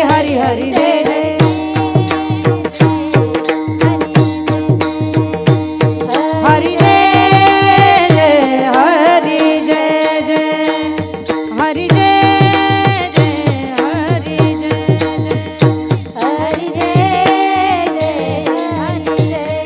हरी हरी जय जय हरी जय जय हरी जय जय हरी जय जय हरी जय जय हरी जय जय हरी जय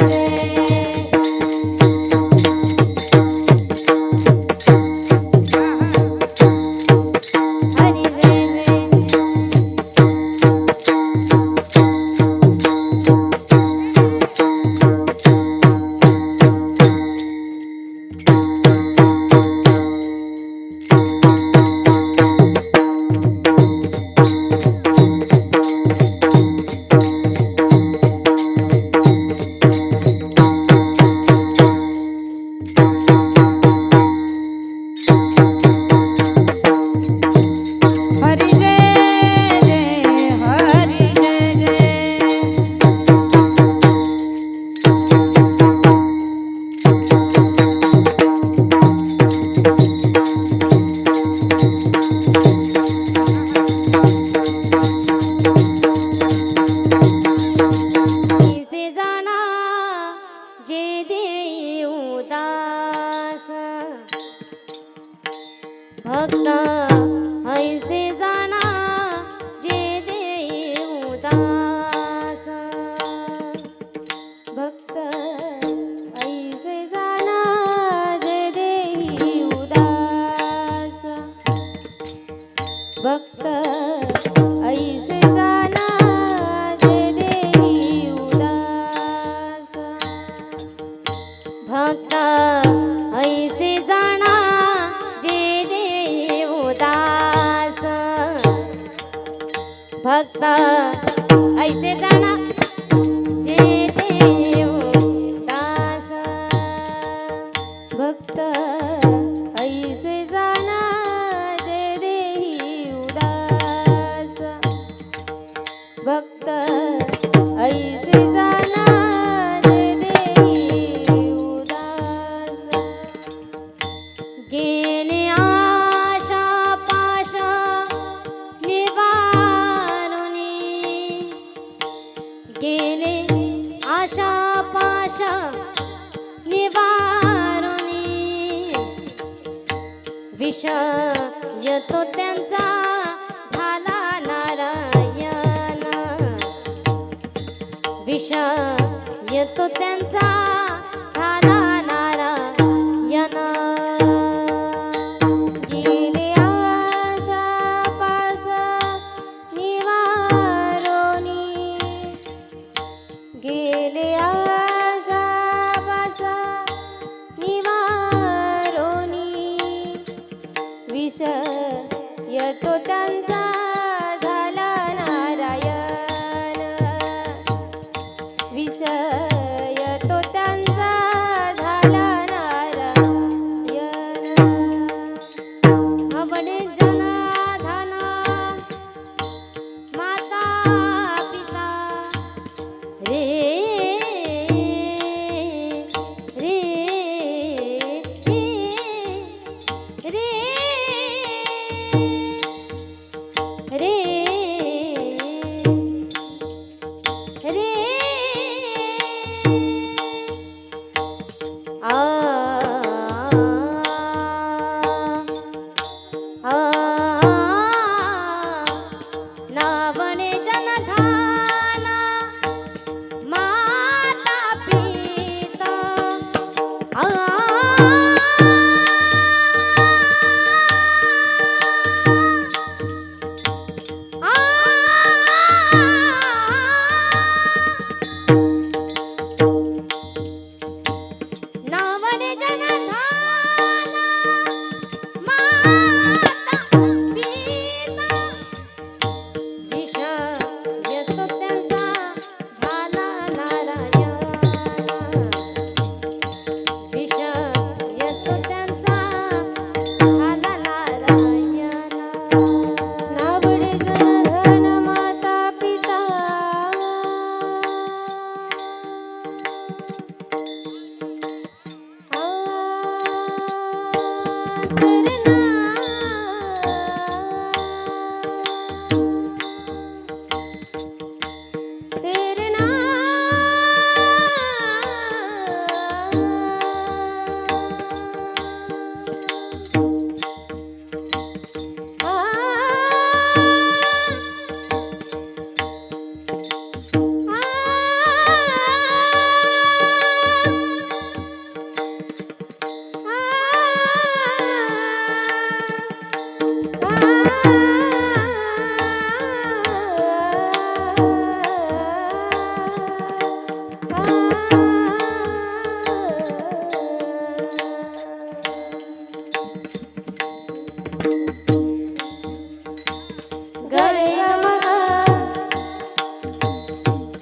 भक्त ऐसे जाना जे देई उदास भक्त ऐसे जाना जे देई उदास भक्त ऐसे जाना जे देई उदास भक्त ऐसे जाना उदास भक्त ऐसे जाना जे देव दास भक्त ऐसे जाना जे देही उदास भक्त ऐसे जाना जे देही उदास गेले गेले आशा पाश निवारुनी विषय तो त्यांचा झाला नारायण विषय तो त्यांचा झाला नारायण गेले आशा पाश निवारुनी गेले आशा पासा निवारोनी विषय तो त्यांचा झाला नारायण विषय तो त्यांचा झाला नारायण आवडे जनाधान माता पिता रे रे रे रे रे आ आ नावणे जनधान माता पिता आ नावणे जनधान माता पिता विषय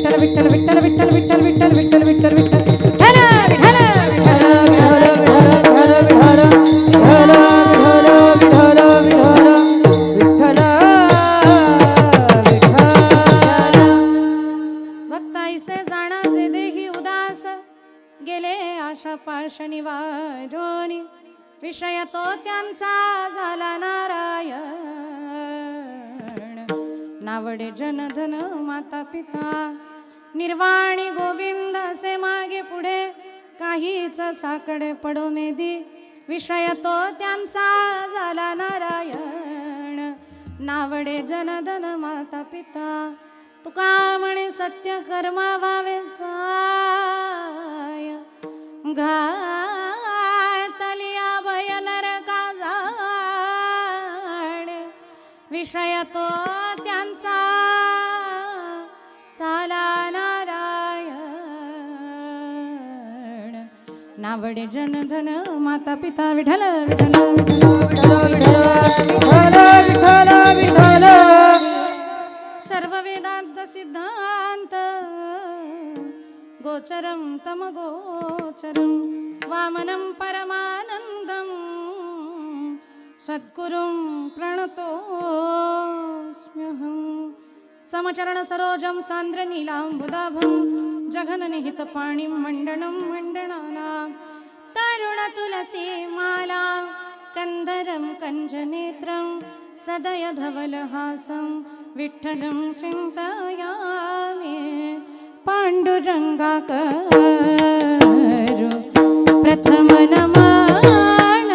विठ्ठल विठ्ठल विठ्ठल विठ्ठल विठ्ठल विठ्ठल विठ्ठल विठ्ठल विठ्ठल विठ्ठल भक्ताईसे जाणाचे देही उदास गेले आशा पाश निवारोनी विषय तो त्यांचा झाला नारायण नावडे जनधन माता पिता निर्वाणी गोविंद असे मागे पुढे काहीच साकडे पडून दी विषय तो त्यांचा झाला नारायण नावडे जनधन माता पिता तुका म्हणे सत्य कर्मा व्हावे साय घातलिया भय नरका जाणे विषय तो त्यांचा साला नारायण नावडे जनधन माता पिता विठ्ठल विठ्ठल विठ्ठल सर्व वेदांत सिद्धांत गोचरं तम गोचरं वामनं परमानन्दं सद्गुरुं प्रणतोऽस्म्यहं समचरण सरोजं सान्द्र नीलाम्बुदाभं जघननिहितपाणिं मण्डनं मण्डनानां तरुण तुलसी माला कन्धरं कञ्जनेत्रं सदय धवलहासं विठ्ठलं चिन्तयामि पाण्डुरङ्गाकरु प्रथम नमन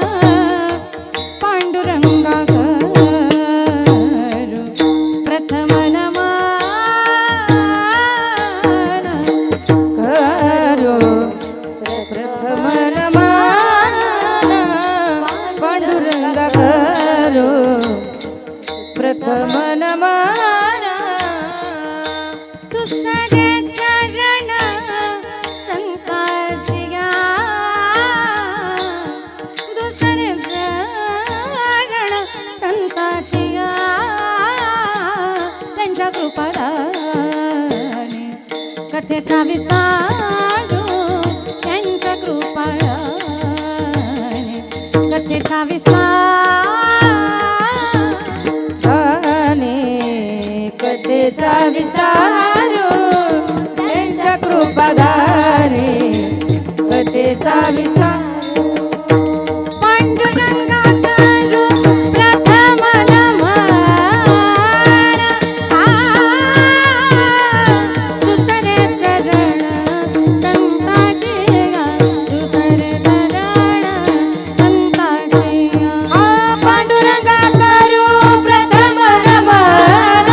पाण्डुरङ्गाकरु प्रथम नमन करो प्रथम नमन पाण्डुरङ्गाकरु प्रथम नमन तुझे चरण संताजिया दुसरे चरण संताजिया त्यांच्या कृपादाने कथेचा विस्तार त्यांच्या कृपादाने कथेचा विस्तार कथेचा विस्तार त्यांच्या कृपाधारे कथेचा विस्तार पांडुरंगाकरु प्रथम नमन दुसरे चरण संताजिया दुसरे चरण संताजिया पांडुरंगाकरु प्रथम नमन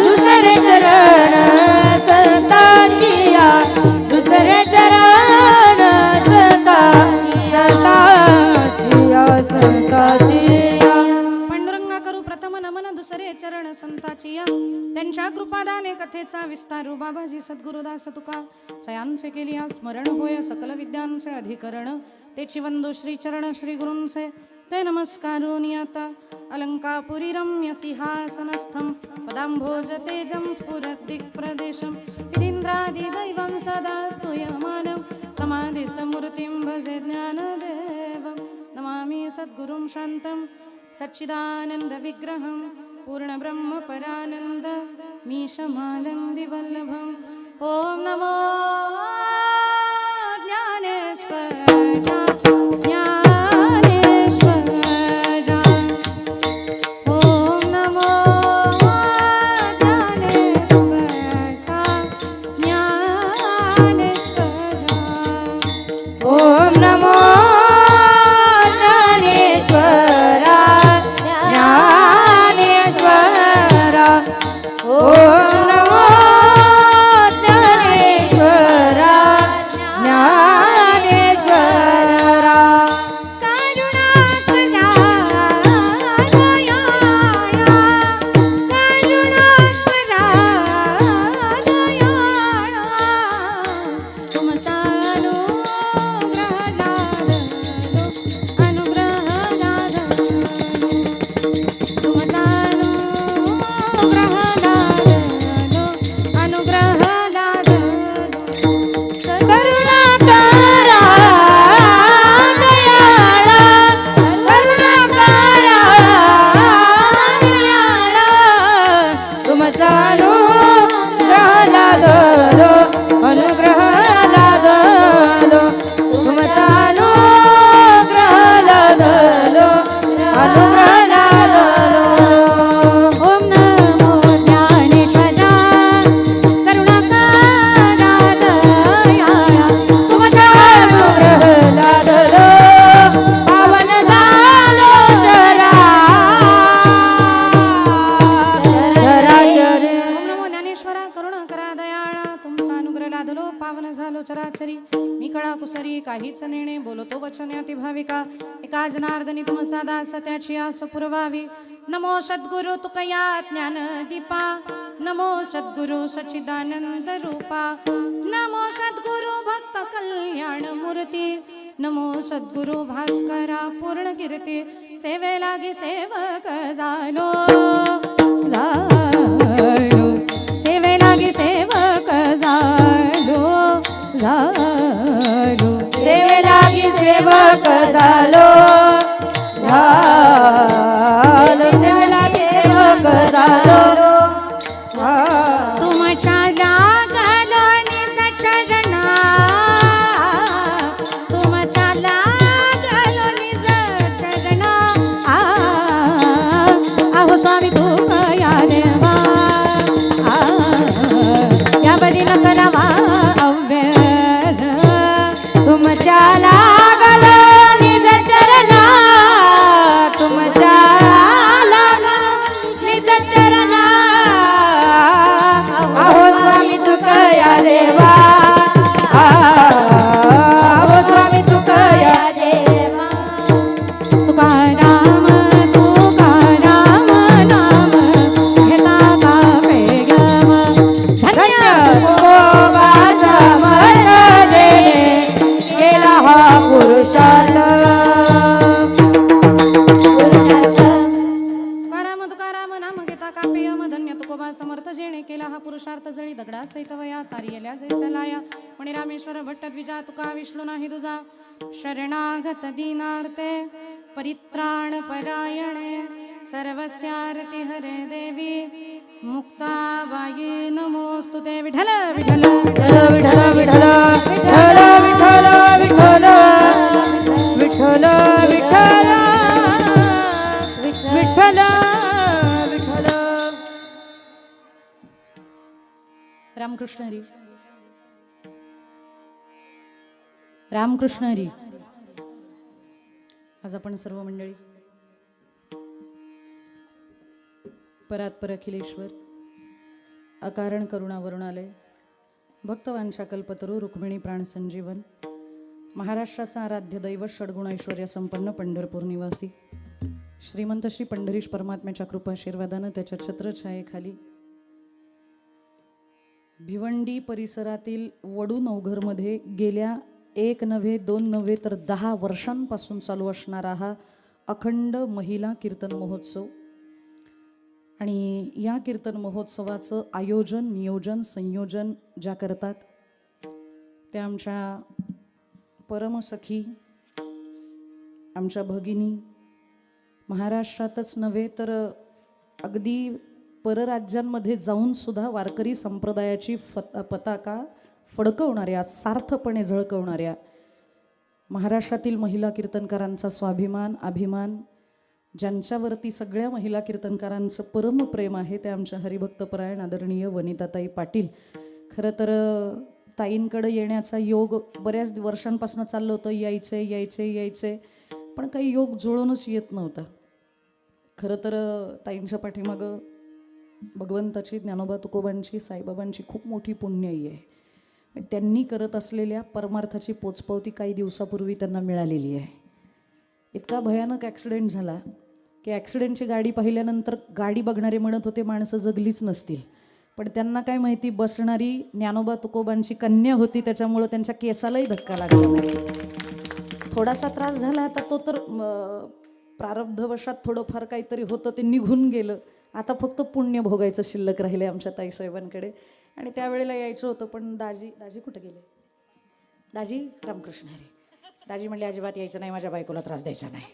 दुसरे चरण संताजिया दुसरे चरण संताजिया पांडुरंगा करू प्रथम नमन दुसरे चरण संताचिया त्यांच्या कृपादाने कथेचा विस्तारू बाबाजी सद्गुरुदास तुका चयांचे केली स्मरण होय सकल विद्यांचे अधिकरण तेची वंदो श्री चरण श्री गुरूंचे ते नमस्कारोनी आता अलंकापुरी रम्य सिंहासनस्थं पदाम्भोज तेजं स्फुरत् दिक्प्रदेशं यदीन्द्रादिदैवं सदा स्तूयमानं समाधिस्थमूर्तिं भजे ज्ञानदेवं नमामि सद्गुरुं शान्तं सच्चिदानन्दविग्रहं पूर्णब्रह्मपरानन्द मीशमानन्दिवल्लभम् ॐ नमो सरी मी कळा कुसरी काहीच नेणे बोलतो वचने अति भाविका एका जनार्दनी तुमचा दास त्याची आस पुरवावी नमो सद्गुरु तुकया ज्ञान दीपा नमो सद्गुरु सच्चिदानंद रूपा नमो सद्गुरु भक्त कल्याण मूर्ती नमो सद्गुरु भास्करा पूर्ण कीर्ती सेवे लागी सेवक झालो झालो सेवे लागी सेवक झालो झालो सेवे लागी सेवक झालो झालो सेवे लागी सेवक झालो तुमच्या लागलो निज चरणा तुमचा लागलो निज चरणा आहो स्वामी तू कया देवा या बदी न करावा अव्यर तुमच्या लागलो निज चरणा तुमच्या लागलो निज चरणा अहो स्वामी तुकया देवा अहो स्वामी तुकया देवा तुकाराम तुकाराम नाम घेता का पेगम धन्य तुकोबा समर्थ देणे केला हा पुरुषार्थ तुकाराम नाम घेता कापेयम धन्य तुकोबा समर्थ जेणे केला हा पुरुषार्थ जळी दगडा सहित वया तारियल्या जैसा लाया म्हणे रामेश्वर भट्ट द्विजा तुका विष्णू नाही तुझा शरणागत दीनार्ते परित्राण परायणे सर्वस्यारती हरे देवी मुक्ताबाई नमोस्तुते विठ्ठल विठ्ठल विठ्ठल विठ्ठल विठ्ठल विठ्ठल विठ्ठल विठ्ठल विठ्ठल विठ्ठल विठ्ठल रामकृष्ण हरी रामकृष्ण हरी आज आपण सर्व मंडळी परात्पर अखिलेश्वर अकारण करुणा वरुणालय भक्तवांशा कल्पतरू रुक्मिणी प्राण संजीवन महाराष्ट्राचा आराध्य दैवत षड्गुण ऐश्वर्य संपन्न पंढरपूर निवासी श्रीमंत श्री पंढरीश परमात्म्याच्या कृपाशीर्वादानं त्याच्या छत्रछायेखाली भिवंडी परिसरातील वडू नवघरमध्ये गेल्या 1 नव्हे 2 नव्हे तर 10 वर्षांपासून चालू असणारा हा अखंड महिला कीर्तन महोत्सव आणि या कीर्तन महोत्सवाचं आयोजन नियोजन संयोजन ज्या करतात त्या आमच्या परमसखी आमच्या भगिनी महाराष्ट्रातच नव्हे तर अगदी परराज्यांमध्ये जाऊन सुद्धा वारकरी संप्रदायाची पताका फडकवणाऱ्या सार्थपणे झळकवणाऱ्या महाराष्ट्रातील महिला कीर्तनकारांचा स्वाभिमान अभिमान ज्यांच्यावरती सगळ्या महिला कीर्तनकारांचं परमप्रेम आहे ते आमच्या हरिभक्तपरायण आदरणीय वनिताताई पाटील. खरं तर ताईंकडे येण्याचा योग बऱ्याच वर्षांपासून चाललं होतं, यायचे पण काही योग जुळूनच येत नव्हता. खरं तर ताईंच्या पाठीमागं भगवंताची ज्ञानोबा तुकोबांची साईबाबांची खूप मोठी पुण्याई आहे. त्यांनी करत असलेल्या परमार्थाची पोचपावती काही दिवसापूर्वी त्यांना मिळालेली आहे. इतका भयानक ॲक्सिडेंट झाला की ॲक्सिडेंटची गाडी पाहिल्यानंतर गाडी बघणारे म्हणत होते माणसं जगलीच नसतील, पण त्यांना काय माहिती बसणारी ज्ञानोबा तुकोबांची कन्या होती, त्याच्यामुळं त्यांच्या केसालाही धक्का लागला नाही. थोडासा त्रास झाला, आता तो तर प्रारब्धवशात थोडंफार काहीतरी होतं ते निघून गेलं. आता फक्त पुण्य भोगायचं शिल्लक राहिले आमच्या ताईसाहेबांकडे. आणि त्यावेळेला यायचं होतं पण दाजी कुठे गेले? दाजी रामकृष्ण हरी. दाजी म्हणले अजिबात यायचं नाही, माझ्या बायकोला त्रास द्यायचा नाही.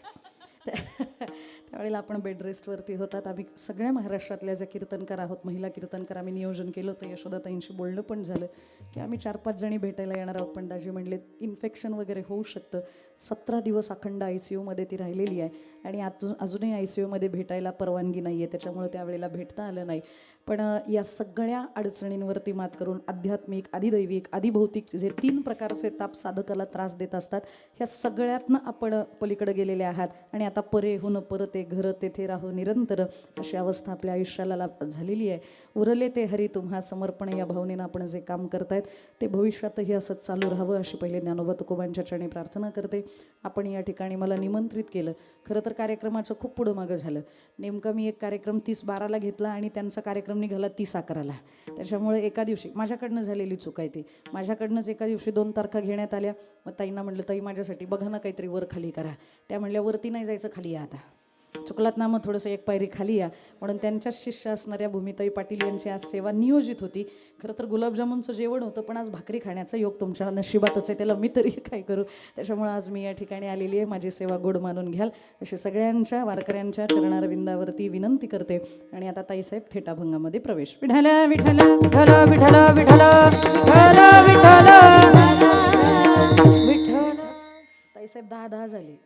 त्यावेळेला आपण बेड रेस्टवरती होतात. आम्ही सगळ्या महाराष्ट्रातल्या ज्या कीर्तनकार आहोत, महिला कीर्तनकार, आम्ही नियोजन केलं होतं. यशोदाताईंशी बोलणं पण झालं की आम्ही 4-5 जणी भेटायला येणार आहोत, पण दाजी म्हणले इन्फेक्शन वगैरे होऊ शकतं. 17 दिवस अखंड ICUमध्ये ती राहिलेली आहे आणि अजूनही ICUमध्ये भेटायला परवानगी नाही आहे, त्याच्यामुळे त्यावेळेला भेटता आलं नाही. पण या सगळ्या अडचणींवरती मात करून आध्यात्मिक, आदिदैविक, आदिभौतिक जे 3 प्रकारचे ताप साधकाला त्रास देत असतात, ह्या सगळ्यातनं आपण पलीकडे गेलेले आहात आणि आता परे होऊन परते घर तेथे राहू निरंतर अशी अवस्था आपल्या आयुष्याला झालेली आहे. उरले ते हरी तुम्हा समर्पण या भावनेनं आपण जे काम करतायत ते भविष्यातही असंच चालू राहावं अशी पहिले ज्ञानोबा तुकोबांच्या चरणी प्रार्थना करते. आपण या ठिकाणी मला निमंत्रित केलं. खरं तर कार्यक्रमाचं खूप पुढं मागं झालं. नेमका मी एक कार्यक्रम 30/12ला घेतला आणि त्यांचा कार्यक्रम निघाला 30/11ला. त्याच्यामुळे एका दिवशी माझ्याकडनं झालेली चूक आहे ती. माझ्याकडनंच एका दिवशी 2 तारखा घेण्यात आल्या. मग ताईंना म्हटलं, ताई माझ्यासाठी बघा ना काहीतरी वर खाली करा. त्या म्हणल्या वरती नाही जायचं, खाली या. आता चुकलात ना, मग थोडंसं एक पायरी खाली या. म्हणून त्यांच्याच शिष्य असणाऱ्या भूमिताई पाटील यांची आज सेवा नियोजित होती. खरं तर गुलाबजामुनचं जेवण होतं, पण आज भाकरी खाण्याचा योग तुमच्या नशिबातच आहे, त्याला मी तरी काय करू. त्याच्यामुळे आज मी या ठिकाणी आलेली आहे. माझी सेवा गोड मानून घ्याल अशी सगळ्यांच्या वारकऱ्यांच्या चरणारविंदावरती विनंती करते. आणि आता ताईसाहेब थेट अभंगामध्ये प्रवेश. विठ्ठल विठ्ठल विठ्ठल विठ्ठल विठ्ठल विठ्ठल विठ्ठल. ताईसाहेब 10 झाले.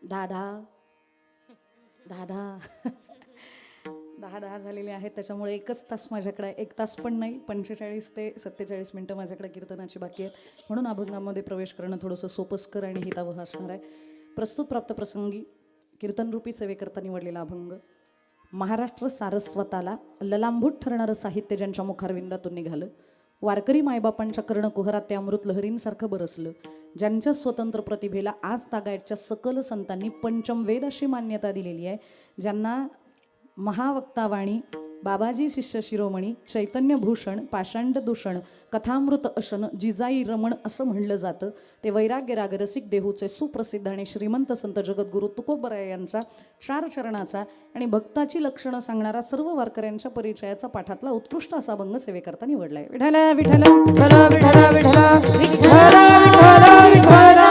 10 झालेले आहेत. त्याच्यामुळे एकच तास माझ्याकडे, 1 तास पण नाही, 45 ते 47 मिनटं माझ्याकडे कीर्तनाची बाकी आहेत. म्हणून अभंगामध्ये प्रवेश करणं थोडंसं सोपस्कर आणि हितावह असणार आहे. प्रस्तुत प्राप्त प्रसंगी कीर्तनरूपी सेवेकरता निवडलेला अभंग. महाराष्ट्र सारस्वताला ललांभूत ठरणारं साहित्य ज्यांच्या मुखारविंदातून निघालं, वारकरी मायबापांच्या कर्णकुहरात ते अमृत लहरींसारखं बरसलं, ज्यांच्या स्वतंत्र प्रतिभेला आज तागायतच्या सकल संतांनी पंचमवेद अशी मान्यता दिलेली आहे, ज्यांना महावक्तावाणी, बाबाजी शिष्य शिरोमणी, चैतन्यभूषण, पाषांड दूषण, कथामृत अशन, जिजाई रमण असं म्हणलं जातं, ते वैराग्य रागरसिक देहूचे सुप्रसिद्ध आणि श्रीमंत संत जगद्गुरू तुकोबराय यांचा 4 चरणाचा आणि भक्ताची लक्षणं सांगणारा सर्व वारकऱ्यांच्या परिचयाचा पाठातला उत्कृष्ट असा अभंग सेवेकरता निवडलाय. विठ्ठल विठ्ठल विठ्ठल विठ्ठल विठ्ठल विठ्ठल.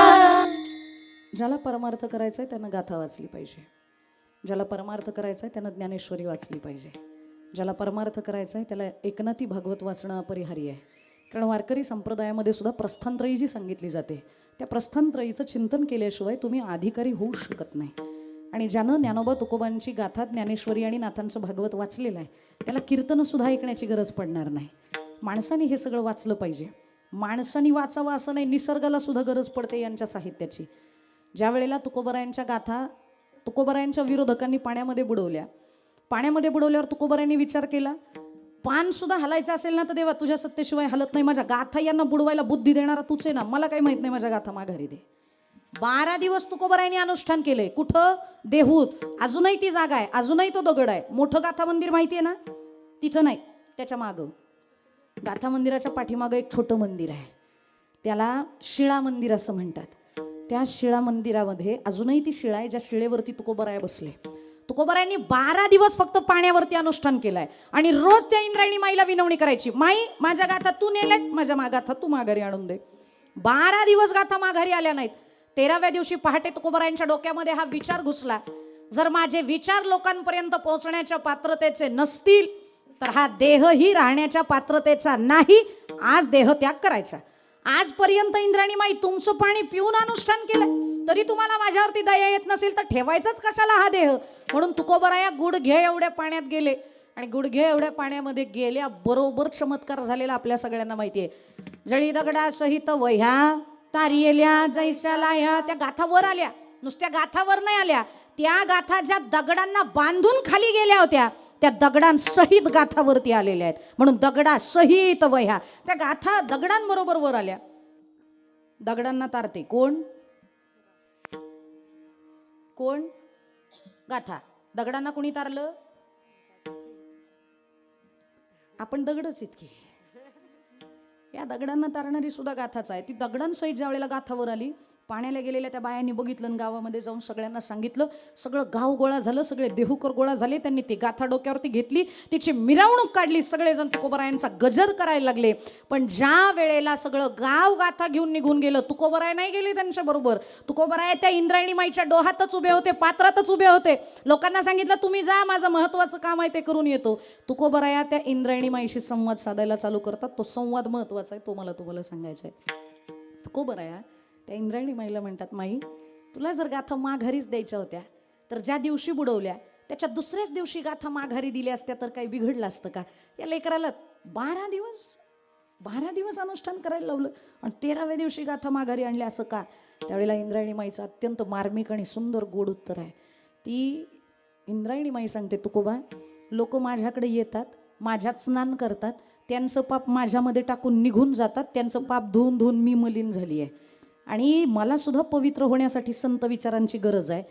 ज्याला परमार्थ करायचा आहे त्यानं गाथा वाचली पाहिजे. ज्याला परमार्थ करायचा आहे त्यानं ज्ञानेश्वरी वाचली पाहिजे. ज्याला परमार्थ करायचा आहे त्याला एकनाथी भागवत वाचणं अपरिहार्य आहे. कारण वारकरी संप्रदायामध्ये सुद्धा प्रस्थानत्रयी जी सांगितली जाते, त्या प्रस्थानत्रयीचं चिंतन केल्याशिवाय तुम्ही अधिकारी होऊ शकत नाही. आणि ज्यानं ज्ञानोबा तुकोबांची गाथा, ज्ञानेश्वरी आणि नाथांचं भागवत वाचलेलं आहे, त्याला कीर्तनसुद्धा ऐकण्याची गरज पडणार नाही. माणसाने हे सगळं वाचलं पाहिजे. माणसाने वाचावं असं नाही, निसर्गाला सुद्धा गरज पडते यांच्या साहित्याची. ज्या वेळेला तुकोबरायांच्या गाथा तुकोबरायांच्या विरोधकांनी पाण्यामध्ये बुडवल्यावर तुकोबरायांनी विचार केला, पान सुद्धा हलायचं असेल ना तर देवा तुझ्या सत्तेशिवाय हलत नाही. माझ्या गाथा यांना बुडवायला बुद्धी देणारा तूच आहे ना, मला काही माहित नाही, माझ्या गाथा माघारी दे. 12 दिवस तुकोबरायांनी अनुष्ठान केलंय. कुठं? देहूत. अजूनही ती जागा आहे, अजूनही तो दगड आहे. मोठं गाथा मंदिर माहिती आहे ना, तिथं नाही, त्याच्या मागं, गाथा मंदिराच्या पाठीमागं एक छोटं मंदिर आहे, त्याला शिळा मंदिर असं म्हणतात. त्या शिळा मंदिरामध्ये अजूनही ती शिळा आहे, ज्या शिळेवरती तुकोबराय बसले. तुकोबरायांनी 12 दिवस फक्त पाण्यावरती अनुष्ठान केलंय आणि रोज त्या इंद्रायणी माईला विनवणी करायची, माई माझ्या गाथा तू नेल्यात, माझ्या गाथा तू माघारी आणून दे. 12 दिवस गाथा माघारी आल्या नाहीत. 13व्या दिवशी पहाटे तुकोबरायांच्या डोक्यामध्ये हा विचार घुसला, जर माझे विचार लोकांपर्यंत पोहोचण्याच्या पात्रतेचे नसतील तर हा देहही राहण्याच्या पात्रतेचा नाही. आज देह त्याग करायचा. आजपर्यंत इंद्राणी माई तुमचं पाणी पिऊन अनुष्ठान केलंय, तरी तुम्हाला माझ्यावरती दया येत नसेल तर ठेवायचाच कशाला हा देह. म्हणून तुकोबराया गुडघे एवढ्या पाण्यात गेले आणि गुडघे एवढ्या पाण्यामध्ये गेल्या बरोबर चमत्कार झालेला आपल्या सगळ्यांना माहिती आहे. जळी दगडा सहित वह्या तारियल्या जैसाला ह्या त्या गाथा वर आल्या. नुसत्या गाथावर नाही आल्या, त्या गाथा ज्या दगडांना बांधून खाली गेल्या होत्या त्या दगडांसहित गाथावरती आलेल्या आहेत. म्हणून दगडासहित वह्या, त्या गाथा दगडांबरोबर वर आल्या. दगडांना तारते कोण? कोण? गाथा. दगडांना कोणी तारलं? आपण दगडच इतकी. या दगडांना तारणारी सुद्धा गाथाच आहे. ती दगडांसहित ज्या वेळेला गाथावर आली, पाण्याला गेलेल्या त्या बायांनी बघितलं, गावामध्ये जाऊन सगळ्यांना सांगितलं. सगळं गाव गोळा झालं, सगळे देहूकर गोळा झाले. त्यांनी ती गाथा डोक्यावरती घेतली, तिची मिरवणूक काढली. सगळेजण तुकोबरायांचा गजर करायला लागले. पण ज्या वेळेला सगळं गाव गाथा घेऊन निघून गेलं, तुकोबराय नाही गेले त्यांच्या बरोबर. तुकोबराय त्या इंद्रायणी माईच्या डोहातच उभे होते, पात्रातच उभे होते. लोकांना सांगितलं तुम्ही जा, माझं महत्वाचं काम आहे ते करून येतो. तुकोबराया त्या इंद्रायणी माईशी संवाद साधायला चालू करतात. तो संवाद महत्वाचा आहे, तो मला तुम्हाला सांगायचा आहे. तुकोबराया त्या इंद्रायणी माईला म्हणतात, माई तुला जर गाथा माघारीच द्यायच्या होत्या तर ज्या दिवशी बुडवल्या त्याच्या दुसऱ्याच दिवशी गाथा माघारी दिल्या असत्या तर काही बिघडलं असतं का? या लेकराला 12 दिवस अनुष्ठान करायला लावलं आणि 13व्या दिवशी गाथा माघारी आणल्या, असं का? त्यावेळेला इंद्रायणी माईचं अत्यंत मार्मिक आणि सुंदर गोड उत्तर आहे. ती इंद्रायणी माई सांगते, तुकोबा, लोक माझ्याकडे येतात, माझ्यात स्नान करतात, त्यांचं पाप माझ्यामध्ये टाकून निघून जातात, त्यांचं पाप धुवून धुवून मी मलिन झाली आहे आणि मला सुद्धा पवित्र होण्यासाठी संत विचारांची गरज आहे.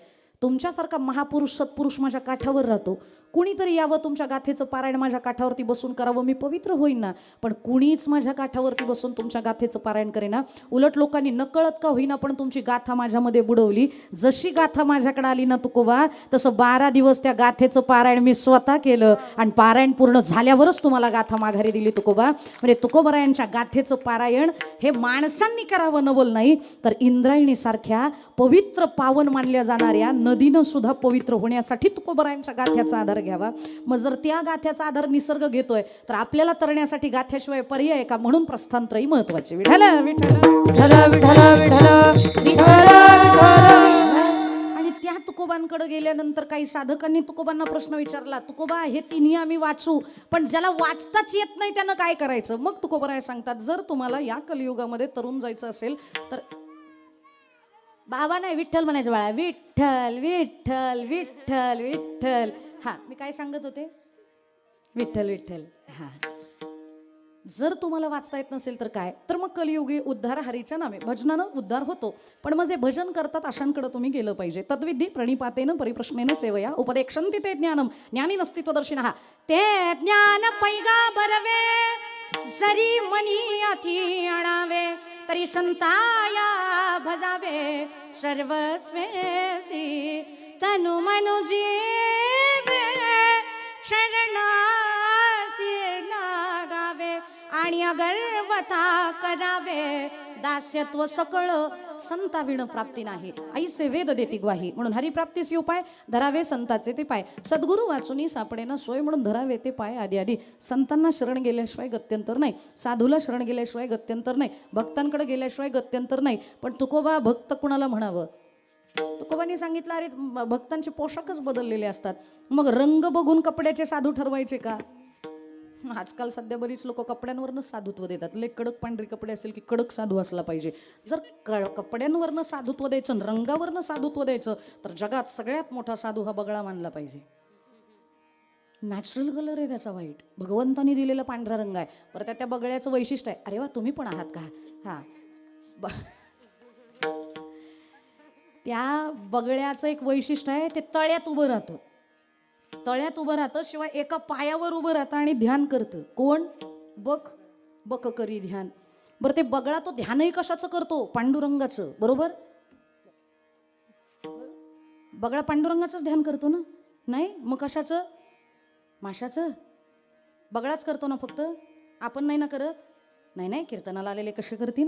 तुमच्यासारखा महापुरुष सत्पुरुष माझ्या काठावर राहतो, कुणीतरी यावं तुमच्या गाथेचं पारायण माझ्या काठावरती बसून करावं, मी पवित्र होईन ना. पण कुणीच माझ्या काठावरती बसून तुमच्या गाथेचं पारायण करेना. उलट लोकांनी नकळत का होईना पण तुमची गाथा माझ्यामध्ये बुडवली. जशी गाथा माझ्याकडे आली ना तुकोबा, तसं 12 दिवस त्या गाथेचं पारायण मी स्वतः केलं आणि पारायण पूर्ण झाल्यावरच तुम्हाला गाथा माघारी दिली तुकोबा. म्हणजे तुकोबरायांच्या गाथेचं पारायण हे माणसांनी करावं नवल नाही, तर इंद्रायणीसारख्या पवित्र पावन मानल्या जाणाऱ्या नदीनं सुद्धा पवित्र होण्यासाठी तुकोबरायांच्या गाथ्याचा आधार घ्यावा. मग जर त्या गाथ्याचा आधार निसर्ग घेतोय तर आपल्याला तरण्यासाठी गाथ्याशिवाय पर्याय आहे का? म्हणून प्रस्थानत्रयी महत्वाचे. विठ्ठल विठ्ठल विठ्ठल विठ्ठल विठ्ठल विठ्ठल. आणि त्या तुकोबांकडे गेल्यानंतर काही साधकांनी तुकोबांना प्रश्न विचारला, तुकोबा हे तिन्ही आम्ही वाचू, पण ज्याला वाचताच येत नाही त्यानं काय करायचं? मग तुकोबराय सांगतात, जर तुम्हाला या कलियुगामध्ये तरुण जायचं असेल तर बाबा नाही विठ्ठल म्हणायचं बाळा, विठ्ठल विठ्ठल विठ्ठल विठ्ठल. हा, मी काय सांगत होते? विठ्ठल विठ्ठल. हा, जर तुम्हाला वाचता येत नसेल तर काय, तर मग कलियुगी उद्धार हरीच्या नामे, भजनानं उद्धार होतो. पण मग जे भजन करतात अशांकडे तुम्ही गेलं पाहिजे. तद्विधी प्रणिपातेन परिप्रश्नेन सेवया उपदेक्षन्ति ते ज्ञानम ज्ञानी नस्तित्व दर्शिनः. ते ज्ञान पैगा बरवे जरी मनी अति आणावे, तरी संताया भजावे सर्वस्वेसी तनु मनु जीवे शरणासी लागावे आणि अगर्वता करावे. दास्यत्व सकळ संताविण प्राप्ती नाही, ऐसे वेद देती ग्वाही. म्हणून हरिप्राप्तीस उपाय धरावे संताचे ते पाय, सद्गुरु वाचुनी सापडेना सोय म्हणून धरावे ते पाय. आधी आधी संतांना शरण गेल्याशिवाय गत्यंतर नाही, साधूला शरण गेल्याशिवाय गत्यंतर नाही, भक्तांकडे गेल्याशिवाय गत्यंतर नाही. पण तुकोबा भक्त कुणाला म्हणावं? तुकोबांनी सांगितलं, अरे भक्तांचे पोशाखच बदललेले असतात, मग रंग बघून कपड्याचे साधू ठरवायचे का? आजकाल सध्या बरीच लोक कपड्यांवरनं साधुत्व देतात. लय कडक पांढरी कपडे असेल की कडक साधू असला पाहिजे. जर कपड्यांवरनं साधुत्व द्यायचं, रंगावरनं साधुत्व द्यायचं, तर जगात सगळ्यात मोठा साधू हा बगळा मानला पाहिजे. नॅचरल कलर आहे त्याचा, व्हाईट, भगवंतानी दिलेला पांढरा रंग आहे. बरं, त्या बगळ्याचं वैशिष्ट्य आहे, अरे वा तुम्ही पण आहात का? हा, त्या बगळ्याचं एक वैशिष्ट्य आहे, ते तळ्यात उभं राहतं. तळ्यात उभं राहतं, शिवाय एका पायावर उभं राहतं आणि ध्यान करतं. कोण? बक करी ध्यान. बरं, ते बगळा तो ध्यानही कशाचं करतो? पांडुरंगाचं. बरोबर, बगळा पांडुरंगाचंच ध्यान करतो ना? नाही, मग कशाचं? माशाचं. बगळाच करतो ना फक्त, आपण नाही ना करत? नाही नाही, कीर्तनाला आलेले कसे करतील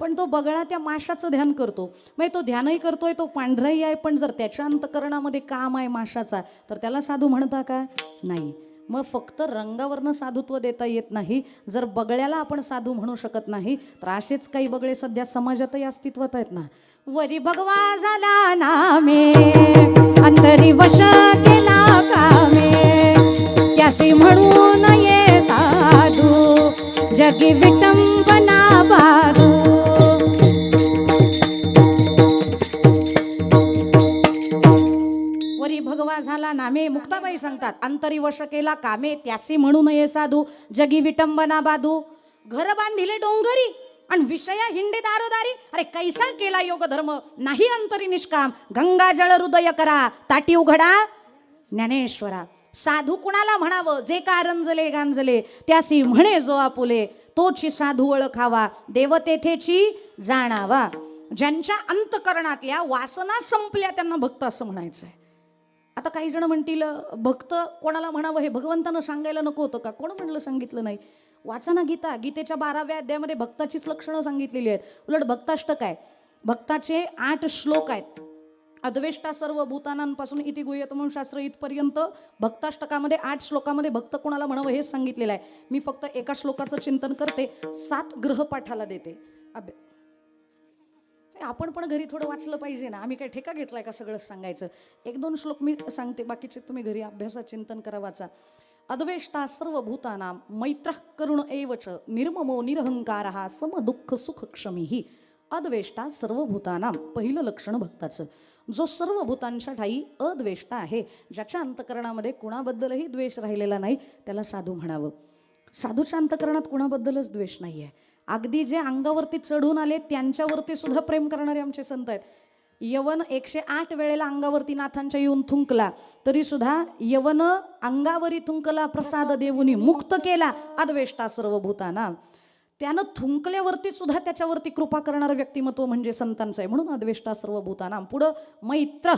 पण तो बगळा त्या माशाचं ध्यान करतो. मग तो ध्यानही करतोय, तो पांढराही आहे, पण जर त्याच्या अंतकरणामध्ये काम आहे माशाचा, तर त्याला साधू म्हणता का? नाही. मग फक्त रंगावरनं साधुत्व देता येत नाही. जर बगळ्याला आपण साधू म्हणू शकत नाही, तर असेच काही बगळे सध्या समाजातही अस्तित्वात आहेत ना. वरी भगवा झाला नामे, अंतरी वश केला कामे, त्यासी म्हणून ये साधू, जगी विटंबना बाधू. वरी भगवा झाला नामे, मुक्ताबाई सांगतात, अंतरी वश केला कामे, त्यासी म्हणून ये साधू, जगी विटंबना बाधू. घर बांधिले डोंगरी आणि विषया हिंडे दारोदारी. अरे कैसा केला योग धर्म, नाही अंतरी निष्काम. गंगा जळ हृदय करा, ताटी उघडा ज्ञानेश्वरा. साधू कुणाला म्हणावं? जे का रंजले गांजले, त्यासी म्हणे जो आपुले, तोची साधू ओळखावा, देव तेथेची जाणावा. ज्यांच्या अंतकरणातल्या वासना संपल्या त्यांना भक्त असं म्हणायचं आहे. आता काही जण म्हणतील, भक्त कोणाला म्हणावं हे भगवंतानं सांगायला नको होतं का? कोण म्हणलं सांगितलं नाही? वाचा ना गीता, गीतेच्या 12व्या अध्यायामध्ये भक्ताचीच लक्षणं सांगितलेली आहेत. उलट भक्ताष्टक आहे, भक्ताचे 8 श्लोक आहेत. अद्वेष्टा सर्व भूतानांपासून इति गुह्यतमं शास्त्र इथपर्यंत भक्ताष्टकामध्ये 8 श्लोकामध्ये भक्त कोणाला म्हणावं हेच सांगितलेलं आहे. मी फक्त एका श्लोकाचं चिंतन करते, 7 ग्रहपाठाला देते. आपण पण घरी थोडं वाचलं पाहिजे ना. आम्ही काय ठेका घेतलाय का सगळं सांगायचं. 1-2 श्लोक मी सांगते, बाकीचे तुम्ही घरी अभ्यासात चिंतन करा, वाचा. अद्वेष्टा सर्वभूतानां मैत्रः करुण एवच निर्ममो निरहंकारः समदुःख सुख क्षमीहि. अद्वेष्टा सर्वभूतानां, पहिलं लक्षण भक्ताचं. जो सर्व भूतांच्या ठाई अद्वेष्टा आहे, ज्याच्या अंतकरणामध्ये कुणाबद्दलही द्वेष राहिलेला नाही, त्याला साधू म्हणावं. साधूच्या अंतकरणात कुणाबद्दलच द्वेष नाही आहे. अगदी जे अंगावरती चढून आले त्यांच्यावरती सुद्धा प्रेम करणारे आमचे संत आहेत. यवन 108 वेळेला अंगावरती नाथांच्या येऊन थुंकला तरी सुद्धा यवन अंगावरी थुंकला प्रसाद देऊनी मुक्त केला अद्वेष्टा सर्वभूतानां. त्यानं थुंकल्यावरती सुद्धा त्याच्यावरती कृपा करणारं व्यक्तिमत्व म्हणजे संतांचं आहे. म्हणून अद्वेष्टा सर्वभूतानां. पुढं मैत्र,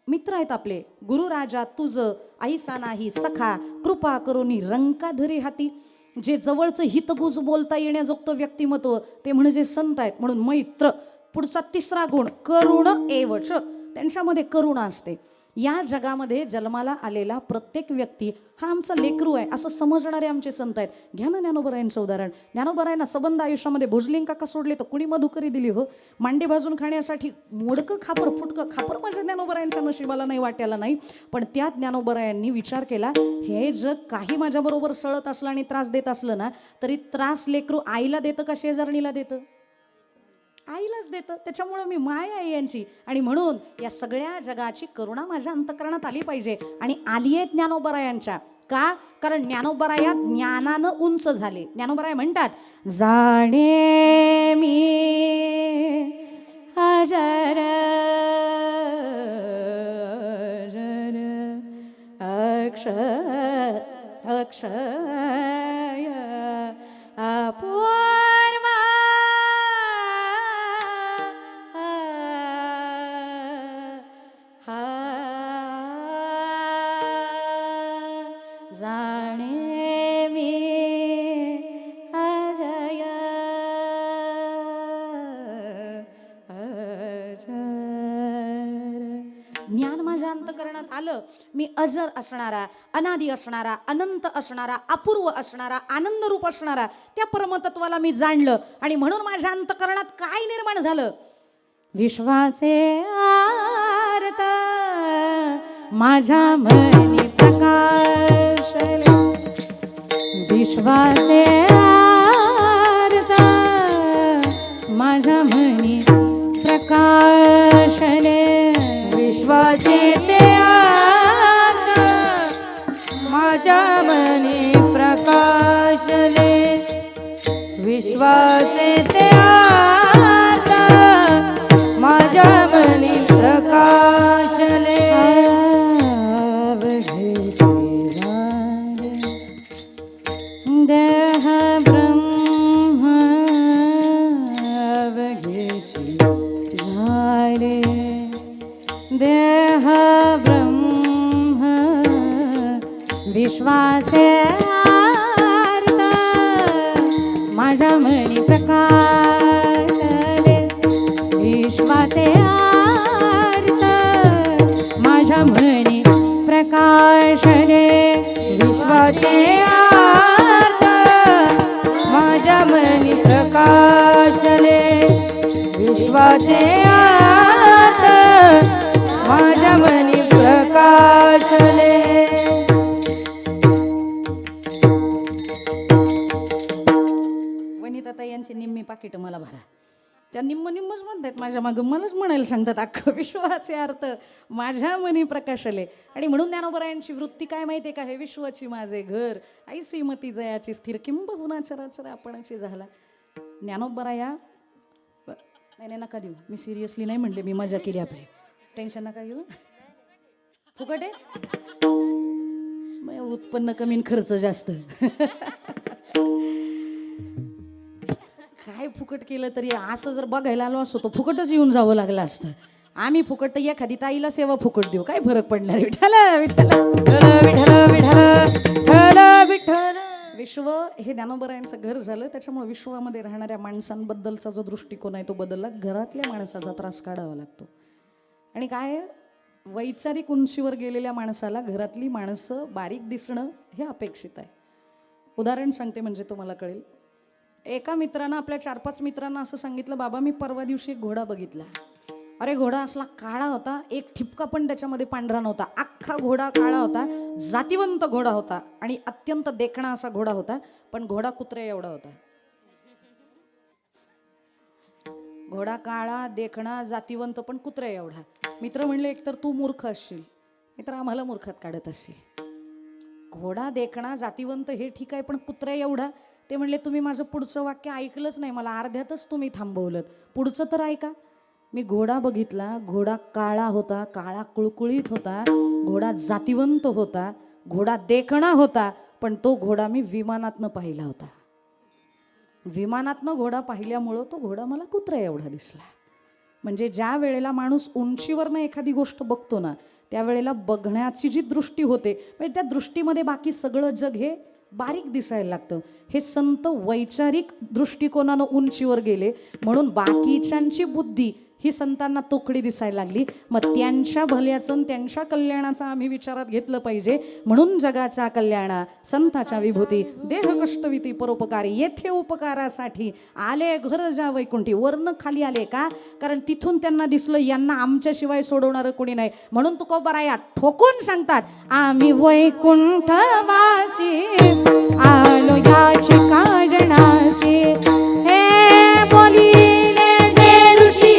मित्र आहेत आपले. गुरु राजा तुझ ऐसा नाही सखा कृपा करुनी रंकाधरी हाती. जे जवळचं हितगुज बोलता येण्याजोगतं व्यक्तिमत्व ते म्हणजे संत आहेत. म्हणून मैत्र. पुढचा तिसरा गुण करुण एवच, त्यांच्यामध्ये करुणा असते. या जगामध्ये जन्माला आलेला प्रत्येक व्यक्ती हा आमचा लेकरू आहे असं समजणारे आमचे संत आहेत. घ्या ना ज्ञानोबरायांचं उदाहरण. ज्ञानोबरायांना सबंध आयुष्यामध्ये भोजलिंग काका सोडले तर कुणी मधुकरी दिली हो. मांडे भाजून खाण्यासाठी मोडकं खापर फुटकं खापर माझ्या ज्ञानोबरायांच्या नशिबाला नाही, वाट्याला नाही. पण त्या ज्ञानोबरायांनी विचार केला, हे जग काही माझ्याबरोबर सळत असलं आणि त्रास देत असलं ना, तरी त्रास लेकरू आईला देतं का शेजारणीला देतं? आईलाच देतं. त्याच्यामुळं मी माय आहे यांची. आणि म्हणून या सगळ्या जगाची करुणा माझ्या अंतकरणात आली पाहिजे. आणि आली आहे ज्ञानोबरायांच्या. का? कारण ज्ञानोबराया ज्ञानानं उंच झाले. ज्ञानोबराय म्हणतात, जाणे मी अजर अक्षय अक्षय अपूर्व जाणे मी अजय अजर. ज्ञान माझ्या अंतकरणात आलं. मी अजर असणारा, अनादी असणारा, अनंत असणारा, अपूर्व असणारा, आनंद रूप असणारा त्या परमतत्वाला मी जाणलं. आणि म्हणून माझ्या अंतकरणात काय निर्माण झालं? विश्वाचे आर्त माझ्या मनी प्रकाशले. विश्वाचे आर्त माझ्या मनी प्रकाशले. विश्वाचे ते आर्त माझ्या मनी प्रकाशले. विश्वाचे ते आर्त माझ्या मनी प्रकाशले. देह ब्रह्म अवघेची झाले. देह ब्रह्म विश्वाचे आर्त माझ्या मनी प्रकाशले. विश्वाचे आर्त माझ्या मनी प्रकाशले. विश्वाचे आर्त माझ्या मनी प्रकाशले. विश्वाचे आर्त माझ्या मनी प्रकाशले. वनिताताई यांची निम्मी पाकिट मला भरा. त्या निम्मच म्हणतात माझ्या मागं, मलाच म्हणायला सांगतात अख्खं. विश्वाचे अर्थ माझ्या मनी प्रकाशले. आणि म्हणून ज्ञानोबरायांची वृत्ती काय माहिती आहे का? हे विश्वाची माझे घर आई श्रीमती जयाची स्थिर किंबहुना चराचर आपणाची झाला. ज्ञानोबराया नाही नका देऊ. मी सिरियसली नाही म्हणले, मी मजा केली आपली. टेन्शन नका घेऊ. फुकट आहे. उत्पन्न कमी आणि खर्च जास्त. काय फुकट केलं तरी असं जर बघायला आलो असतो तर फुकटच येऊन जावं लागलं असतं. आम्ही फुकट तर एखादी ताईला सेवा फुकट देऊ, काय फरक पडणार? विठ्ठला विठ्ठला विठ्ठला विठ्ठला विठ्ठला. विश्व हे ज्ञानोबरायांचं घर झालं. त्याच्यामुळे विश्वामध्ये राहणाऱ्या माणसांबद्दलचा जो दृष्टिकोन आहे तो बदलला. घरातल्या माणसाचा त्रास काढावा लागतो. आणि काय वैचारिक उंचीवर गेलेल्या माणसाला घरातली माणसं बारीक दिसणं हे अपेक्षित आहे. उदाहरण सांगते म्हणजे तुम्हाला कळेल. एका मित्रानं आपल्या 4-5 मित्रांना असं सांगितलं, बाबा मी परवा दिवशी एक घोडा बघितला. अरे घोडा असला काळा होता, एक ठिपका पण त्याच्यामध्ये पांढरा नव्हता, अख्खा घोडा काळा होता, जातिवंत घोडा होता आणि अत्यंत देखणा असा घोडा होता, पण घोडा कुत्र्या एवढा होता. घोडा काळा, देखणा, जातिवंत, पण कुत्र्या एवढा. मित्र म्हणले, एकतर तू मूर्ख असशील, नाहीतर आम्हाला मूर्खात काढत असशील. घोडा देखणा जातिवंत हे ठीक आहे, पण कुत्र्या एवढा. ते म्हणले, तुम्ही माझं पुढचं वाक्य ऐकलंच नाही, मला अर्ध्यातच तुम्ही थांबवलं, पुढचं तर ऐका. मी घोडा बघितला, घोडा काळा होता, काळा कुळकुळीत होता, घोडा जातिवंत होता, घोडा देखणा होता, पण तो घोडा मी विमानातनं पाहिला होता. विमानातनं घोडा पाहिल्यामुळं तो घोडा मला कुत्र्या एवढा दिसला. म्हणजे ज्या वेळेला माणूस उंचीवरनं एखादी गोष्ट बघतो ना, त्यावेळेला बघण्याची जी दृष्टी होते, म्हणजे त्या दृष्टीमध्ये बाकी सगळं जग हे बारीक दिसायला लागतं. हे संत वैचारिक दृष्टिकोनानं उंचीवर गेले, म्हणून बाकीच्यांची बुद्धी ही संतांना तोकडी दिसायला लागली. मग त्यांच्या भल्याचं त्यांच्या कल्याणाचं आम्ही विचारात घेतलं पाहिजे. म्हणून जगाच्या कल्याणा संताच्या विभूती, देह कष्टविती परोपकारी, येथे उपकारासाठी आले घर जा वैकुंठी. वर्ण खाली आले का? कारण तिथून त्यांना दिसलं यांना आमच्याशिवाय सोडवणारं कोणी नाही. म्हणून तुकोबाराया ठोकून सांगतात, आम्ही वैकुंठवासी आलो याची कारणाशी. हे बोलिले जे ऋषी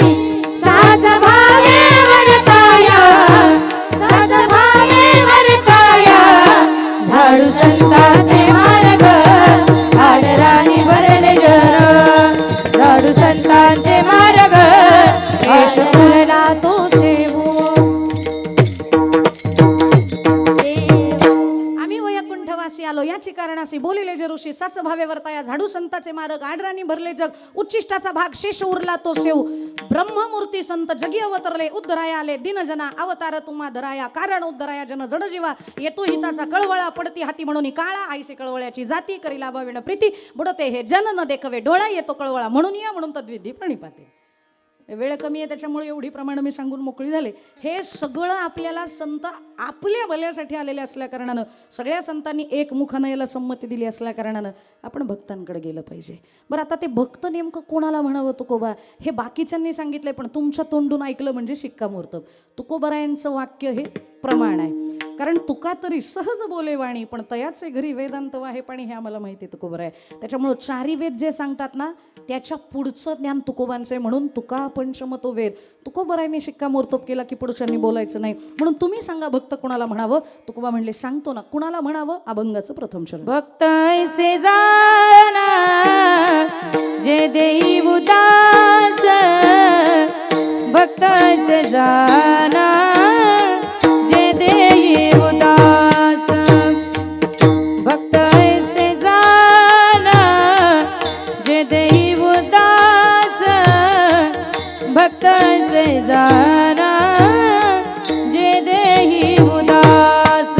साच भावे वरताया, साच भावे वरताया, झाडू संतांचे मार्ग आदराने भरले घर, झाडू संतांचे मार्ग शेष पुरला तो सेवू. आम्ही वैकुंठवासी आलो याची कारणासी बोलिले जे ऋषी साच भावे वरताया, झाडू संतांचे मार्ग आदराने भरले जग, उच्चिष्टाचा भाग शेष उरला तो सेव. ब्रह्ममूर्ती संत जगी अवतरले, उद्धराया आले दिनजना, अवतार तुम्हा धराया, कारण उद्धराया जन जड जीवा. येतो हिताचा कळवळा, पडती हाती म्हणून काळा, आईसे कळवळ्याची जाती, करी लाभाविण प्रीती, बुडते हे जन न देखवे डोळा, येतो कळवळा म्हणून या, म्हणून तद्विधी प्रणिपाते. वेळ कमी आहे त्याच्यामुळे एवढी प्रमाण मी सांगून मोकळी झाले. हे सगळं आपल्याला संत आपल्या भल्यासाठी आलेले असल्या कारणानं, सगळ्या संतांनी एकमुखानं याला संमती दिली असल्या कारणानं आपण भक्तांकडे गेलं पाहिजे. बरं, आता ते भक्त नेमकं कोणाला म्हणावं तुकोबा, हे बाकीच्यांनी सांगितलंय, पण तुमच्या तोंडून ऐकलं म्हणजे शिक्कामोर्तब. तुकोबारायांचं वाक्य हे प्रमाण आहे. कारण तुका तरी सहज बोले वाणी, पण तयाचे घरी वेदांत वाहे पाणी, हे आम्हाला माहिती आहे तुकोबर आहे. त्याच्यामुळं चारी वेद जे सांगतात ना, त्याच्या पुढचं ज्ञान तुकोबांचं आहे. म्हणून तुका पंचमतो वेद, तुकोबरायांनी शिक्कामोर्तब केला की पुढच्यांनी बोलायचं नाही. म्हणून तुम्ही सांगा भक्त कुणाला म्हणावं. तुकोबा म्हणले, सांगतो ना कुणाला म्हणावं. अभंगाचं प्रथम चरण. भक्त ऐसे जाना जे देई उदास, भक्त ऐसे जाना जे देई उदास, भक्त ऐसे जाना जे देई उदास, भक्त ऐसे जाना जे देई उदास.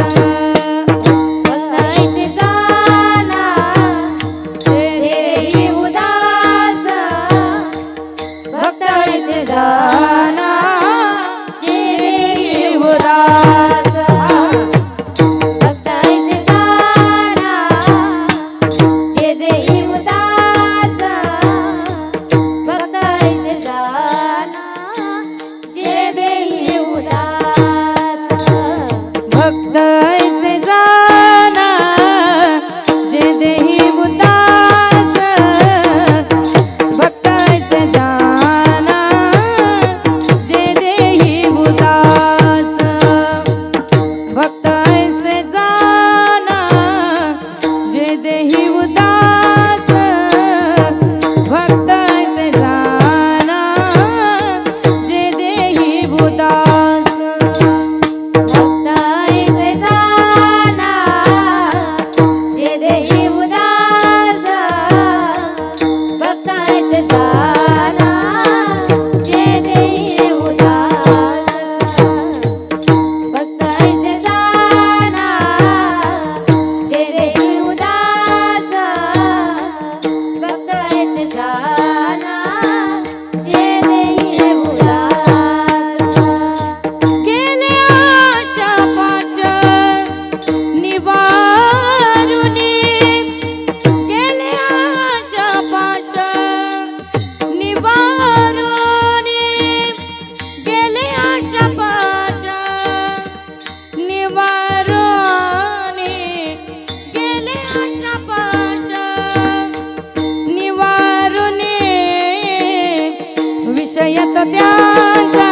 त्यांचा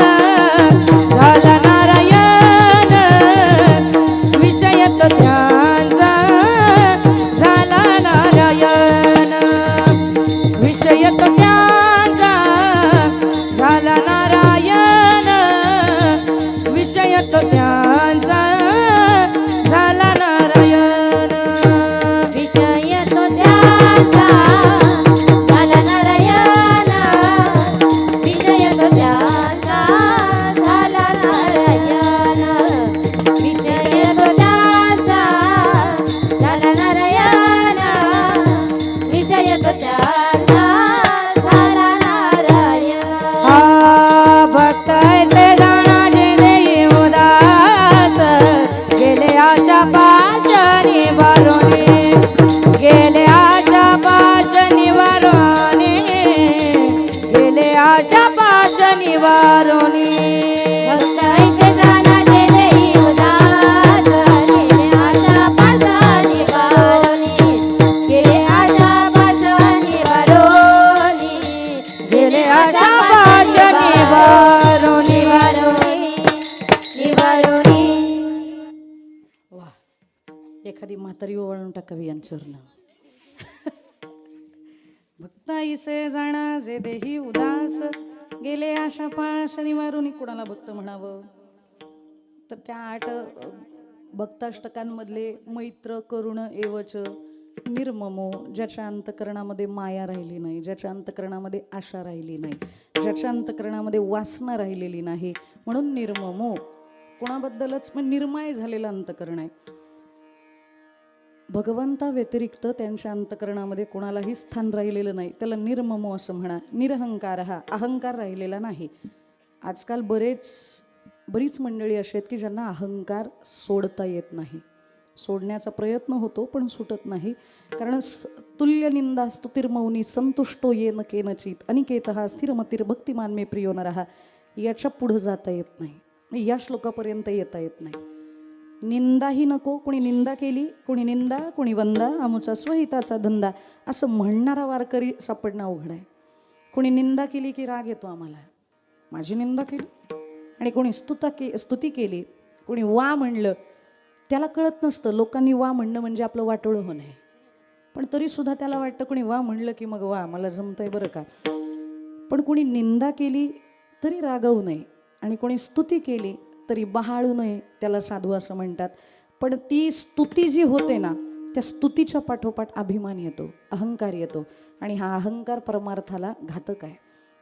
झाला नारायण, विषय तो त्यांचा झाला नारायण, विषय तो त्यांचा झाला नारायण, विषय तो त्यांचा झाला नारायण, विषय तो त्यांचा झाला नारायण, विषय तो त्यांचा झाला नारायण, विषय तो त्यांचा झाला नारायण, विषय तो त्यांचा झाला नारायण. भक्त ऐसे जाणारे देई उदास, गेले आशा पाश निवारोने, गेले आशा पाश निवारोने, गेले आशा पाश निवारोने. भक्त ऐसे जाणारे देई उदास, गेले आशा पाश निवारोनी, गेले आशा पाश निवारोनी, गेले आशा पाश निवारोने. निवारोनी. वा, एखादी म्हातारी ओवाळून टाकावी यांच्यावर ना. भक्ताईसे जाणा जे देही उदास, गेले आशा पाश निवारुनी. कोणाला भक्त म्हणावं तर त्या 8 भक्ताष्टकांमधले मैत्र करुण एवच निर्ममो, ज्याच्या अंतकरणामध्ये माया राहिली नाही, ज्याच्या अंतकरणामध्ये आशा राहिली नाही, ज्याच्या अंतकरणामध्ये वासना राहिलेली नाही, म्हणून निर्ममो. कोणाबद्दलच मग निर्माय झालेलं अंतकरण आहे. भगवंता व्यतिरिक्त त्यांच्या अंतकरणामध्ये कोणालाही स्थान राहिलेलं नाही, त्याला निर्ममो असं म्हणा. निरहंकार, हा अहंकार राहिलेला नाही. आजकाल बरीच मंडळी अशी आहेत की ज्यांना अहंकार सोडता येत नाही. सोडण्याचा प्रयत्न होतो पण सुटत नाही. कारण तुल्य निंदा स्तुतिर्मौनी संतुष्टो येन केनचित अनिकेतः स्थिरमतीर भक्तिमान मे प्रियो नरः. याच्या पुढं जाता येत नाही, या श्लोकापर्यंत येता येत नाही. निंदाही नको, कोणी निंदा केली, कोणी निंदा, कोणी वंदा, आमुचा स्वहिताचा धंदा असं म्हणणारा वारकरी सापडणं अवघड आहे. कोणी निंदा केली की राग येतो आम्हाला, माझी निंदा केली. आणि कोणी स्तुती केली, कोणी वा म्हणलं, त्याला कळत नसतं लोकांनी वा म्हणणं म्हणजे आपलं वाटोळं होणं आहे. पण तरीसुद्धा त्याला वाटतं कोणी वा म्हणलं की मग वा, मला जमतंय बरं का. पण कोणी निंदा केली तरी रागवू नये, आणि कोणी स्तुती केली तरी बहाळू नये, त्याला साधू असं म्हणतात. पण ती स्तुती जी होते ना, त्या स्तुतीच्या पाठोपाठ अभिमान येतो, अहंकार येतो. आणि हा अहंकार परमार्थाला घातक आहे.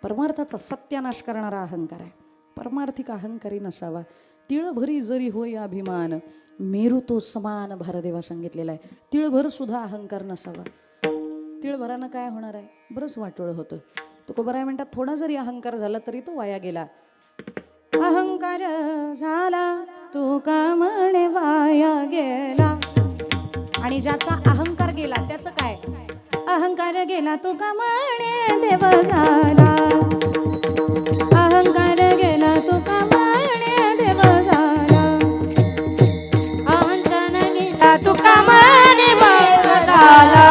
परमार्थाचा सत्यानाश करणारा अहंकार आहे. परमार्थिक अहंकारी नसावा. तिळभरी जरी होय अभिमान, मेरू तो समान, भारदेवा सांगितलेला आहे. तिळभर सुद्धा अहंकार नसावा. तिळभरानं काय होणार आहे, बरंच वाटोळं होतं. तुकोबाराय म्हणतात थोडा जरी अहंकार झाला तरी तो वाया गेला. अहंकार झाला तू का म्हणे वाया गेला. आणि ज्याचा अहंकार गेला त्याचं काय, अहंकार गेला तू का म्हणे देव झाला. अहंकार गेला तू का म्हणे देव झाला. अहंकार गेला तू का म्हणे देव झाला.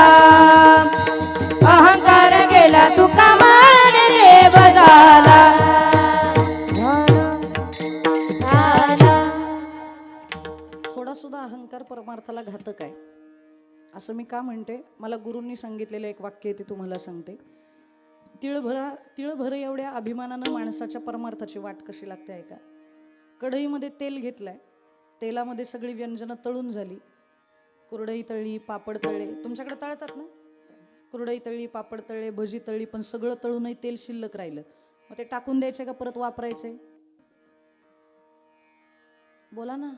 अहंकार गेला तू का म्हणे देव झाला. थोडा सुद्धा अहंकार परमार्थाला घातक आहे. असं मी का म्हणते, मला गुरूंनी सांगितलेलं एक वाक्य आहे ते तुम्हाला सांगते. तिळभर एवढ्या अभिमानानं माणसाच्या परमार्थाची वाट कशी लागते ऐका. कढईमध्ये तेल घेतलंय, तेलामध्ये सगळी व्यंजनं तळून झाली. कुरडई तळली, पापड तळले, तुमच्याकडे तळतात ना, कुरडई तळली, पापड तळले, भजी तळली, पण सगळं तळूनही तेल शिल्लक राहिलं. मग ते टाकून द्यायचे का परत वापरायचे? बोला ना,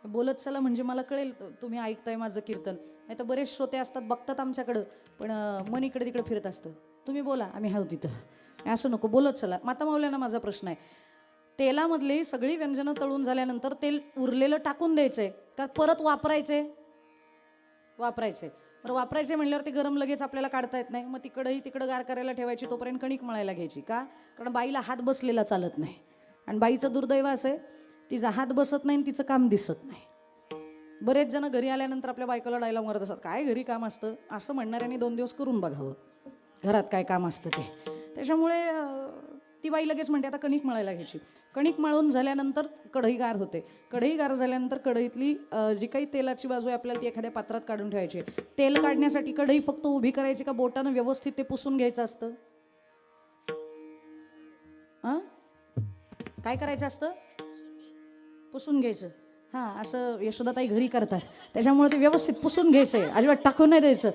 बोलत चला म्हणजे मला कळेल तुम्ही ऐकताय माझं कीर्तन. नाही तर बरेच श्रोते असतात, बघतात आमच्याकडं, पण मन इकडे तिकडे फिरत असतं. तुम्ही बोला, आम्ही हाव तिथं, असं नको, बोलत चला. माता माऊल्यांना माझा प्रश्न आहे, तेलामधली सगळी व्यंजनं तळून झाल्यानंतर तेल उरलेलं टाकून द्यायचंय का परत वापरायचे? वापरायचे. बरं, वापरायचे म्हणल्यावर ते गरम लगेच आपल्याला काढता येत नाही. मग तिकडंही तिकडं गार करायला ठेवायची, तोपर्यंत कणिक मळायला घ्यायची. का? कारण बाईला हात बसलेला चालत नाही. आणि बाईचं दुर्दैव असं आहे, तिचा हात बसत नाही आणि तिचं काम दिसत नाही. बरेच जण घरी आल्यानंतर आपल्या बायकोला डायलॉग मारत असतात, काय घरी काम असतं, असं म्हणणाऱ्यांनी 2 दिवस करून बघावं घरात काय काम असतं ते. त्याच्यामुळे ती बाई लगेच म्हणते आता कणिक मळायला घ्यायची. कणिक मळून झाल्यानंतर कढई गार होते. कढई गार झाल्यानंतर कढईतली जी काही तेलाची बाजू आहे आपल्याला ती एखाद्या पात्रात काढून ठेवायची. तेल काढण्यासाठी कढई फक्त उभी करायची का बोटानं व्यवस्थित ते पुसून घ्यायचं असतं? काय करायचं असतं? पुसून घ्यायचं. हां, असं यशोदाताई घरी करतात, त्याच्यामुळे ते व्यवस्थित पुसून घ्यायचंय, अजिबात टाकून नाही द्यायचं.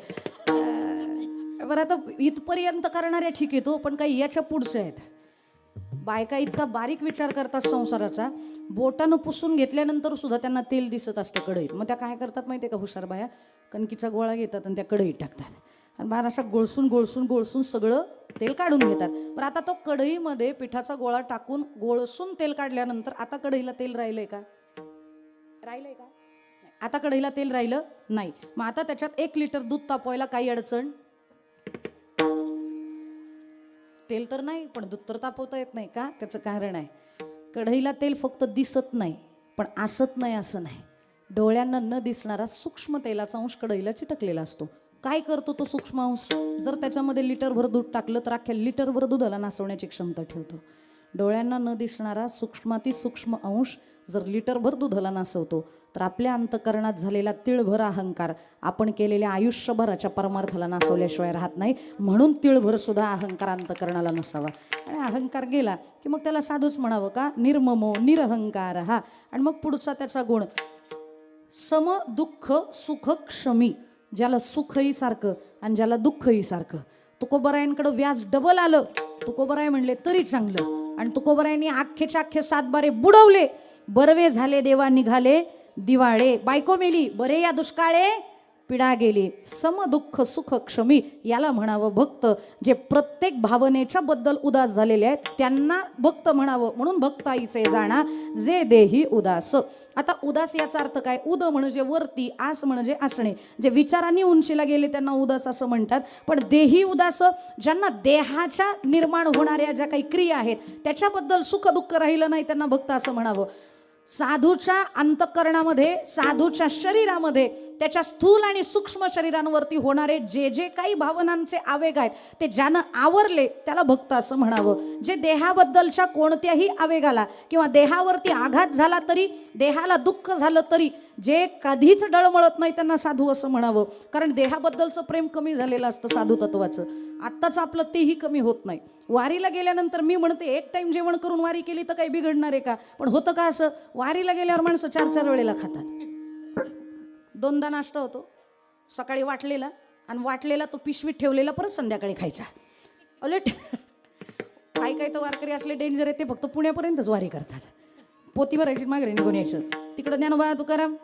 बरं, आता इथपर्यंत करणाऱ्या ठीक आहे तो, पण काही याच्या पुढचे आहेत. बायका इतका बारीक विचार करतात संसाराचा, बोटानं पुसून घेतल्यानंतर सुद्धा त्यांना तेल दिसत असतं कढईत. मग त्या काय करतात माहिती आहे का हुशार बाया? कणकीचा गोळा घेतात आणि त्या कढईत टाकतात आणि बाहेर असा गोळसून गोळसून गोळसून सगळं तेल काढून घेतात. पण आता तो कढईमध्ये पिठाचा गोळा टाकून गोळसून तेल काढल्यानंतर आता कढईला तेल राहिलंय का? राहिलंय का? आता कढईला तेल राहिलं नाही. मग आता त्याच्यात 1 लिटर दूध तापवायला काही अडचण? तेल तर नाही, पण दूध तर तापवता येत नाही का? त्याचं कारण आहे, कढईला तेल फक्त दिसत नाही पण आसत नाही असं नाही. डोळ्यांना न दिसणारा सूक्ष्म तेलाचा अंश कढईला चिटकलेला असतो. काय करतो तो सूक्ष्म अंश? जर त्याच्यामध्ये लिटरभर दूध टाकलं तर अख्ख्या लिटरभर दुधाला नासवण्याची क्षमता ठेवतो. डोळ्यांना न दिसणारा सूक्ष्म अंश जर लिटरभर दुधाला नासवतो, तर आपल्या अंतकरणात झालेला तिळभर अहंकार आपण केलेल्या आयुष्यभराच्या परमार्थाला नासवल्याशिवाय राहत नाही. म्हणून तिळभर सुद्धा अहंकार अंतकरणाला नसावा. आणि अहंकार गेला की मग त्याला साधूच म्हणावं का? निर्ममो निरहंकार हा. आणि मग पुढचा त्याचा गुण सम दुःख सुख क्षमी. ज्याला सुखही सारखं आणि ज्याला दुःखही सारखं. तुकोबरायांकडं व्याज डबल आलं, तुकोबराय म्हणले तरी चांगलं. आणि तुकोबरायांनी अख्खेच्या अख्खे 7 बारे बुडवले. बरवे झाले देवा निघाले दिवाळे. बायको मेली बरे या दुष्काळे पिढा गेली. सम दुःख सुख क्षमी याला म्हणावं भक्त. जे प्रत्येक भावनेच्या बद्दल उदास झालेले आहेत त्यांना भक्त म्हणावं. म्हणून भक्त आईसे जाणा जे देही उदास. आता उदास याचा अर्थ काय? उद म्हणजे वरती, आस म्हणजे असणे. जे विचारांनी उंचीला गेले त्यांना उदास असं म्हणतात. पण देही उदास, ज्यांना देहाच्या निर्माण होणाऱ्या ज्या काही क्रिया आहेत त्याच्याबद्दल सुख दुःख राहिलं नाही त्यांना भक्त असं म्हणावं. साधूच्या अंतःकरणामध्ये, साधूच्या शरीरामध्ये, त्याच्या स्थूल आणि सूक्ष्म शरीरांवरती होणारे जे जे काही भावनांचे आवेग आहेत ते ज्यानं आवरले त्याला भक्त असं म्हणावं. जे देहाबद्दलच्या कोणत्याही आवेगाला किंवा देहावरती आघात झाला तरी, देहाला दुःख झालं तरी जे कधीच डळमळत नाही त्यांना साधू असं म्हणावं. कारण देहाबद्दलचं प्रेम कमी झालेलं असतं साधू तत्वाचं. आत्ताच आपलं तेही कमी होत नाही. वारीला गेल्यानंतर मी म्हणते 1 टाइम जेवण करून वारी केली तर काही बिघडणार आहे का? पण होतं का असं? वारीला गेल्यावर माणसं 4-4 वेळेला खातात. 2दा नाश्ता होतो, सकाळी वाटलेला आणि वाटलेला तो पिशवीत ठेवलेला परत संध्याकाळी खायचा. उलट काही काही तर वारकरी असले डेंजर आहे, ते फक्त पुण्यापर्यंतच वारी करतात. पोती भरायची माघारी निघून यायचं. तिकडं ज्ञानोबा तुकाराम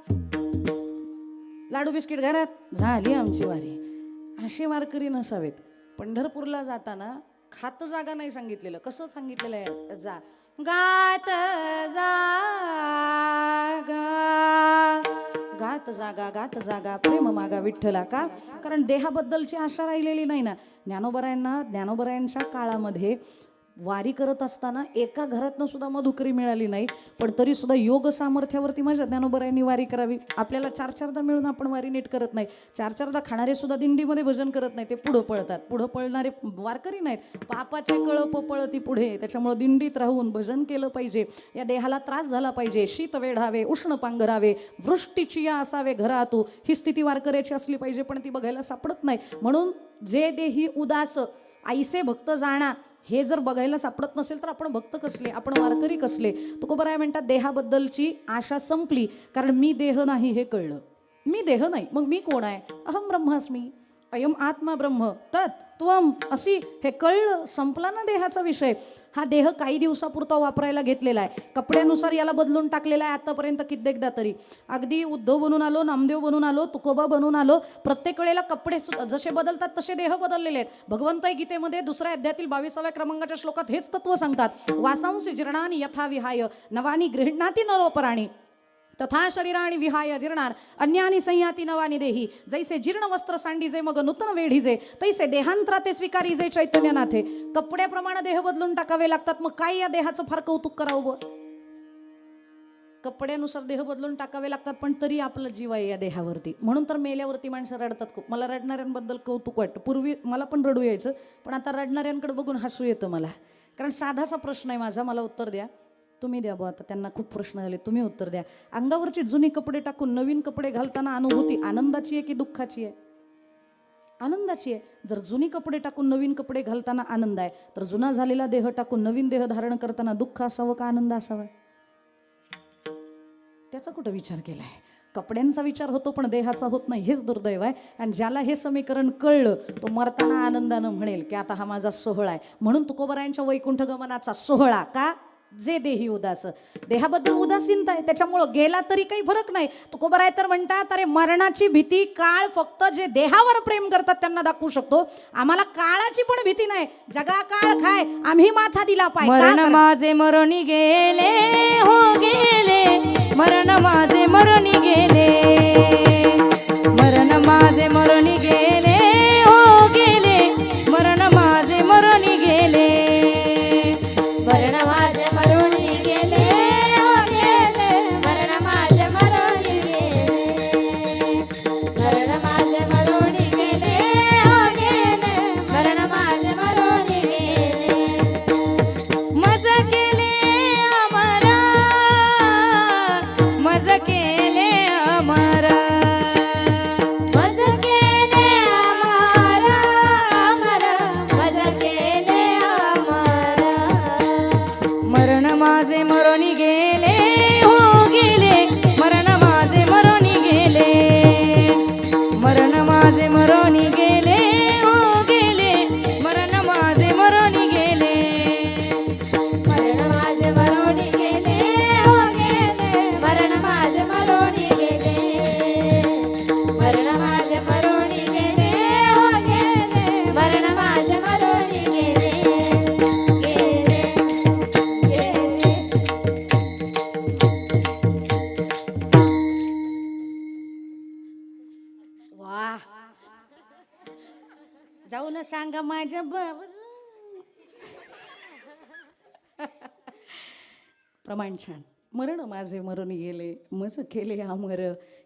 लाडू बिस्किट घरात, झाली आमची वारी. असे वारकरी नसावेत. पंढरपूरला जाताना खात जागा नाही सांगितलेलं. कसं सांगितलेलं आहे? जा गात जागा गात जागा प्रेम मागा विठ्ठला. का? कारण देहाबद्दलची आशा राहिलेली नाही ना. ज्ञानोबरायांच्या काळामध्ये वारी करत असताना एका घरातनं सुद्धा मधुकरी मिळाली नाही. पण तरी सुद्धा योग सामर्थ्यावरती माझ्या ज्ञानोबरायांनी वारी करावी. आपल्याला 4-4दा मिळून आपण वारी नीट करत नाही. 4-4दा खाणारे सुद्धा दिंडीमध्ये भजन करत नाही, ते पुढं पळतात. पुढं पळणारे वारकरी नाहीत. पापाचे कळप पळती पुढे. त्याच्यामुळं दिंडीत राहून भजन केलं पाहिजे. या देहाला त्रास झाला पाहिजे. शीत वेढावे, उष्ण पांघरावे, वृष्टीची या असावे घरातू. ही स्थिती वारकऱ्याची असली पाहिजे, पण ती बघायला सापडत नाही. म्हणून जे देही उदास आईसे भक्त जाणा हे जर बघायला सापडत नसेल तर आपण भक्त कसले, आपण वारकरी कसले? तुकोबराय म्हणतात देहाबद्दलची आशा संपली, कारण मी देह नाही हे कळलं. मी देह नाही, मग मी कोण आहे? अहम ब्रह्मास्मी, अयम आत्मा ब्रह्म तत् त्वम अशी हे कळलं. संपला ना देहाचा विषय. हा देह काही दिवसापुरता वापरायला घेतलेला आहे. कपड्यानुसार याला बदलून टाकलेला आहे आतापर्यंत कित्येकदा तरी. अगदी उद्धव बनून आलो, नामदेव बनून आलो, तुकोबा बनून आलो. प्रत्येक वेळेला कपडे जसे बदलतात तसे देह बदललेले आहेत. भगवंत गीतेमध्ये 2ऱ्या अध्यायातील 22व्या क्रमांकाच्या श्लोकात हेच तत्व सांगतात. वासांसी जीर्णानि यथा विहाय नवानी गृह्णाति नरोपराणी तथा शरीराणी विहाय जीर्णान अन्यानी संयाती नवानी देही. जैसे जीर्ण वस्त्र सांडीजे मग नूतन वेढीजे तैसे देहांतराते स्वीकारीजे चैतन्यनाथे. कपड्याप्रमाणे देह बदलून टाकावे लागतात. मग काय या देहाचं फार कौतुक करावं? कपड्यानुसार देह बदलून टाकावे लागतात, पण तरी आपला जीव आहे या देहावरती. म्हणून तर मेल्यावरती माणसं रडतात खूप. मला रडणाऱ्यांबद्दल कौतुक वाटतं. पूर्वी मला पण रडू यायचं, पण आता रडणाऱ्यांकडे बघून हसू येतं मला. कारण साधासा प्रश्न आहे माझा, मला उत्तर द्या. तुम्ही द्या बुवा, आता त्यांना खूप प्रश्न झाले, तुम्ही उत्तर द्या. अंगावरचे जुने कपडे टाकून नवीन कपडे घालताना अनुभूती आनंदाची आहे की दुःखाची आहे? आनंदाची आहे. जर जुनी कपडे टाकून नवीन कपडे घालताना आनंद आहे, तर जुना झालेला देह टाकून नवीन देह धारण करताना दुःख असावं का आनंद असावा? त्याचा कुठं विचार केलाय? कपड्यांचा विचार होतो पण देहाचा होत नाही, हेच दुर्दैव आहे. आणि ज्याला हे समीकरण कळलं तो मरताना आनंदानं म्हणेल की आता हा माझा सोहळा आहे. म्हणून तुकोबरायांच्या वैकुंठ गमनाचा सोहळा का? जे देही उदास, देहाबद्दल उदासीनता आहे, त्याच्यामुळं गेला तरी काही फरक नाही. तुकोबराय तर म्हणतात, अरे मरणाची भीती काळ फक्त जे देहावर प्रेम करतात त्यांना दाखवू शकतो, आम्हाला काळाची पण भीती नाही. जगा काळ खाय आम्ही माथा दिला पाहिजे. मरण माझे मरोनी गेले, हो गेले, मरण माझे मरोनी गेले, मरण माझे मरोनी गेले, हो गेले, मरण माझे मरोनी गेले, मरण माझे मरोनी गेले, हो गेले, मरण माझे मरोनी गेले, मरण माझे मरोनी गेले, हो गेले, मरण माझे मरोनी गेले. मज केले अमरा, मज केले अमरा, मज केले अमरा, अमरा, मज केले अमरा. मरण माझे मरोनी गेले, हो गेले, मरण माझे मरोनी गेले, मरण माझे मरोनी गेले, हो गेले, मरण माझे मरोनी गेले, मरण माझे मरोनी गेले, हो गेले, मरण माझे मरोनी गेले, मरण माझे मरोनी गेले, हो गेले, मरण माझे मरोनी गेले, गेले, गेले. वा, जाऊन सांगा माझ्या प्रमाण छान. मरण माझे मरोनी गेले, मज केले अमर,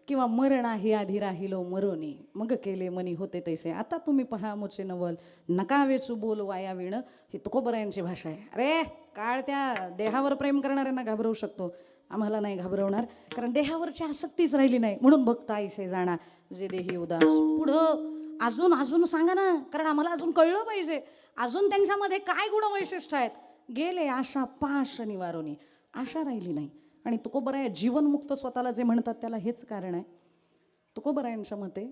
किंवा मरण आहे आधी राहिलो मरोनी, मग केले मनी होते तैसे. आता तुम्ही पहा मुचे नवल, नकावेचू बोल वाया विण, ही तुकोबरायांची भाषा आहे. अरे काळ त्या देहावर प्रेम करणाऱ्यांना घाबरवू शकतो, आम्हाला नाही घाबरवणार, कारण देहावरची आसक्तीच राहिली नाही. म्हणून बघता ऐसे जाणा जे देही उदास. पुढं अजून अजून सांगा ना, कारण आम्हाला अजून कळलं पाहिजे अजून त्यांच्यामध्ये काय गुणवैशिष्ट्य आहेत. गेले आशा पाश निवारोनी, आशा राहिली नाही. आणि तुकोबराय जीवनमुक्त स्वतःला जे म्हणतात त्याला हेच कारण आहे. तुकोबरायांच्या मते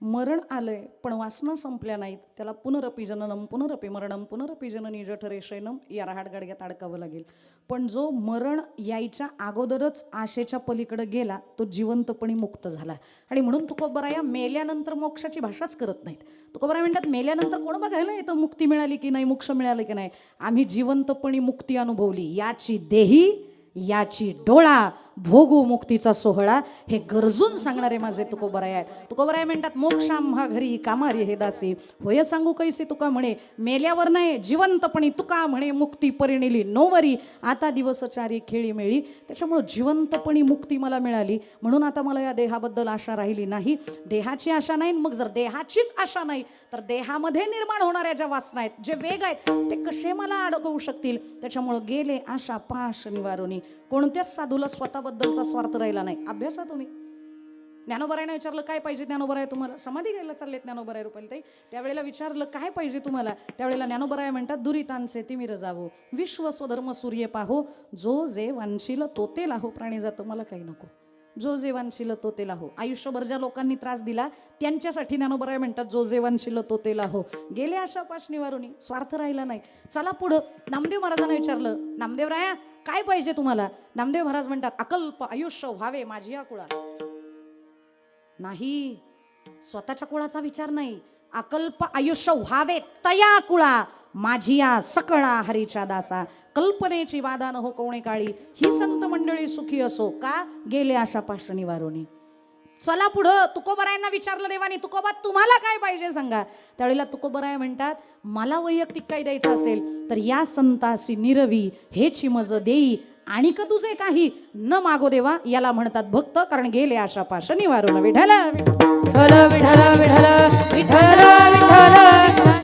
मरण आलंय पण वासना संपल्या नाहीत, त्याला पुनरपी जननम पुनरपी मरणम पुनरपी जननी जठरे शयनम या रहाटगाडग्यात अडकावं लागेल. पण जो मरण यायच्या अगोदरच आशेच्या पलीकडे गेला तो जिवंतपणी मुक्त झाला. आणि म्हणून तुकोबराया मेल्यानंतर मोक्षाची भाषाच करत नाहीत. तुकोबराय म्हणतात मेल्यानंतर कोण बघायला येतं मुक्ती मिळाली की नाही, मोक्ष मिळालं की नाही. आम्ही जिवंतपणी मुक्ती अनुभवली, याची देही याची डोळा भोगू मुक्तीचा सोहळा, हे गरजून सांगणारे माझे तुकोबराय आहेत. तुकोबराय म्हणतात मोक्षाम्हा घरी कामारी हे दासी, होय सांगू कैसे तुका म्हणे, मेल्यावर नाही जिवंतपणी तुका म्हणे, मुक्ती परिणिली नोवरी, आता दिवसचारी खेळी मिळी. त्याच्यामुळं जिवंतपणी मुक्ती मला मिळाली, म्हणून आता मला या देहाबद्दल आशा राहिली नाही. देहाची आशा नाही, मग जर देहाचीच आशा नाही तर देहामध्ये निर्माण होणाऱ्या ज्या वासना आहेत, जे वेग आहेत, ते कसे मला अडकवू शकतील. त्याच्यामुळं गेले आशा पाश निवारोनी. कोणत्याच साधूला स्वतःबद्दलचा स्वार्थ राहिला नाही. अभ्यासा तुम्ही. ज्ञानोबरायनं विचारलं काय पाहिजे ज्ञानोबराय तुम्हाला, समाधी घ्यायला चाललेत ज्ञानोबराय रुपाली ताई, त्यावेळेला विचारलं काय पाहिजे तुम्हाला, त्यावेळेला ज्ञानोबराय म्हणतात दुरितांचे तिमिर जावो, विश्व स्वधर्म सूर्य पाहो, जो जे वांशील तो ते लाहो, प्राणी जातं मला काही नको, जो जे वांशील तो ते लाहो. आयुष्यभर ज्या लोकांनी त्रास दिला त्यांच्यासाठी ज्ञानोबराय म्हणतात जो जे वांशील तो ते लाहो. गेले आशा पाश निवारुनी, स्वार्थ राहिला नाही. चला पुढं. नामदेव महाराजांना विचारलं नामदेवराया काय पाहिजे तुम्हाला. नामदेव महाराज म्हणतात अकल्प आयुष्य व्हावे माझी या कुळा. नाही, स्वतःच्या कुळाचा विचार नाही. अकल्प आयुष्य व्हावे तया कुळा, माझी या सकळा हरीच्या दासा. कल्पनेची वादा न हो कोणे काळी, ही संत मंडळी सुखी असो का, गेले आशा पाश निवारोनी. चला पुढं. तुकोबरायांना विचारलं देवानी तुकोबा तुम्हाला काय पाहिजे सांगा. त्यावेळेला तुकोबराय म्हणतात मला वैयक्तिक काय द्यायचं असेल तर या संतासी निरवी हेची मज देई, आणि का तुझे काही न मागो देवा, याला म्हणतात भक्त, कारण गेले आशा पाश निवारोन. विठ्ठल विठ्ठल विठ्ठल विठ्ठल विठ्ठल.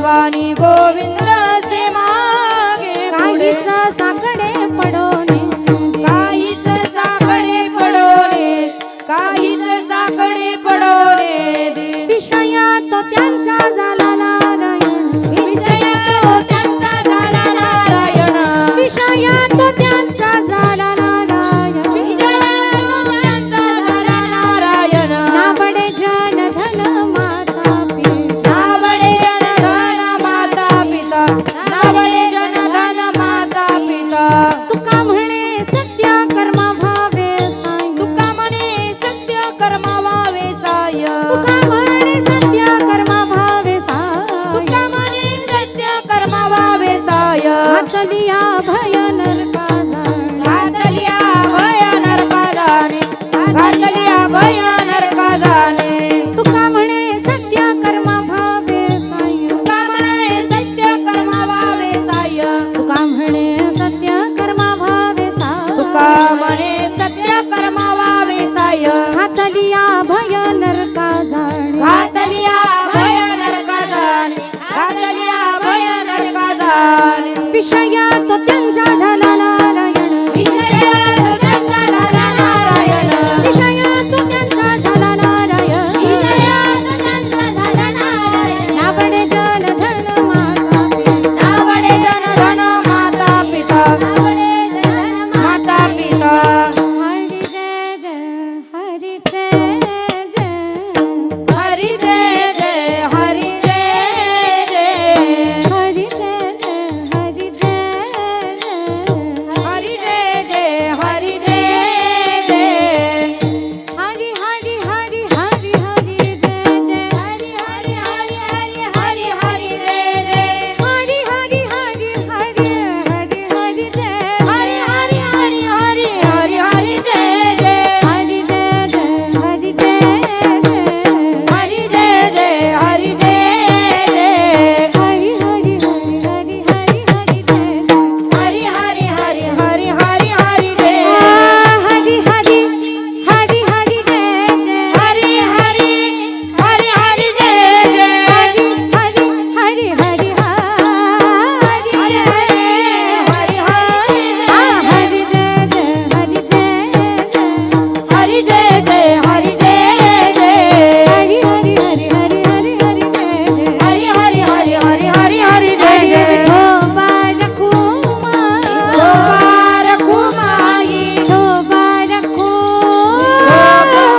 भवानी गोविंद से मागे काहीच साकडे पडोने काहीच साकडे पडोने काहीच साकडे पडोने विषया तो त्यांचा झाला नारायण विषया तो त्यांचा झाला नारायण विषया तो त्यांचा झाला नारायण विषया तो त्यांचा झाला नारायण नाबडे जन धन माता पिता नाबडे जन धन माता पिता नाबडे जन धन माता पिता तुका म्हणे सत्य कर्म भावे साय तुका म्हणे सत्य कर्म भावे साय तुका म्हणे सत्य कर्म भावे साय तुका म्हणे सत्य कर्म भावे साय घातलिया भय नरका जाणे घातलिया भय नरका जाणे घातलिया भय नरका जाणे तुका म्हणे सत्य कर्म भावे साय तुका म्हणे सत्य कर्म भावे साय तुका म्हणे सत्य कर्म भावे साय तुका म्हणे सत्य कर्म भावे साय घातलिया भय नरका जाणे घातलिया भय नरका जाणे घातलिया भय नरका जाणे विषया तो त्यांचा झाला नारायण विषया तो त्यांचा झाला नारायण विषया तो त्यांचा झाला नारायण विषया तो त्यांचा झाला नारायण नाबडे जन धन माता पिता नाबडे जन धन माता पिता नाबडे जन माता पिता हरी जय जय हरी जय जय हरी जय जय हरी जय जय हरी जय जय हरी जय जय हरी जय जय हरी जय जय हरी हरी हरी हरी हरी जय जय हरी हरी हरी हरी हरी हरी जय जय हरी हरी हरी हरी हरी हरी जय हरी हरी हरी हरी हरी हरी जय जय हरी जय जय हरी जय जय हरी जय जय हरी जय जय हरी हरी हरी हरी हरी हरी जय हरी हरी हरी हरी हरी हरी जय हरी हरी हरी हरी जय जय हरी हरी हरी हरी जय जय हरी हरी हरी हरी हरी हरी हरी जय जय हरी जय जय हरी जय जय हरी जय जय हरी हरी हरी हरी हरी हरी जय जय हरी हरी हरी हरी हरी हरी जय जय हो बारकू माई हो बारकू माई हो बारकू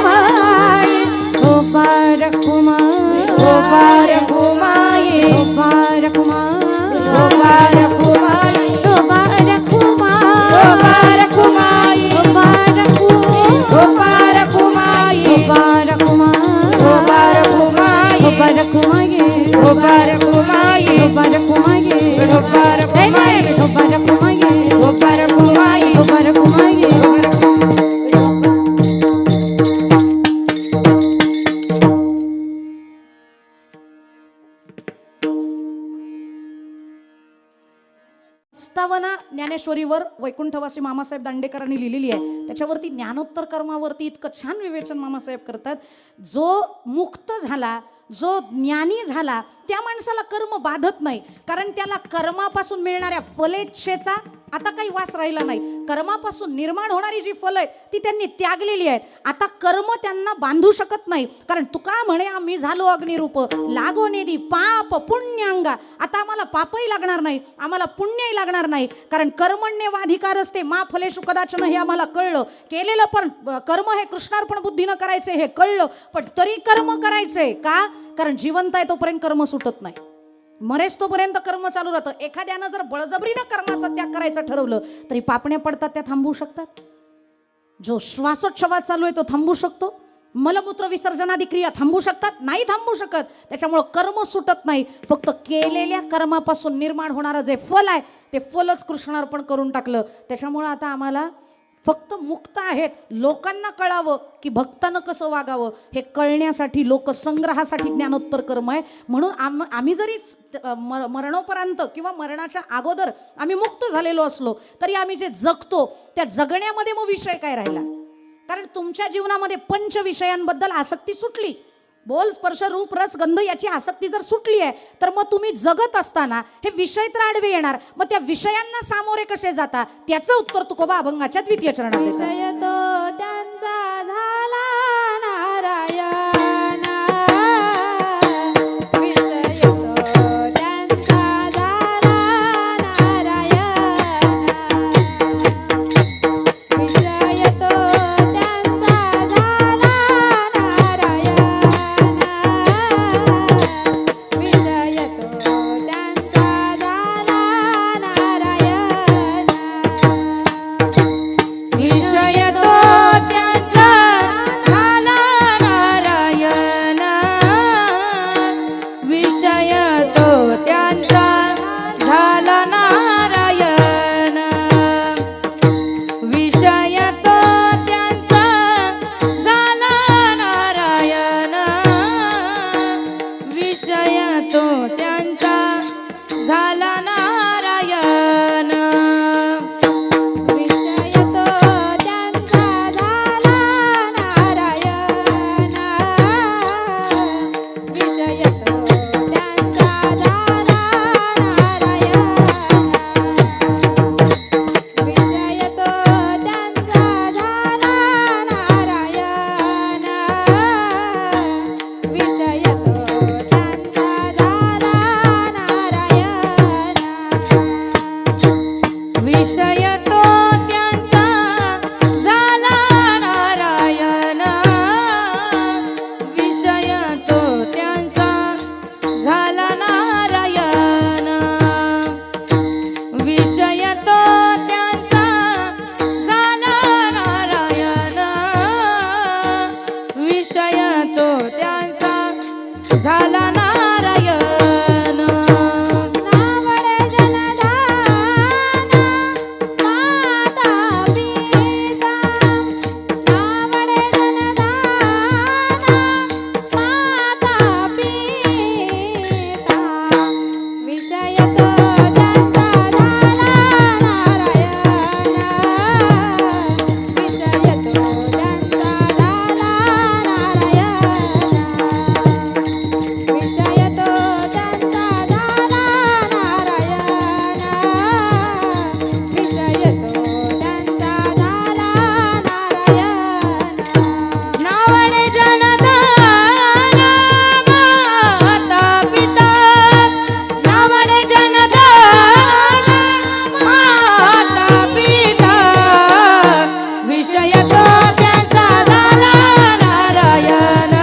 माई हो बारकू माई हो बारकू माई हो बारकू माई हो बारकू माई हो बारकू हो बारकू माई हो बारकू माई हो बारकू माई हो बारकू माई हो बारकू माई हो बारकू माई हो बारकू माई हो बारकू माई हो बारकू माई हो बारकू माई प्रस्तावना ज्ञानेश्वरीवर वैकुंठवासी मामासाहेब दांडेकरांनी लिहिलेली आहे. त्याच्यावरती ज्ञानोत्तर कर्मावरती इतकं छान विवेचन मामासाहेब करतात. जो मुक्त झाला, जो ज्ञानी झाला, त्या माणसाला कर्म बाधत नाही, कारण त्याला कर्मापासून मिळणाऱ्या फलेच्छेचा आता काही वास राहिला नाही. कर्मापासून निर्माण होणारी जी फलं आहेत ती त्यांनी त्यागलेली आहेत. आता कर्म त्यांना बांधू शकत नाही, कारण तुका म्हणे आम्ही झालो अग्निरूप लागो नेदी पाप पुण्यांगा. आता आम्हाला पापही लागणार नाही, आम्हाला पुण्यही लागणार नाही, कारण कर्मण्यवाधिकार असते मा फलेषु कदाचन हे आम्हाला कळलं. केलेलं पण कर्म हे कृष्णार्पण बुद्धीनं करायचे हे कळलं, पण तरी कर्म करायचे का? कारण जिवंत आहे तोपर्यंत कर्म सुटत नाही, मरेच तोपर्यंत कर्म चालू राहतं. एखाद्यानं जर बळजबरीनं कर्माचा त्याग करायचं ठरवलं तरी पापण्या पडतात, त्या थांबवू शकतात. जो श्वासोच्छवास चालू आहे तो थांबवू शकतो, मलमूत्र विसर्जनादी क्रिया थांबवू शकतात, नाही थांबवू शकत. त्याच्यामुळं कर्म सुटत नाही, फक्त केलेल्या कर्मापासून निर्माण होणारं जे फल आहे ते फलच कृष्णार्पण करून टाकलं. त्याच्यामुळं आता आम्हाला फक्त मुक्त आहेत. लोकांना कळावं की भक्तानं कसं वागावं हे कळण्यासाठी लोकसंग्रहासाठी ज्ञानोत्तर कर्म आहे. म्हणून आम्ही जरी मरणोपर्यंत किंवा मरणाच्या अगोदर आम्ही मुक्त झालेलो असलो तरी आम्ही जे जगतो त्या जगण्यामध्ये मग विषय काय राहिला? कारण तुमच्या जीवनामध्ये पंच विषयांबद्दल आसक्ती सुटली. बोल स्पर्श रूप रस गंध याची आसक्ती जर सुटली आहे तर मग तुम्ही जगत असताना हे विषय तर आडवे येणार, मग त्या विषयांना सामोरे कसे जाता त्याचं उत्तर तुकोबा अभंगाच्या द्वितीय चरणात देतात. विषय तो त्यांचा झाला नारायण, विषय तो त्यांचा झाला नारायण, विषय तो त्यांचा झाला नारायण, विषय तो त्यांचा झाला नारायण, विषय तो त्यांचा झाला नारायण, विषय तो त्यांचा झाला नारायण, विषय तो त्यांचा झाला नारायण, विषय तो त्यांचा झाला नारायण, विषय तो त्यांचा झाला नारायण, विषय तो त्यांचा झाला नारायण, विषय तो त्यांचा झाला नारायण, विषय तो त्यांचा झाला नारायण, विषय तो त्यांचा झाला नारायण, विषय तो त्यांचा झाला नारायण, विषय तो त्यांचा झाला नारायण, विषय तो त्यांचा झाला नारायण, नावडे जनधान माता पिता, नावडे जनधान माता पिता, विषय तो त्यांचा झाला नारायण, विषय तो त्यांचा झाला नारायण, विषय तो त्यांचा झाला नारायण, विषय तो त्यांचा झाला नारायण, नावडे जनधान माता पिता, नावडे जनधान माता पिता, विषय तो त्यांचा झाला नारायण,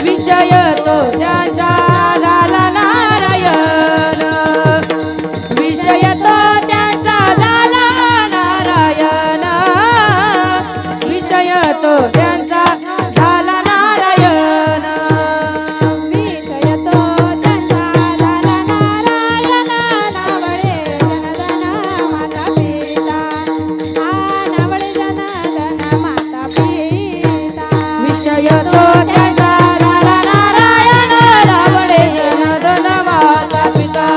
विषय तो त्यांचा झाला नारायण, विषय तो त्यांचा झाला नारायण, विषय तो त्यांचा झाला नारायण, विषय तो त्यांचा झाला नारायण, नावडे जनधन माता पिता, नावडे जनधन माता पिता, विषय तो त्यांचा झाला नारायण, नावडे जनधन माता पिता,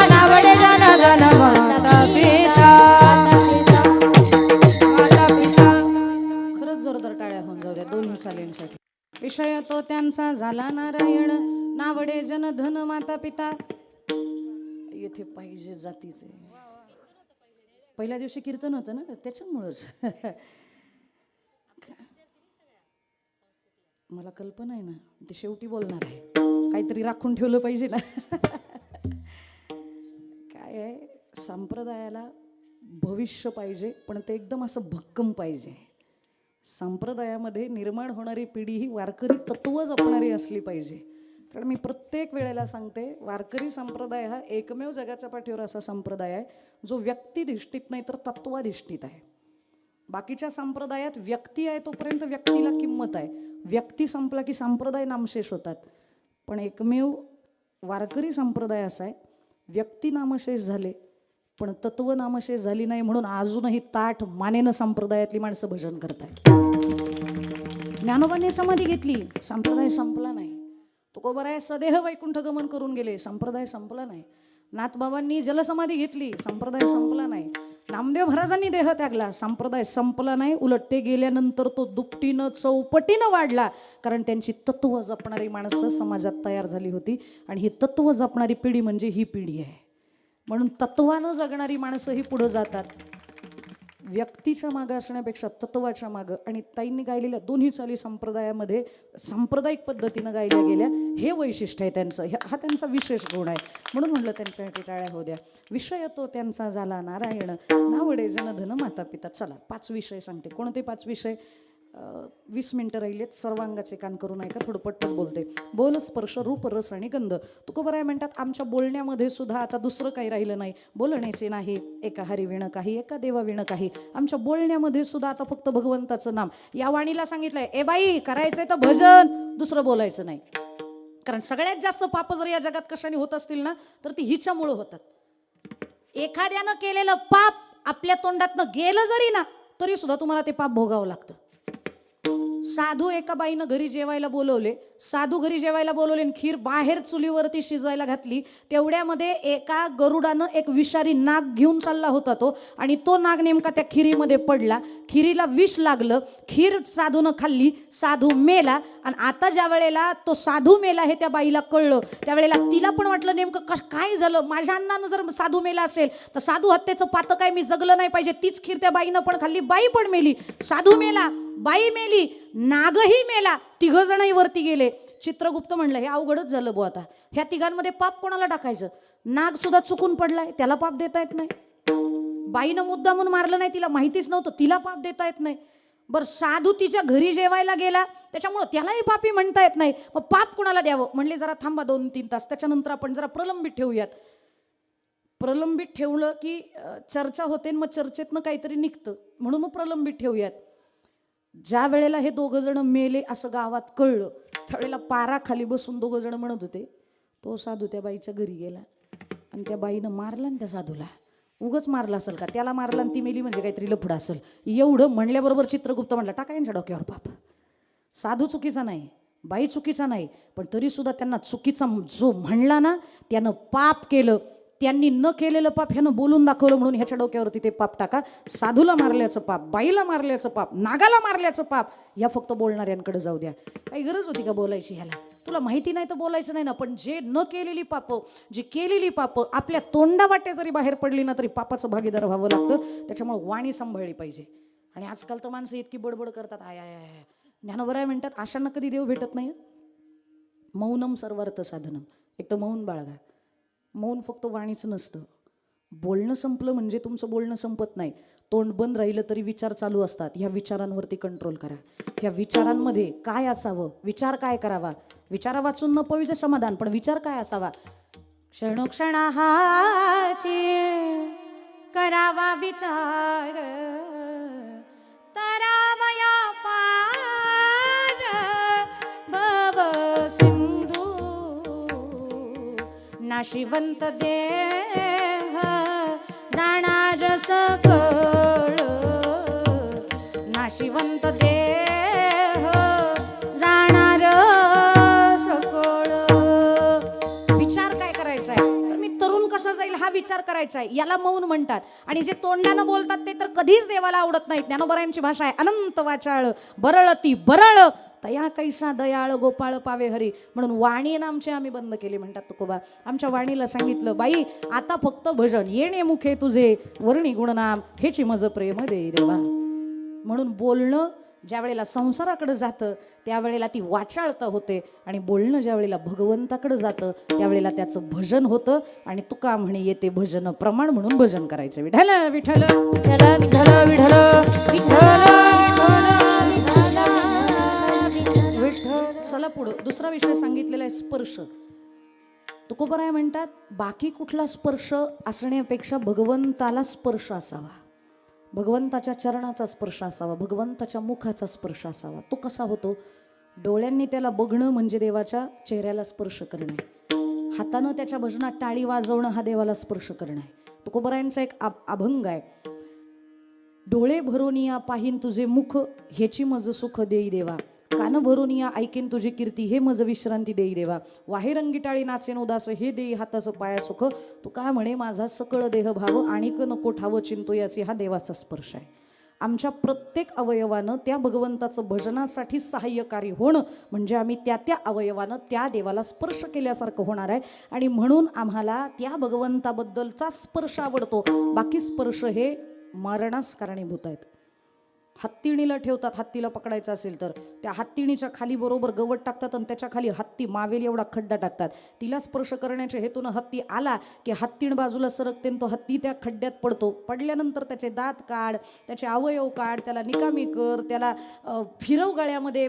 नावडे जनधन माता पिता, माता पिता. खरंच जोरदार टाळ्या होऊन जाऊ द्या दोन्ही चालींसाठी. विषय तो त्यांचा झाला नारायण, नावडे जन धन माता पिता. येथे पाहिजे जातीचे. पहिल्या दिवशी कीर्तन होतं ना त्याच्यामुळंच. मला कल्पना आहे ना, ते शेवटी बोलणार आहे, काहीतरी राखून ठेवलं पाहिजे ना. काय आहे, संप्रदायाला भविष्य पाहिजे, पण ते एकदम असं भक्कम पाहिजे. संप्रदायामध्ये निर्माण होणारी पिढी ही वारकरी तत्व जपणारी असली पाहिजे. कारण मी प्रत्येक वेळेला सांगते, वारकरी संप्रदाय हा एकमेव जगाच्या पाठीवर असा संप्रदाय आहे जो व्यक्तिधिष्ठित नाही तर तत्वाधिष्ठित आहे. बाकीच्या संप्रदायात व्यक्ती आहे तोपर्यंत व्यक्तीला किंमत आहे, व्यक्ती संपला की संप्रदाय नामशेष होतात. पण एकमेव वारकरी संप्रदाय असा आहे, व्यक्ती नामशेष झाले पण तत्व नामशेष झाली नाही, म्हणून अजूनही ताठ मानेनं संप्रदायातली माणसं भजन करतात. ज्ञानोबांनी समाधी घेतली, संप्रदाय संपला नाही. तुकोबाराय सदेह वैकुंठ गमन करून गेले, संप्रदाय संपला नाही. नाथबाबांनी जलसमाधी घेतली, संप्रदाय संपला नाही. नामदेव महाराजांनी देह त्यागला, संप्रदाय संपला नाही, उलट ते गेल्यानंतर तो दुपटीनं चौपटीनं वाढला. कारण त्यांची तत्व जपणारी माणसं समाजात तयार झाली होती आणि ही तत्व जपणारी पिढी म्हणजे ही पिढी आहे. म्हणून तत्वानं जगणारी माणसं ही पुढं जातात. व्यक्तीच्या मागं असण्यापेक्षा तत्वाच्या मागं. आणि ताईंनी गायलेल्या दोन्ही चाली संप्रदायामध्ये सांप्रदायिक पद्धतीनं गायल्या गेल्या, हे वैशिष्ट्य आहे त्यांचं. हा त्यांचा विशेष गुण आहे. म्हणून म्हणलं त्यांच्यासाठी टाळ्या होऊ द्या. विषय तो त्यांचा झाला नारायण, नावडे जनधन माता पिता. चला 5 विषय सांगते. कोणते 5 विषय? 20 मिनिटं राहिलेत. सर्वांगाचे कान करून ऐका, थोडं पटपट बोलते. बोल, स्पर्श, रूप, रस आणि गंध. तुकोबराय म्हणतात आमच्या बोलण्यामध्ये सुद्धा आता दुसरं काही राहिलं नाही. बोलण्याचे नाही एका हरी विण काही, एका देवा विण काही. आमच्या बोलण्यामध्ये सुद्धा आता फक्त भगवंताचं नाम. या वाणीला सांगितलंय, ए बाई करायचंय तर भजन, दुसरं बोलायचं नाही. कारण सगळ्यात जास्त पाप जर या जगात कशाने होत असतील ना, तर ती हिच्यामुळं होतात. एखाद्यानं केलेलं पाप आपल्या तोंडातनं गेलं जरी ना, तरी सुद्धा तुम्हाला ते पाप भोगावं लागतं. साधू एका बाईनं घरी जेवायला बोलवले, साधू घरी जेवायला बोलवले आणि खीर बाहेर चुलीवरती शिजवायला घातली. तेवढ्यामध्ये एका गरुडानं एक विषारी नाग घेऊन चालला होता तो, आणि तो नाग नेमका त्या खिरीमध्ये पडला. खिरीला विष लागलं, खीर साधूनं खाल्ली, साधू मेला. आणि आता ज्या वेळेला तो साधू मेला हे त्या बाईला कळलं, त्यावेळेला तिला पण वाटलं नेमकं काय झालं, माझ्या अण्णानं जर साधू मेला असेल तर साधू हत्येचं पातं काय मी जगलं नाही पाहिजे. तीच खीर त्या बाईनं पण खाल्ली, बाई पण मेली. साधू मेला, बाई मेली, नागही मेला, 3 जणही वरती गेले. चित्रगुप्त म्हणलं हे अवघडच झालं बुवा. आता ह्या तिघांमध्ये पाप कोणाला टाकायचं? नाग सुद्धा चुकून पडलाय, त्याला पाप देता येत नाही. बाईनं मुद्दा म्हणून मारलं नाही, तिला माहितीच नव्हतं, तिला पाप देता येत नाही. बरं, साधू तिच्या घरी जेवायला गेला, त्याच्यामुळं त्यालाही पापी म्हणता येत नाही. मग पाप कोणाला द्यावं? म्हणले जरा थांबा 2-3 तास, त्याच्यानंतर आपण जरा प्रलंबित ठेवूयात. प्रलंबित ठेवलं की चर्चा होते, मग चर्चेतनं काहीतरी निघतं, म्हणून मग प्रलंबित ठेवूयात. ज्या वेळेला हे 2 जण मेले असं गावात कळलं, त्यावेळेला पाराखाली बसून 2 जण म्हणत होते, तो साधू त्या बाईच्या घरी गेला आणि त्या बाईनं मारला ना त्या साधूला. उगच मारला असेल का? त्याला मारला आणि ती मेली म्हणजे काहीतरी लफडं असेल. एवढं म्हणल्याबरोबर चित्रगुप्त म्हणला, टाका यांच्या डोक्यावर पाप. साधू चुकीचा नाही, बाई चुकीचा नाही, पण तरी सुद्धा त्यांना चुकीचा जो म्हणला ना, त्यानं पाप केलं. त्यांनी न केलेलं पाप ह्यानं बोलून दाखवलं, म्हणून ह्याच्या डोक्यावरती ते पाप टाका. साधूला मारल्याचं पाप, बाईला मारल्याचं पाप, नागाला मारल्याचं पाप, या फक्त बोलणाऱ्यांकडे जाऊ द्या. काही गरज होती का बोलायची ह्याला? तुला माहिती नाही तर बोलायचं नाही ना. पण जे न केलेली पापं, जी केलेली पापं आपल्या तोंडावाटे जरी बाहेर पडली ना, तरी पापाचं भागीदार व्हावं लागतं. त्याच्यामुळे वाणी सांभाळली पाहिजे. आणि आजकाल तर माणसं इतकी बडबड करतात, आय आय आय. ज्ञानोबराय म्हणतात अशांना कधी देव भेटत नाही. मौनम सर्वार्थ साधनम. एक तर मौन बाळगा. मौन फक्त वाणीचं नसतं. बोलणं संपलं म्हणजे तुमचं बोलणं संपत नाही. तोंड बंद राहिलं तरी विचार चालू असतात. ह्या विचारांवरती कंट्रोल करा. ह्या विचारांमध्ये काय असावं, विचार काय करावा. विचारा वाचून न पवित्र समाधान, पण विचार काय असावा. क्षणोक्षणाची करावा विचार, तरावया पार भव सिंधू. नाशिवंत देह जाणार सकळ, नाशिवंत देह जाणार सकळ. विचार काय करायचा आहे? तर मी तरुण कसं जाईल हा विचार करायचा आहे. याला मौन म्हणतात. आणि जे तोंडानं बोलतात ते तर कधीच देवाला आवडत नाहीत. ज्ञानोबरायांची भाषा आहे अनंत वाचाळ, बरळती बरळ तया कैसा दयाळ गोपाळ पावे हरी. म्हणून वाणी नामचे आम्ही बंद केले म्हणतात तुकोबा. आमच्या वाणीला सांगितलं, बाई आता फक्त भजन, येणे मुखे तुझे वर्णी गुणनाम, हेची मज प्रेम दे देवा. म्हणून बोलणं ज्या वेळेला संसाराकडे जातं त्यावेळेला ती वाचाळता होते, आणि बोलणं ज्या वेळेला भगवंताकडे जातं त्यावेळेला त्याचं भजन होतं. आणि तुका म्हणे येते भजन प्रमाण, म्हणून भजन करायचं. विठ्ठल विठ्ठल विठ्ठल विठ्ठल विठ्ठल विठ्ठल. चला पुढं. दुसरा विषय सांगितलेला आहे स्पर्श. तुकोबराय म्हणतात बाकी कुठला स्पर्श असण्यापेक्षा भगवंताला स्पर्श असावा, भगवंताच्या चरणाचा स्पर्श असावा, भगवंताच्या मुखाचा स्पर्श असावा. तो कसा होतो? डोळ्यांनी त्याला बघणं म्हणजे देवाच्या चेहऱ्याला स्पर्श करणं आहे. हातानं त्याच्या भजनात टाळी वाजवणं हा देवाला स्पर्श करणं आहे. तुकोबरायांचा एक अभंग आहे, डोळे भरून या पाहीन तुझे मुख, ह्याची मज सुख देई देवा. कान भरून या ऐकेन तुझी कीर्ती, हे मज विश्रांती देई देवा. वाहे रंगीटाळी नाचेन उदास, हे देई हातास पाया सुख. तू का म्हणे माझा सकळ देह भाव, आणिक नको ठाव चिंतो यासी. हा देवाचा स्पर्श आहे. आमच्या प्रत्येक अवयवानं त्या भगवंताचं भजनासाठी सहाय्यकारी होणं म्हणजे आम्ही त्या त्या अवयवानं त्या देवाला स्पर्श केल्यासारखं होणार आहे. आणि म्हणून आम्हाला त्या भगवंताबद्दलचा स्पर्श आवडतो. बाकी स्पर्श हे मरणास कारणीभूत आहेत. हत्तीणीला ठेवतात, हत्तीला पकडायचं असेल तर त्या हत्तीणीच्या खाली बरोबर गवत टाकतात आणि त्याच्या खाली हत्ती मावेल एवढा खड्डा टाकतात. तिला स्पर्श करण्याच्या हेतून हत्ती आला की हत्तीण बाजूला सरकते, तो हत्ती त्या खड्ड्यात पडतो. पडल्यानंतर त्याचे दात काढ, त्याचे अवयव काढ, त्याला निकामी कर, त्याला फिरव गळ्यामध्ये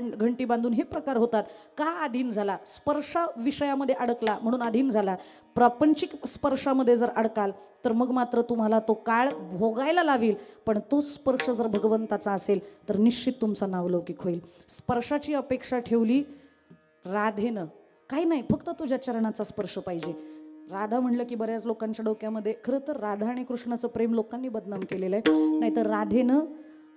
घंटी बांधून, हे प्रकार होतात. का अधीन झाला? स्पर्श विषयामध्ये अडकला म्हणून अधीन झाला. प्रापंचिक स्पर्शामध्ये जर अडकाल तर मग मात्र तुम्हाला तो काळ भोगायला लावेल. पण तो स्पर्श जर भगवंताचा असेल तर निश्चित तुमचा नावलौकिक होईल. स्पर्शाची अपेक्षा ठेवली राधेनं, काही नाही, फक्त तुझ्या चरणाचा स्पर्श पाहिजे. राधा म्हणलं की बऱ्याच लोकांच्या डोक्यामध्ये खरं तर राधा आणि कृष्णाचं प्रेम लोकांनी बदनाम केलेलं आहे. नाहीतर राधेनं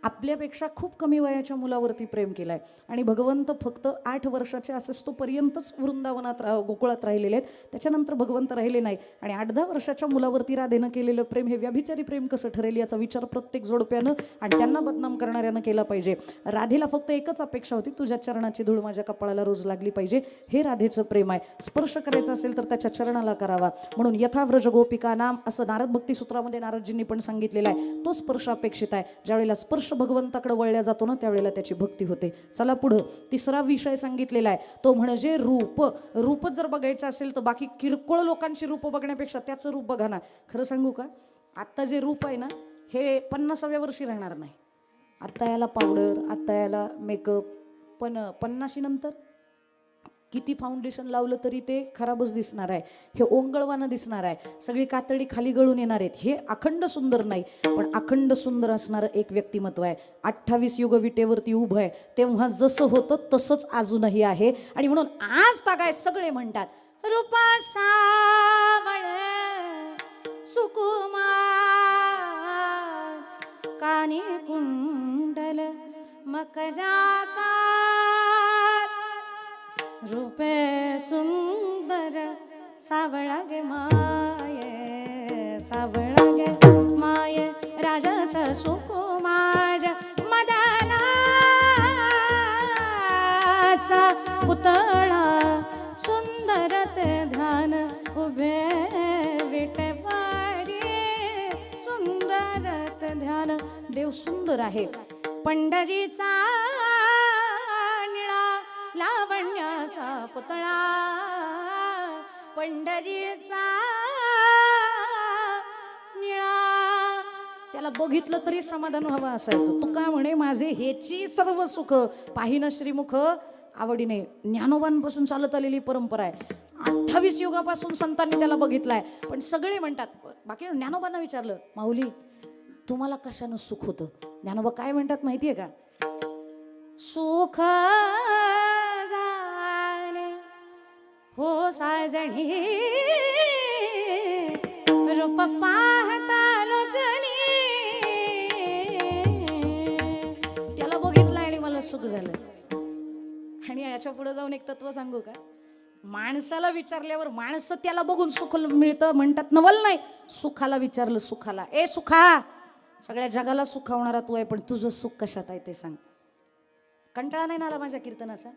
आपल्यापेक्षा खूप कमी वयाच्या मुलावरती प्रेम केलाय. आणि भगवंत फक्त 8 वर्षाचे असेस्तोपर्यंतच वृंदावनात गोकुळात राहिलेले आहेत. त्याच्यानंतर भगवंत राहिले नाही. आणि 8-10 वर्षाच्या मुलावरती राधेनं केलेलं प्रेम हे व्याभिचारी प्रेम कसं ठरेल याचा विचार प्रत्येक जोडप्यानं आणि त्यांना बदनाम करणाऱ्यानं केला पाहिजे. राधेला फक्त एकच अपेक्षा होती, तुझ्या चरणाची धूळ माझ्या कपाळाला रोज लागली पाहिजे. हे राधेचं प्रेम आहे. स्पर्श करायचा असेल तर त्याच्या चरणाला करावा. म्हणून यथाव्रज गोपिका नाम असं नारद भक्ती सूत्रामध्ये नारदजींनी पण सांगितलेलं आहे. तो स्पर्श अपेक्षित आहे. ज्यावेळेला स्पर्श भगवंताकडे वळल्या जातो ना त्यावेळेला त्याची भक्ती होते. चला पुढं 3रा विषय सांगितलेला आहे, तो म्हणजे रूप. रूप जर बघायचं असेल तर बाकी किरकोळ लोकांची रूप बघण्यापेक्षा त्याचं रूप बघा ना. खरं सांगू का, आत्ता जे रूप आहे ना हे 50व्या वर्षी राहणार नाही. आत्ता याला पावडर, आत्ता याला मेकअप, पण 50 नंतर किती फाउंडेशन लावलं तरी ते खराबच दिसणार आहे. हे ओंगळवानं दिसणार आहे. सगळी कातडी खाली गळून येणार आहेत. हे अखंड सुंदर नाही, पण अखंड सुंदर असणारं एक व्यक्तिमत्व आहे. 28 युग विटेवरती उभं आहे. तेव्हा जसं होतं तसंच अजूनही आहे. आणि म्हणून आज तागाय सगळे म्हणतात रूपा सावळ सुकुमार, कानी कुंडल मकराकार, रूपे सुंदर सावळा गे माये, सावळा गे माये, राजस सुकुमार मदनाचा पुतळा, सुंदर ते ध्यान उभे विटेवारी, सुंदर ते ध्यान. देव सुंदर आहे. पंढरीचा लावण्याचा पुतळा, पंढरीचा निळा, त्याला बघितलं तरी समाधान व्हावं असं येतं. तुका म्हणे माझे हेची सर्व सुख पाहिन श्रीमुख आवडीने. ज्ञानोबांपासून चालत आलेली परंपरा आहे. 28 युगापासून संतांनी त्याला बघितलाय. पण सगळे म्हणतात, बाकी ज्ञानोबांना विचारलं माऊली तुम्हाला कशानं सुख होतं? ज्ञानोबा काय म्हणतात माहितीये का? सुख हो साजणी रूप पाहता लोचनी, त्याला बघितलं आणि मला सुख झालं. आणि याच्या पुढे जाऊन एक तत्व सांगू का? माणसाला विचारल्यावर माणसं त्याला बघून सुख मिळतं म्हणतात, नवल नाही. सुखाला विचारलं, सुखाला, ए सुखा, सगळ्या जगाला सुखावणारा तू आहे, पण तुझं सुख कशात आहे ते सांग. कंटाळा नाही ना आला माझ्या कीर्तनाचा?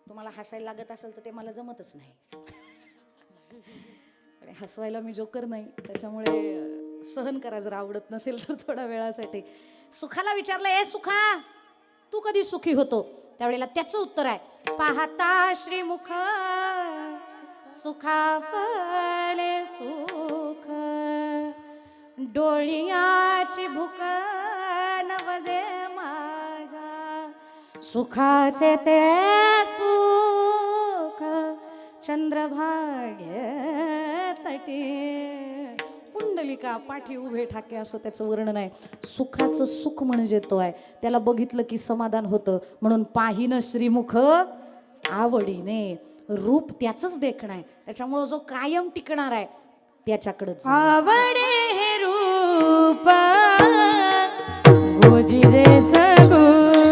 तुम्हाला हसायला लागत असेल तर ते मला जमतच नाही. हसवायला मी जोकर नाही, त्याच्यामुळे सहन करा जर आवडत नसेल तर थोड्या वेळासाठी. सुखाला विचारलं, ए सुखा तू कधी सुखी होतो? त्यावेळेला त्याचं उत्तर आहे, पाहता श्रीमुख सुखा फले सुख, डोळियाची भूक नवजे माझ्या, सुखाचे ते सुख चंद्रभाग्य तटी. पुंडलिका पाठी उभे ठाके असं त्याचं वर्णन आहे. सुखाचं सुख म्हणजे तो आहे, त्याला बघितलं की समाधान होतं. म्हणून पाहिन श्रीमुख आवडीने. रूप त्याचंच देखणं आहे, त्याच्यामुळं जो कायम टिकणार आहे त्याच्याकडेच. आवडे रूप गोजिरे सगुण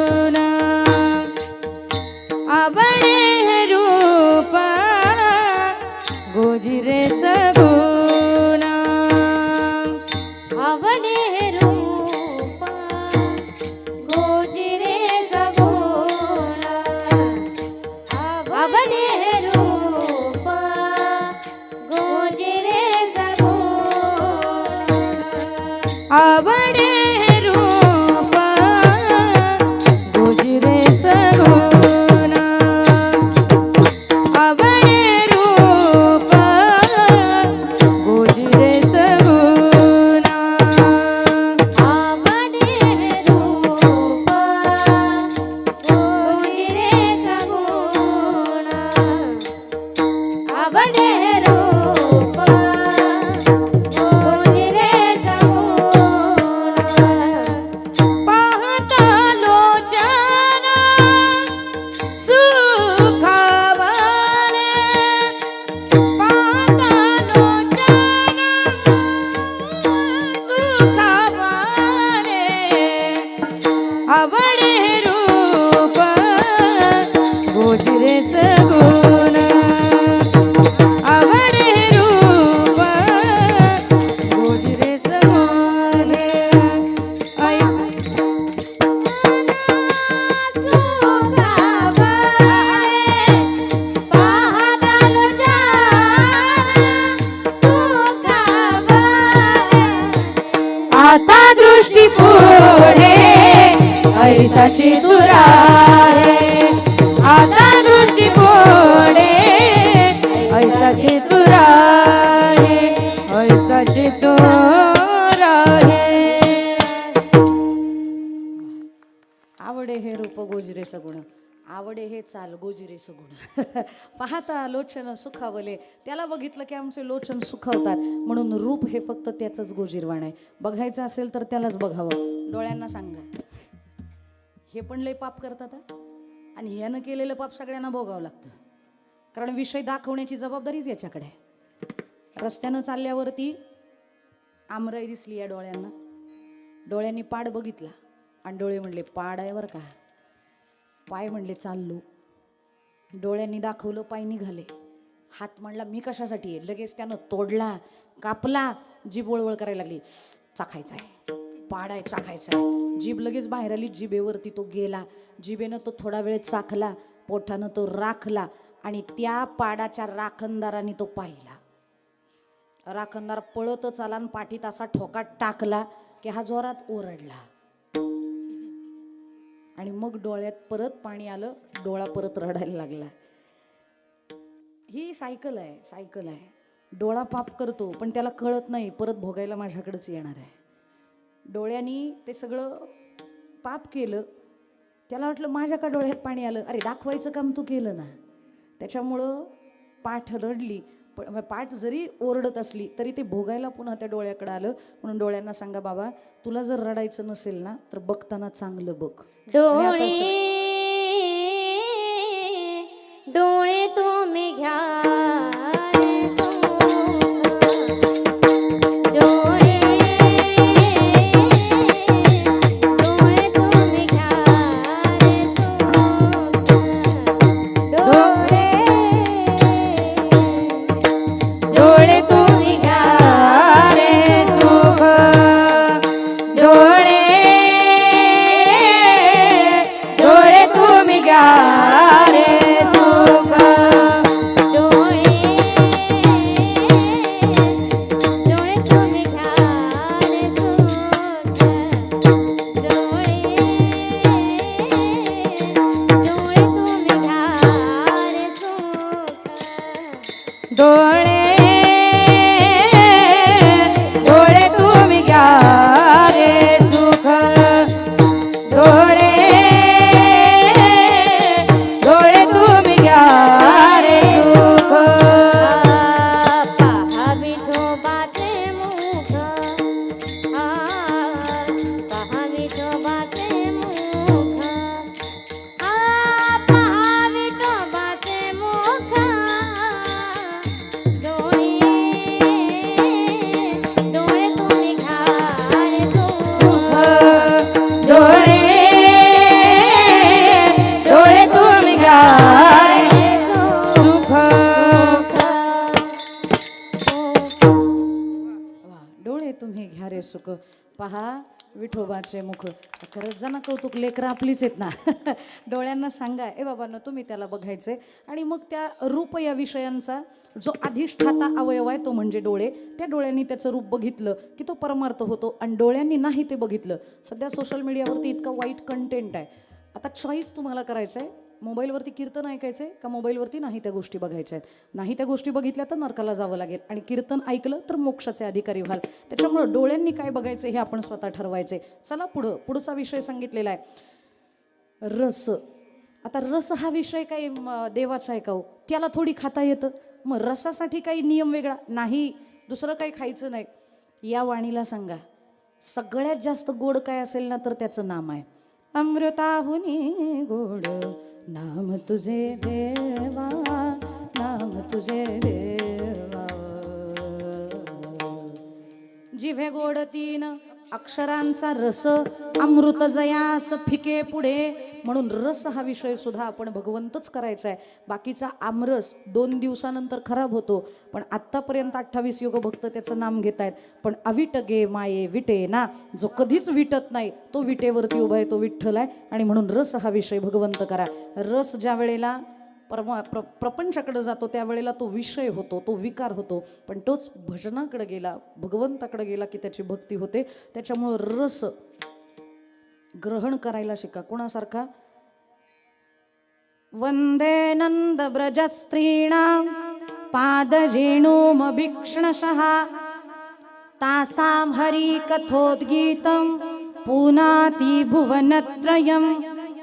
ऐसाची तू राहे आता दृष्टी कोडे ऐसाची तू राहे ऐसाची तू राहे आवडे हे रूप गोजरे सगुण आवडे हे चाल गोजिरे सगुण पाहता लोचन सुखावले त्याला बघितलं की आमचे लोचन सुखावतात म्हणून रूप हे फक्त त्याचंच गोजीरवाण आहे बघायचं असेल तर त्यालाच बघावं डोळ्यांना सांगा हे पण लय पाप करतात हं. आणि ह्यानं केलेलं पाप सगळ्यांना भोगावं लागतं कारण विषय दाखवण्याची जबाबदारीच याच्याकडे आहे रस्त्यानं चालल्यावरती आमराई दिसली या डोळ्यांना डोळ्यांनी पाड बघितला आणि डोळे म्हणले पाड आहे बरं का पाय म्हणले चाललो डोळ्यांनी दाखवलं पाय निघाले हात म्हणला मी कशासाठी आहे लगेच त्यानं तोडला कापला जीभ वळवळ करायला लागली चाखायचा आहे पाड आहे चाखायचा आहे जीभ लगेच बाहेर आली जिभेवरती तो गेला जिभेनं तो थोडा वेळ चाखला पोटानं तो राखला आणि त्या पाडाच्या राखणदाराने तो पाहिला राखणदार पळतच आला आणि पाठीत असा ठोका टाकला की हा जोरात ओरडला आणि मग डोळ्यात परत पाणी आलं डोळा परत रडायला लागला ही सायकल आहे डोळा पाप करतो पण त्याला कळत नाही परत भोगायला माझ्याकडेच येणार आहे डोळ्यांनी ते सगळं पाप केलं त्याला वाटलं माझ्या का डोळ्यात पाणी आलं अरे दाखवायचं काम तू केलं ना त्याच्यामुळं पाठ रडली पण पाठ जरी ओरडत असली तरी ते भोगायला पुन्हा त्या डोळ्याकडे आलं म्हणून डोळ्यांना सांगा बाबा तुला जर रडायचं नसेल ना तर बघताना चांगलं बघ डोळे डोळे तुम्ही घ्या रे सुख. डोळे डोळे तुम्ही घ्या रे सुख. डोळे डोळे तुम्ही घ्या रे सुख. डोळे डोळे तुम्ही घ्या रे सुख. डोळे डोळे तुम्ही घ्या रे सुख. डोळे डोळे तुम्ही घ्या रे सुख. डोळे डोळे तुम्ही घ्या रे सुख. डोळे डोळे तुम्ही घ्या रे सुख. पहा विठोबाचे मुख. पहा विठोबाचे मुख. पहा विठोबाचे मुख. डोळे डोळे तुम्ही घ्या रे सुख. डोळे डोळे तुम्ही घ्या रे सुख. वा डोळे तुम्ही घ्या रे सुख पहा विठोबाचे मुख खरंच जण कौतुक लेकरं आपलीच आहेत ना डोळ्यांना सांगा ए बाबांनो तुम्ही त्याला बघायचे आणि मग त्या रूप या विषयांचा जो अधिष्ठाता अवयव आहे तो म्हणजे डोळे त्या डोळ्यांनी त्याचं रूप बघितलं की तो परमार्थ होतो आणि डोळ्यांनी नाही ते बघितलं सध्या सोशल मीडियावरती इतकं वाईट कंटेंट आहे आता चॉईस तुम्हाला करायचं आहे मोबाईलवरती कीर्तन ऐकायचं आहे का मोबाईलवरती नाही त्या गोष्टी बघायच्या आहेत नाही त्या गोष्टी बघितल्या तर नरकाला जावं लागेल आणि कीर्तन ऐकलं तर मोक्षाचे अधिकारी व्हाल त्याच्यामुळं डोळ्यांनी काय बघायचं हे आपण स्वतः ठरवायचे चला पुढचा विषय सांगितलेला आहे रस आता रस हा विषय काही देवाचा आहे का हो त्याला थोडी खाता येतं मग रसासाठी काही नियम वेगळा नाही दुसरं काही खायचं नाही या वाणीला सांगा सगळ्यात जास्त गोड काय असेल ना तर त्याचं नाम आहे अमृताहुनी गोड नाम तुझे देवा नाम तुझे देवा जिभे गोड तीन अक्षरांचा रस अमृत जयास फिके पुढे म्हणून रस हा विषय सुद्धा आपण भगवंतच करायचा आहे बाकीचा आमरस 2 दिवसानंतर खराब होतो पण आत्तापर्यंत 28 योगभक्त त्याचं नाम घेत आहेत पण अविट गे माये विटे ना जो कधीच विटत नाही तो विटेवरती उभा आहे तो विठ्ठल आहे आणि म्हणून रस हा विषय भगवंत करा रस ज्या वेळेला प्रपंचाकडे जातो त्यावेळेला तो विषय होतो तो विकार होतो पण तोच भजनाकडे गेला भगवंताकडे गेला की त्याची भक्ती होते त्याच्यामुळं रस ग्रहण करायला शिका. कोणासारखा? वंदे नंद ब्रज स्त्रीणां पादरेणुमभीक्ष्णशः तासां हरि कथोद्गीतं पुनाति भुवनत्रयं.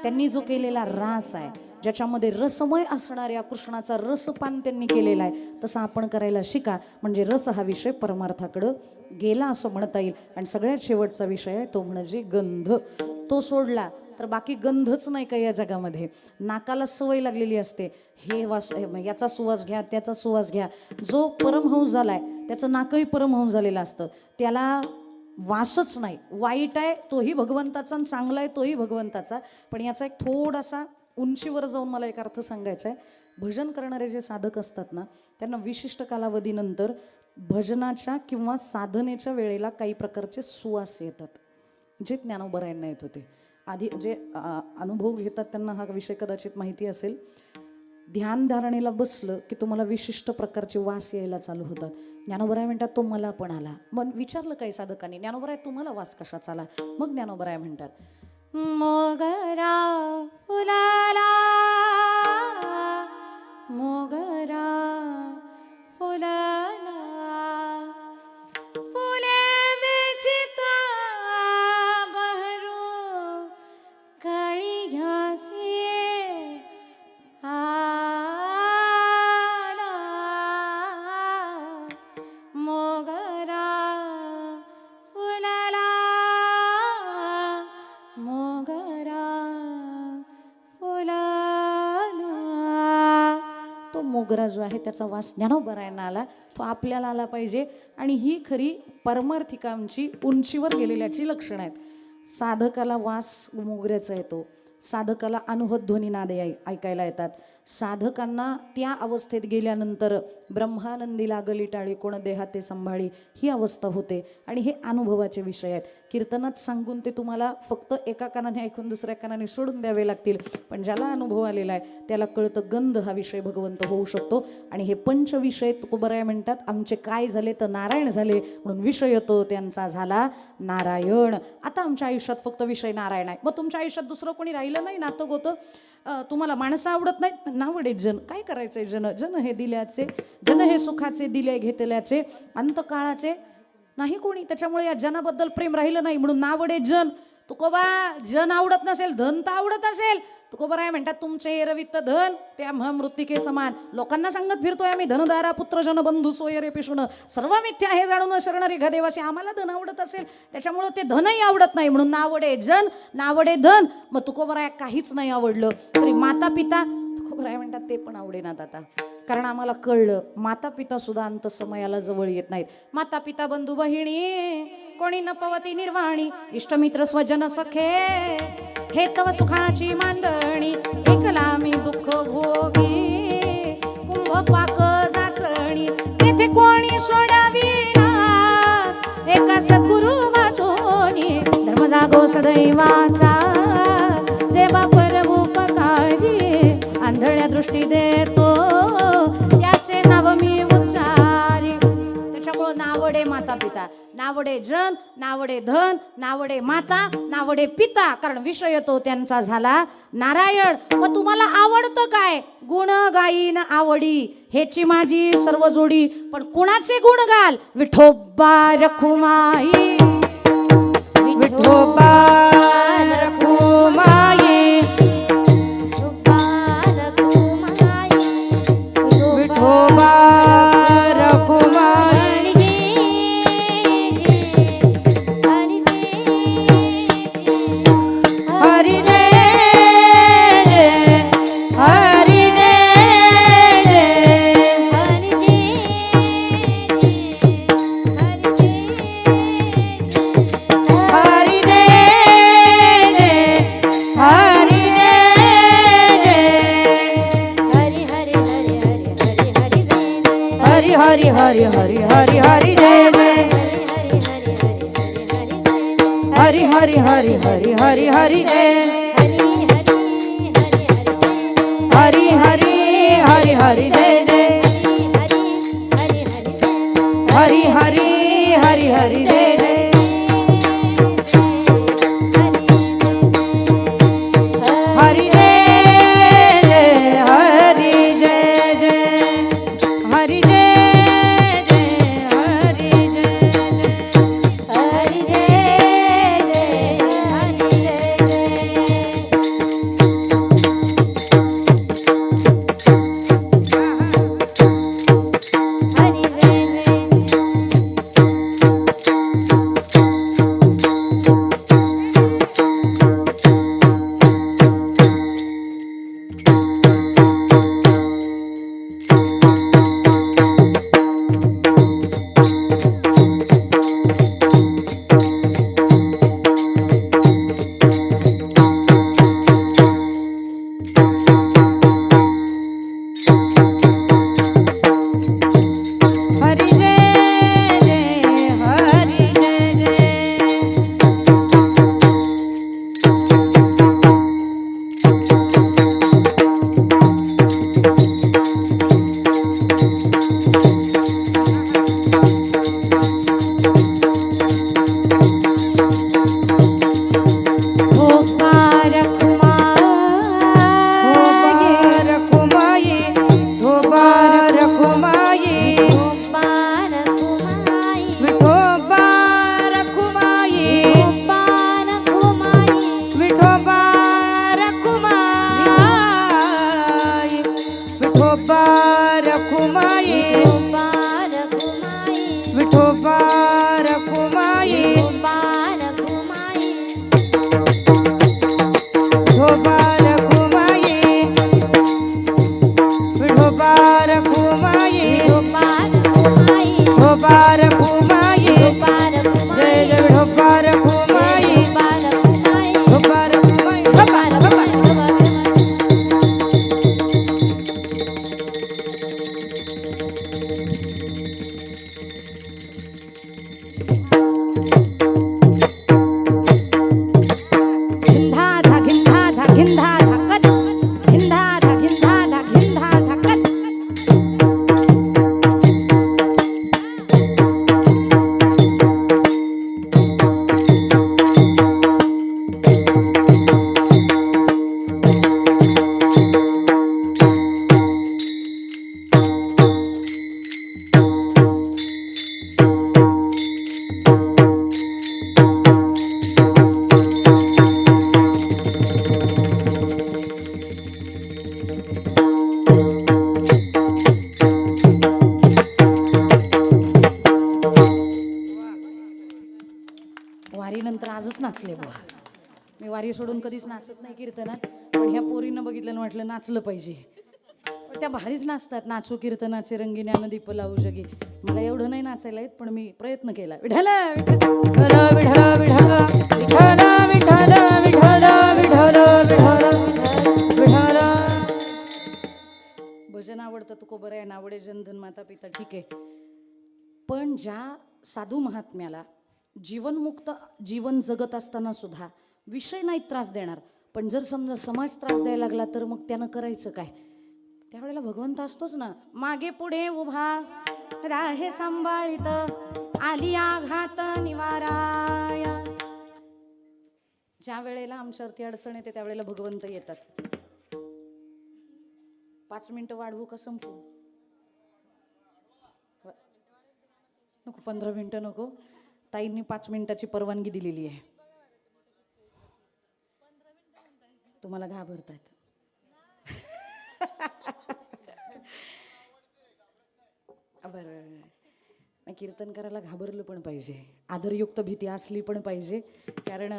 त्यांनी जो केलेला रास आहे, ज्याच्यामध्ये रसमय असणाऱ्या कृष्णाचा रसपान त्यांनी केलेला आहे, तसं आपण करायला शिका. म्हणजे रस हा विषय परमार्थाकडं गेला असं म्हणता येईल. आणि सगळ्यात शेवटचा विषय आहे तो म्हणजे गंध. तो सोडला तर बाकी गंधच नाही का या जगामध्ये. नाकाला सवय लागलेली असते, हे वास, याचा सुवास घ्या, त्याचा सुवास घ्या. जो परमहंस झालाय त्याचं नाकही परमहंस झालेलं असतं, त्याला वासच नाही. वाईट आहे तोही भगवंताचा आणि चांगला आहे तोही भगवंताचा. पण याचा एक थोडासा उंचीवर जाऊन मला एक अर्थ सांगायचा आहे. भजन करणारे जे साधक असतात ना, त्यांना विशिष्ट कालावधीनंतर भजनाच्या किंवा साधनेच्या वेळेला काही प्रकारचे सुवास येतात, जे ज्ञानोबरायांना येत होते. आधी जे अनुभव घेतात त्यांना हा विषय कदाचित माहिती असेल. ध्यानधारणेला बसलं की तुम्हाला विशिष्ट प्रकारचे वास यायला चालू होतात. ज्ञानोबराय म्हणतात तो मला पण आला. मग विचारलं काही साधकांनी, ज्ञानोबराय तुम्हाला वास कशाचा आला? मग ज्ञानोबराय म्हणतात, मोगरा फुलाला, मोगरा फुलाला, फुले विचित्रा बहरू काळी घासी आला. मोगरा फुलाला, मोगरा फुलाला. तो मोगरा जो आहे त्याचा वास ज्ञानोबरायांना आला, तो आपल्याला आला पाहिजे. आणि ही खरी परमार्थिकांची उंचीवर गेलेल्याची लक्षणं आहेत. साधकाला वास मोगऱ्याचा येतो, साधकाला अनुहत ध्वनी नादे ऐकायला येतात. साधकांना त्या अवस्थेत गेल्यानंतर ब्रह्मानंदी लागली टाळी कोण देहा ते संभाळी ही अवस्था होते. आणि हे अनुभवाचे विषय आहेत. कीर्तनात सांगून ते तुम्हाला फक्त एका कानाने ऐकून दुसऱ्या कानाने सोडून द्यावे लागतील. पण ज्याला अनुभव आलेला आहे त्याला कळतं गंध हा विषय भगवंत होऊ शकतो. आणि हे पंचविषय तुकोबराय म्हणतात आमचे काय झाले तर नारायण झाले, म्हणून विषय तो त्यांचा झाला नारायण. आता आमच्या आयुष्यात फक्त विषय नारायण आहे. मग तुमच्या आयुष्यात दुसरं कोणी राहिलं नाही, नातं गोतं. तुम्हाला माणसं आवडत नाहीत, नावडे जन. काय करायचंय? जन जन हे दिल्याचे, जन हे सुखाचे दिले घेतल्याचे, अंतकाळाचे नाही कोणी. त्याच्यामुळे या जनाबद्दल प्रेम राहिलं नाही, म्हणून नावडे जन. तुकोबा जन आवडत नसेल, धन तर आवडत असेल. तुकोबराय म्हणतात तुमचे एरवित्त धन त्या मृत्तिके समान. लोकांना सांगत फिरतोय आम्ही धनदारा पुत्र जन बंधू सोय रे पिशुन सर्व मिथ्या हे जाणून शरणारी घदेवासी. आम्हाला धन आवडत असेल त्याच्यामुळं ते धनही आवडत नाही, म्हणून नावडे जन नावडे धन. मग तुकोबराय काहीच नाही आवडलं तरी माता पिता, तुकोबराय म्हणतात ते पण आवडेनात आता. कारण आम्हाला कळलं माता पिता सुद्धा अंत समयाला जवळ येत नाहीत. माता पिता बंधू बहिणी कोणी न पवती निर्वाणी, इष्टमित्र स्वजन सखे हे तव सुखाची मांडणी. एकला मी दुःख भोगी कुंभ पाक जाचणी, तेथे कोणी सोडाविना एका सद्गुरु वाचोनी. धर्म जागो सदैवाचा जे बापर उपकारी, आंधळ्या दृष्टी देतो त्याचे नाव मी उच्चारी. त्याच्यामुळं नावडे माता पिता, नावडे जन, नावडे धन, नावडे माता, नावडे पिता. कारण विषय तो त्यांचा झाला नारायण. मग तुम्हाला आवडतं काय? गुण गाईन आवडी हेची माझी सर्व जोडी. पण कुणाचे गुण गाल? विठोबा रखुमाई, विठोबा रखुमाई, विठोबा रखुमाई. हरि हरि हरि हरि हरि जय जय, हरि हरि हरि हरि हरि हरि जय, हरि हरि हरि हरि जय जय, हरि हरि हरि हरि जय जय, रखुमाई विठोबा रखुमाई विठोबा रखुमाई विठोबा रखुमाई विठोबा रखुमाई विठोबा रखुमाई विठोबा रखुमाई विठोबा रखुमाई जय जय विठोबा रखुमाई विठोबा रखुमाई विठोबा रखुमाई विठोबा रखुमाई वारीनंतर आजच नाचले बुवा. मी वारी सोडून कधीच नाचत नाही कीर्तना, पण ह्या पोरीनं बघितलं म्हटलं नाचलं पाहिजे. त्या भारीच नाचतात. नाचू कीर्तनाचे रंगी ज्ञानदीप लावू जगी. मला एवढं नाही नाचायला येत, पण मी प्रयत्न केला. विठ्ठल विठ्ठल विठ्ठल विठ्ठल विठ्ठल विठ्ठल विठ्ठल विठ्ठल विठ्ठल. भजन आवडतं तुको बरं आहे, नावडे जनधन माता पिता, ठीक आहे. पण ज्या साधू महात्म्याला जीवनमुक्त जीवन जगत असताना सुद्धा विषय नाही त्रास देणार, पण जर समजा समाज त्रास द्यायला लागला तर मग त्यानं करायचं काय? त्यावेळेला भगवंत असतोच ना, मागे पुढे उभा राहे सांभाळित, आली आघात निवाराया. ज्या वेळेला आमच्यावरती अडचण येते त्यावेळेला भगवंत येतात. 5 मिनिटं वाढवू का संपू? नको, 15 मिनिटं नको. ताईंनी 5 मिनिटाची परवानगी दिलेली आहे. तुम्हाला घाबरतात. बरं, कीर्तन करायला घाबरलं पण पाहिजे, आदरयुक्त भीती असली पण पाहिजे. कारण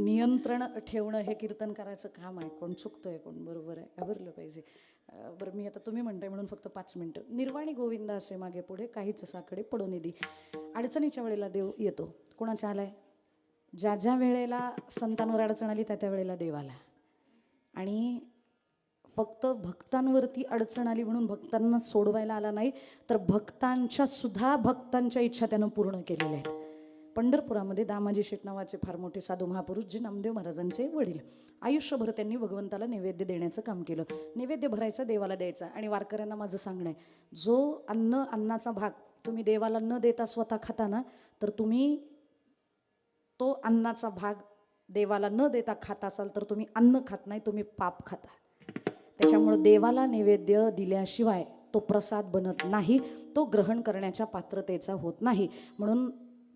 नियंत्रण ठेवणं हे कीर्तन करायचं काम आहे. कोण चुकतोय कोण बरोबर आहे, घाबरलं पाहिजे. बरं, मी आता तुम्ही म्हणताय म्हणून फक्त 5 मिनिटं. निर्वाणी गोविंद असे मागे पुढे काहीच साकडे पडो निधी. अडचणीच्या वेळेला देव येतो. कोणाच्या आलाय? ज्या ज्या वेळेला संतांवर अडचण आली त्या त्या वेळेला देव आला. आणि फक्त भक्तांवरती अडचण आली म्हणून भक्तांना सोडवायला आला नाही, तर भक्तांच्या इच्छा त्यानं पूर्ण केलेल्या आहेत. पंढरपुरामध्ये दामाजी शेठ नावाचे फार मोठे साधू महापुरुष, जे नामदेव महाराजांचे वडील, आयुष्यभर त्यांनी भगवंताला नैवेद्य देण्याचं काम केलं. नैवेद्य भरायचा, देवाला द्यायचा. आणि वारकऱ्यांना माझं सांगणं आहे, जो अन्नाचा भाग तुम्ही देवाला न देता स्वतः खाता ना, तर तुम्ही तो अन्नाचा भाग देवाला न देता खात असाल तर तुम्ही अन्न खात नाही, तुम्ही पाप खाता. त्याच्यामुळं देवाला नैवेद्य दिल्याशिवाय तो प्रसाद बनत नाही, तो ग्रहण करण्याच्या पात्रतेचा होत नाही. म्हणून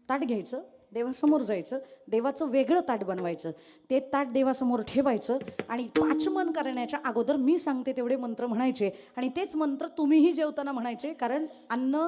ताट घ्यायचं, देवासमोर जायचं, देवाचं वेगळं ताट बनवायचं, ते ताट देवासमोर ठेवायचं आणि पाचमन करण्याच्या अगोदर मी सांगते तेवढे मंत्र म्हणायचे. आणि तेच मंत्र तुम्हीही जेवताना म्हणायचे. कारण अन्न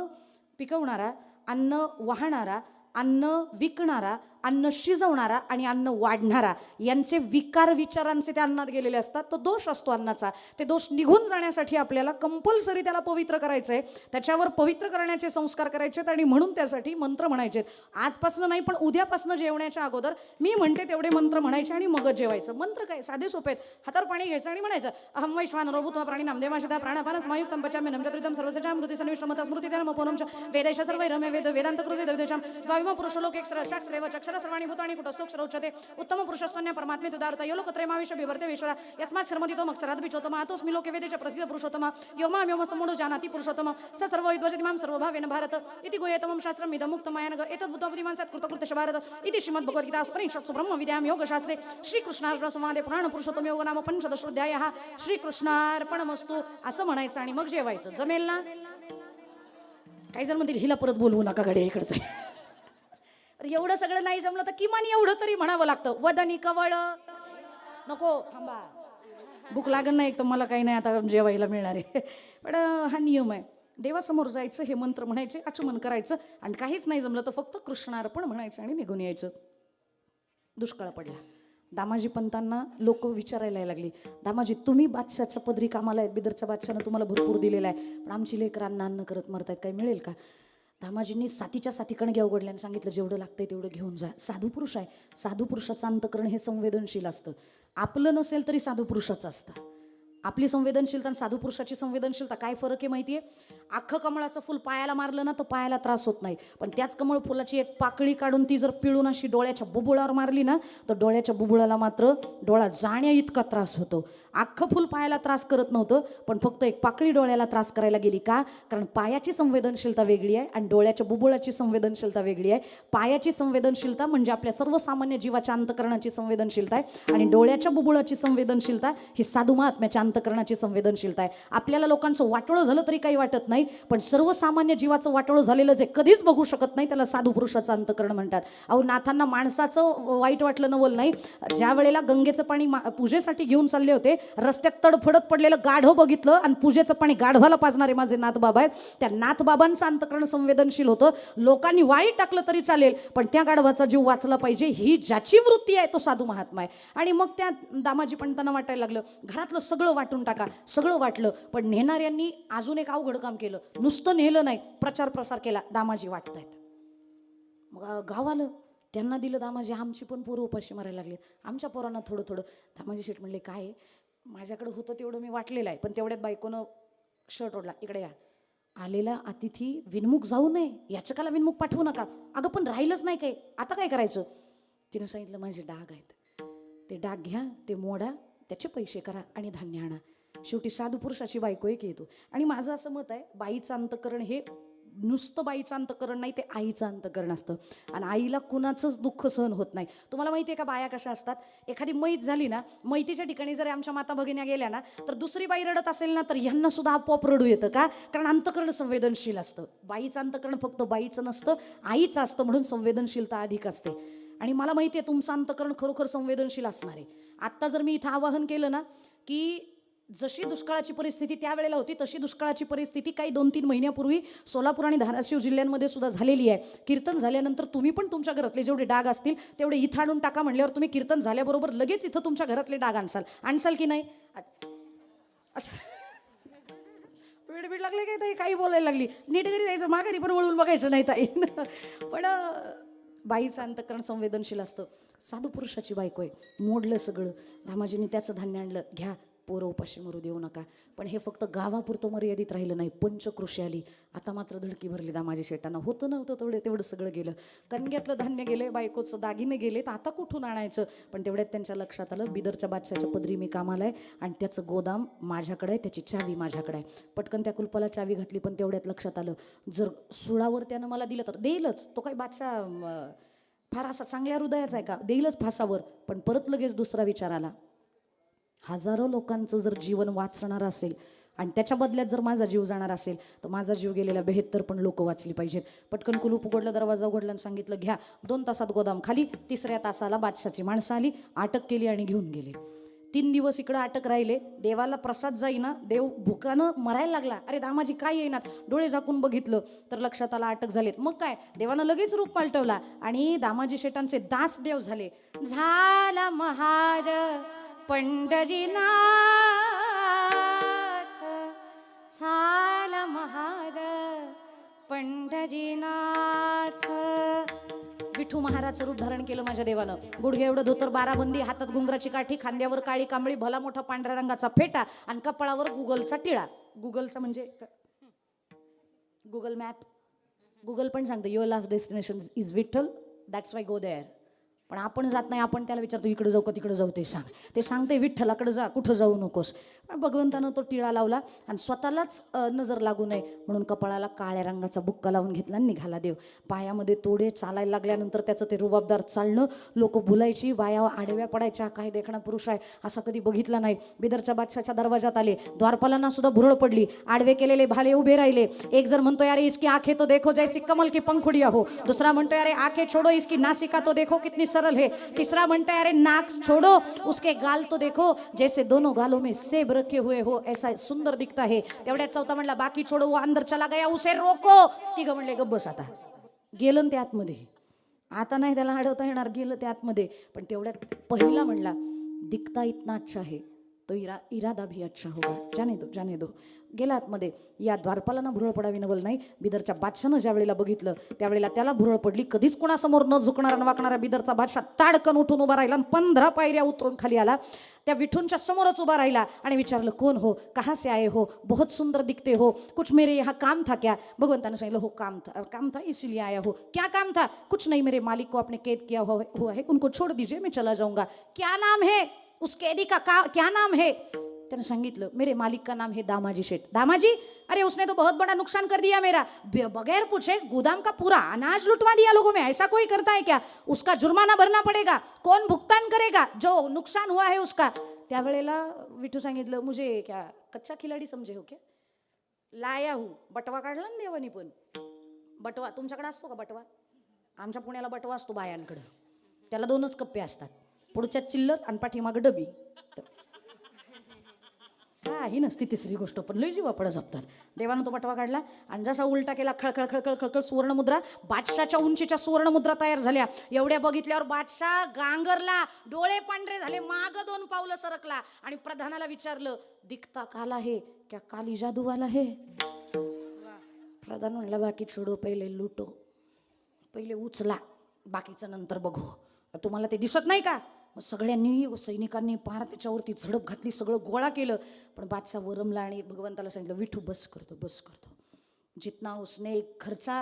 पिकवणारा, अन्न वाहणारा, अन्न विकणारा, अन्न शिजवणारा आणि अन्न वाढणारा यांचे विकार विचारांचे त्या अन्नात गेलेले असतात. तो दोष असतो अन्नाचा. ते दोष निघून जाण्यासाठी आपल्याला कंपल्सरी त्याला पवित्र करायचं आहे, त्याच्यावर पवित्र करण्याचे संस्कार करायचे आहेत. आणि म्हणून त्यासाठी मंत्र म्हणायचे. आजपासनं नाही पण उद्यापासनं जेवण्याच्या अगोदर मी म्हणते तेवढे मंत्र म्हणायचे आणि मगच जेवायचं. मंत्र काय साधे सोपे आहेत. हातावर पाणी घ्यायचं आणि म्हणायचं, अहम वैश्वानरो भूत्वा प्राणी नामदेवाशदा प्राणापान स्मयुक्तम पचाम्यनम चतुर्थम सर्वसचा मृति सन्विष्टमता स्मृति ध्यानम पूर्णम वेदैश सर्वैरमे वेद वेदांत कृते देवदेशाम द्वाविम पुरुषलोक एक शास्त्रेव चक्षर सर्वाणि भूतानि कुटस्थोक्षर उच्यते उत्तम पुरुषस्तन्य परमात्मे तुदारता यो लोकत्रयमाविश बिभर्ते विश्वरा यस्मात् शर्मदितो मक्षरात् बिचोतम आतोस्मि लोके वेदेच प्रथित पुरुषोत्तम यो मां व्योम समूढो जानाति पुरुषोत्तम स सर्व विद्वजति मां सर्वभावेन भारत इति गोयतमं शास्त्रम् इदं मुक्तमयानग एतद् बुद्धबुद्धिमान् सत्कृतकृत्यश भारत इति श्रीमद्भगवद्गीतासु उपनिषत्सु ब्रह्मविद्यां योगशास्त्रे श्रीकृष्णार्जुनसंवादे पुराण पुरुषोत्तम योग नाम पंचदशोऽध्यायः. श्रीकृष्णार्पणमस्तु असं म्हणायचं आणि मग जेवायचं. जमेल ना? काही जण म्हणतील हिला परत बोलवू नका गडे इकडे. एवढं सगळं नाही जमलं तर किमान एवढं तरी म्हणावं लागतं. वदनी कवळ नको, थांबा, भूक लागत नाही एक तर मला काही नाही आता जेवायला मिळणार आहे. पण हा नियम आहे. देवासमोर जायचं, हे मंत्र म्हणायचे, आचमन करायचं आणि काहीच नाही जमलं तर फक्त कृष्णार्पण म्हणायचं आणि निघून यायचं. दुष्काळ पडला. दामाजी पंतांना लोक विचारायला लागली, दामाजी तुम्ही बादशाच्या पदरी कामाला आहेत, बिदरच्या बादशानं तुम्हाला भरपूर दिलेला आहे, पण आमची लेकरांना अन्न करत मरतायत, काही मिळेल का? दामाजींनी साथीच्या साथी कणग्या उघडल्या आणि सांगितलं जेवढं लागतंय तेवढं घेऊन जा. साधू पुरुष आहे, साधू पुरुषाचं अंतकरण हे संवेदनशील असतं. आपलं नसेल तरी साधू पुरुषाचं असतं. आपली संवेदनशीलता आणि साधू पुरुषाची संवेदनशीलता काय फरक आहे माहिती आहे? अख्खं कमळाचं फुल पायाला मारलं ना तर पायाला त्रास होत नाही, पण त्याच कमळ फुलाची एक पाकळी काढून ती जर पिळून अशी डोळ्याच्या बुबुळावर मारली ना तर डोळ्याच्या बुबुळाला मात्र डोळा जाण्या इतका त्रास होतो. अख्खं फुल पायाला त्रास करत नव्हतं, पण फक्त एक पाकळी डोळ्याला त्रास करायला गेली. का? कारण पायाची संवेदनशीलता वेगळी आहे आणि डोळ्याच्या बुबुळाची संवेदनशीलता वेगळी आहे. पायाची संवेदनशीलता म्हणजे आपल्या सर्वसामान्य जीवाच्या अंतकरणाची संवेदनशीलता आहे आणि डोळ्याच्या बुबुळाची संवेदनशीलता ही साधू महात्म्याच्या अंतकरणाची संवेदनशीलता आहे. आपल्याला लोकांचं वाटोळं झालं तरी काही वाटत नाही, पण सर्वसामान्य जीवाचं वाटोळं झालेलं जे कधीच बघू शकत नाही त्याला साधू पुरुषाचं अंतकरण म्हणतात. अहो नाथांना माणसाचं वाईट वाटलं नवल नाही. ज्या वेळेला गंगेचं पाणी पूजेसाठी घेऊन चालले होते, रस्त्यात तडफडत पडलेलं गाढव बघितलं आणि पूजेचं पाणी गाढवाला पाजणारे माझे नाथबाबा आहेत. त्या नाथबाबांचं अंतकरण संवेदनशील होतं. लोकांनी वाळीत टाकलं तरी चालेल, पण त्या गाढवाचा जीव वाचला पाहिजे ही ज्याची वृत्ती आहे तो साधू महात्मा आहे. आणि मग त्या दामाजी पंतांना वाटायला लागलं घरातलं सगळं वाटून टाका. सगळं वाटलं, पण नेणाऱ्यांनी अजून एक अवघड काम केलं. नुसतं नेलं नाही, प्रचार प्रसार केला. दामाजी वाटतायत. मग गाव आलं, त्यांना दिलं. दामाजी आमची पण पोरं उपाशी मारायला लागली, आमच्या पोरांना थोडं थोडं. दामाजी शेठ म्हणले काय माझ्याकडे होतं तेवढं मी वाटलेलं आहे, पण तेवढ्यात बायकोनं शर्ट ओढला, इकडे या. आलेला अतिथी विनमुख जाऊ नये, याचं काला विनमुख पाठवू नका. अगं पण राहिलंच नाही काय, आता काय करायचं? तिनं सांगितलं माझे डाग आहेत, ते डाग घ्या, ते मोडा, त्याचे पैसे करा आणि धान्य आणा. शेवटी साधू पुरुषाची बायको एक येतो. आणि माझं असं मत आहे, बाईचं अंतकरण हे नुसतं बाईचं अंतकरण नाही, ते आईचं अंतकरण असतं. आणि आईला कुणाचंच दुःख सहन होत नाही. तुम्हाला माहिती आहे का बाया कशा असतात? एखादी मैत झाली ना, मैतीच्या ठिकाणी जर आमच्या माता भगिन्या गेल्या ना, तर दुसरी बाई रडत असेल ना तर यांना सुद्धा आपोआप रडू येतं. का? कारण अंतकरण संवेदनशील असतं. बाईचं अंतकरण फक्त बाईचं नसतं, आईचं असतं, म्हणून संवेदनशीलता अधिक असते. आणि मला माहिती आहे तुमचं अंतकरण खरोखर संवेदनशील असणार आहे. आत्ता जर मी इथं आवाहन केलं ना की जशी दुष्काळाची परिस्थिती त्यावेळेला होती तशी दुष्काळाची परिस्थिती काही 2-3 महिन्यापूर्वी सोलापूर आणि धाराशिव जिल्ह्यांमध्ये सुद्धा झालेली आहे. कीर्तन झाल्यानंतर तुम्ही पण तुमच्या घरातले जेवढे डाग असतील तेवढे इथं आणून टाका. म्हणल्यावर तुम्ही कीर्तन झाल्याबरोबर लगेच इथं तुमच्या घरातले डाग आणसाल की नाही? अच्छा, वेळ लागले काय ताई? काही बोलायला लागली. नीट घरी जायचं, माघारी पण वळून बघायचं नाही ताई. पण बाईचं अंतकरण संवेदनशील असतं. साधू पुरुषाची बायको आहे, मोडलं सगळं. दामाजींनी त्याचं धान्य आणलं, घ्या, पोरं उपाशी मरू देऊ नका. पण हे फक्त गावापुरतं मर्यादित राहिलं नाही, पंचकृषी आली. आता मात्र धडकी भरली दामाजी शेटांना. होतं नव्हतं तेवढं सगळं गेलं. कणग्यातलं धान्य गेले, बायकोचं दागिने गेले, तर आता कुठून आणायचं? पण तेवढ्यात त्यांच्या लक्षात आलं बिदरच्या बादशाच्या पदरी मी कामाला आहे आणि त्याचं गोदाम माझ्याकडे आहे, त्याची चावी माझ्याकडे आहे. पटकन त्या कुलपाला चावी घातली. पण तेवढ्यात लक्षात आलं जर सुळावर त्यानं मला दिलं तर देईलच. तो काही बादशाह फार असा चांगल्या हृदयाचा आहे का? देईलच फासावर. पण परत लगेच दुसरा विचार आला, हजारो लोकांचं जर जीवन वाचणार असेल आणि त्याच्या बदल्यात जर माझा जीव जाणार असेल तर माझा जीव गेलेला 72 पण लोक वाचली पाहिजेत. पटकन कुलूप उघडलं, दरवाजा उघडला आणि सांगितलं घ्या. 2 तासात गोदाम खाली. 3ऱ्या तासाला बादशाची माणसं आली, अटक केली आणि घेऊन गेले. 3 दिवस इकडं अटक राहिले. देवाला प्रसाद जाईना, देव भुकानं मरायला लागला. अरे दामाजी काय येईनात? डोळे झाकून बघितलं तर लक्षात आला अटक झालेत. मग काय, देवानं लगेच रूप पालटवला आणि दामाजी शेटांचे दास देव झाले. झाला महार पंढरीनाथ, झाला महार पंढरीनाथ. विठू महाराजचं रूप धारण केलं माझ्या देवानं. गुडघे एवढं धोतर, 12 बंदी, हातात घुंगराची काठी, खांद्यावर काळी कांबळी, भला मोठा पांढऱ्या रंगाचा फेटा आणि कपाळावर गुगलचा टिळा. गुगलचा म्हणजे गुगल मॅप. गुगल पण सांगतं your last destination is Vitthal, that's why go there. पण आपण जात नाही. आपण त्याला विचारतो इकडे जाऊ का तिकडे जाऊ, ते सांग. ते सांगते विठ्ठलाकडे जा, कुठं जाऊ नकोस. पण भगवंतानं तो टिळा लावला आणि स्वतःलाच नजर लागू नये म्हणून कपाळाला काळ्या रंगाचा बुक्का लावून घेतला आणि निघाला देव. पायामध्ये तोडे. चालायला लागल्यानंतर त्याचं ते रुबाबदार चालणं लोक भुलायची, बाया आडव्या पडायच्या. काय देखणा पुरुष आहे, असा कधी बघितला नाही. बिदरच्या बादशाच्या दरवाजात आले. द्वारपालांना सुद्धा भुरळ पडली. आडवे केलेले भाले उभे राहिले. एक जण म्हणतोय अरे इसकी आंखें तो देखो जैसी कमल की पंखुड़ियां हो. दुसरा म्हणतोय अरे आंखें छोड़ो इसकी नासिका तो देखो कितनी सरल है। तीसरा म्हणता है अरे नाक छोड़ो, उसके गाल तो देखो, जैसे दोनों गालों में सेब रखे हुए हो, ऐसा सुंदर दिखता है। तेवढ्यात चौथा म्हणला बाकी छोड़ो, वो अंदर चला गया, उसे रोको। तिघं म्हणले गप्प बस आता. गेलं ना त्या आतमध्ये. आता नाही त्याला अडवता येणार, गेलं त्या आतमध्ये. पण तेवढ्यात पहिला म्हणला दिखता इतना अच्छा है तो इरादा भी अच्छा होगा, जाने दो. गेला आतमध्ये. या द्वारपालांना भुरळ पडावी नवल नाही. बिदरच्या बादशानं ज्या वेळेला बघितलं त्यावेळेला त्याला भुरळ पडली. कधीच कोणासमोर न झुकणारा न वाकणारा बिदरचा बादशाह ताडकन उठून उभा राहिला आणि 15 पायऱ्या उतरून खाली आला. त्या विठूंच्या समोरच उभा राहिला आणि विचारलं कोण हो, कहाँ से आए हो, बहुत सुंदर दिखते हो, कुछ मेरे यहाँ काम था क्या? भगवंताने सांगितलं हो काम था इसीलिए आया हो. क्या काम था? कुछ नहीं, मेरे मालिक को आपने कैद किया हुआ है, उनको छोड़ दीजिए, मैं चला जाऊंगा. क्या नाम है उस कैदी का? क्या नाम है? त्याने सांगितलं मेरे मालिक का नाम है दामाजी शेठ. दामाजी? अरे उसने तो बहुत बड़ा नुकसान कर दिया मेरा, बगैर पूछे गोदाम का पूरा अनाज लुटवा दिया लोगों में. ऐसा कोई करता है क्या? उसका जुर्माना भरना पड़ेगा. कौन भुगतान करेगा जो नुकसान हुआ है उसका? त्यावेळेला विठू सांगितलं मुझे क्या कच्चा खिलाडी समजे हो क्या? लाया हूँ. बटवा काढला ना देवानी. पण बटवा तुमच्याकडे असतो का बटवा? आमच्या पुण्याला बटवा असतो बायांकडे. त्याला 2च कप्पे असतात, पुढच्या चिल्लर आणि पाठीमागं डबी. काही नसती तिसरी गोष्ट, पण लय जीवा पडत जपतात. देवानं तो बटवा काढला आणि जसा उलटा केला खळखळ खळखळ खळखळ सुवर्णमुद्रा. बादशाच्या उंचीच्या सुवर्णमुद्रा तयार झाल्या. एवढ्या बघितल्यावर बादशाह गांगरला, डोळे पांढरे झाले, माग 2 पावलं सरकला आणि प्रधानाला विचारलं दिखता काला है क्या काली जादू वाला है? प्रधान म्हणला बाकी छोडो, पहिले लुटो, पहिले उचला, बाकीचं नंतर बघू. तुम्हाला ते दिसत नाही का? सगळ्यांनी सैनिकांनी पार त्याच्यावरती झडप घातली, सगळं गोळा केलं. पण बादशाह वरमला आणि भगवंताला सांगितलं विठू बस करतो. जितना उसने खर्चा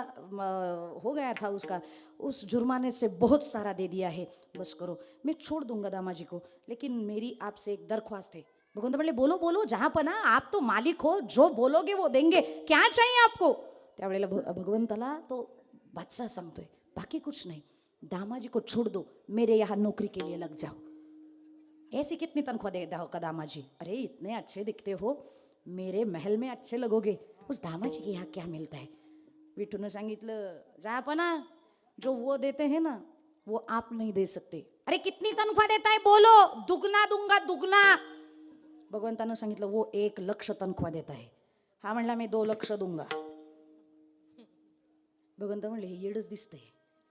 हो गया था उसका, उस जुर्माने से बहुत सारा दे दिया है, बस करो. मैं छोड़ दूंगा दामाजी को, लेकिन मेरी आपसे एक दरख्वास्त है. भगवंत बोले बोलो जहाँ पना, आप तो मालिक हो, जो बोलोगे वो देंगे, क्या चाहिए आपको? त्यावेळेला भगवंताला तो बादशाह सांगतोय बाकी कुछ नहीं, दामाजी को छोड़ दो, मेरे यहाँ नौकरी के लिए लग जाओ. ऐसी कितनी तनख्वाह दे दो का दामाजी? अरे इतने अच्छे दिखते हो, मेरे महल में अच्छे लगोगे, उस दामाजी के यहाँ क्या मिलता है? विठूने सांगितलं जहाँपना, जो वो देते हैं ना वो आप नहीं दे सकते. अरे कितनी तनख्वाह देता है? बोलो. दुगना दूंगा, दुगना. भगवंतानं सांगितलं वो 1 लाख तनख्वाह देता है. हा म्हणला मी 2 लाख दूंगा. भगवंत म्हणले हे येडच दिसतंय,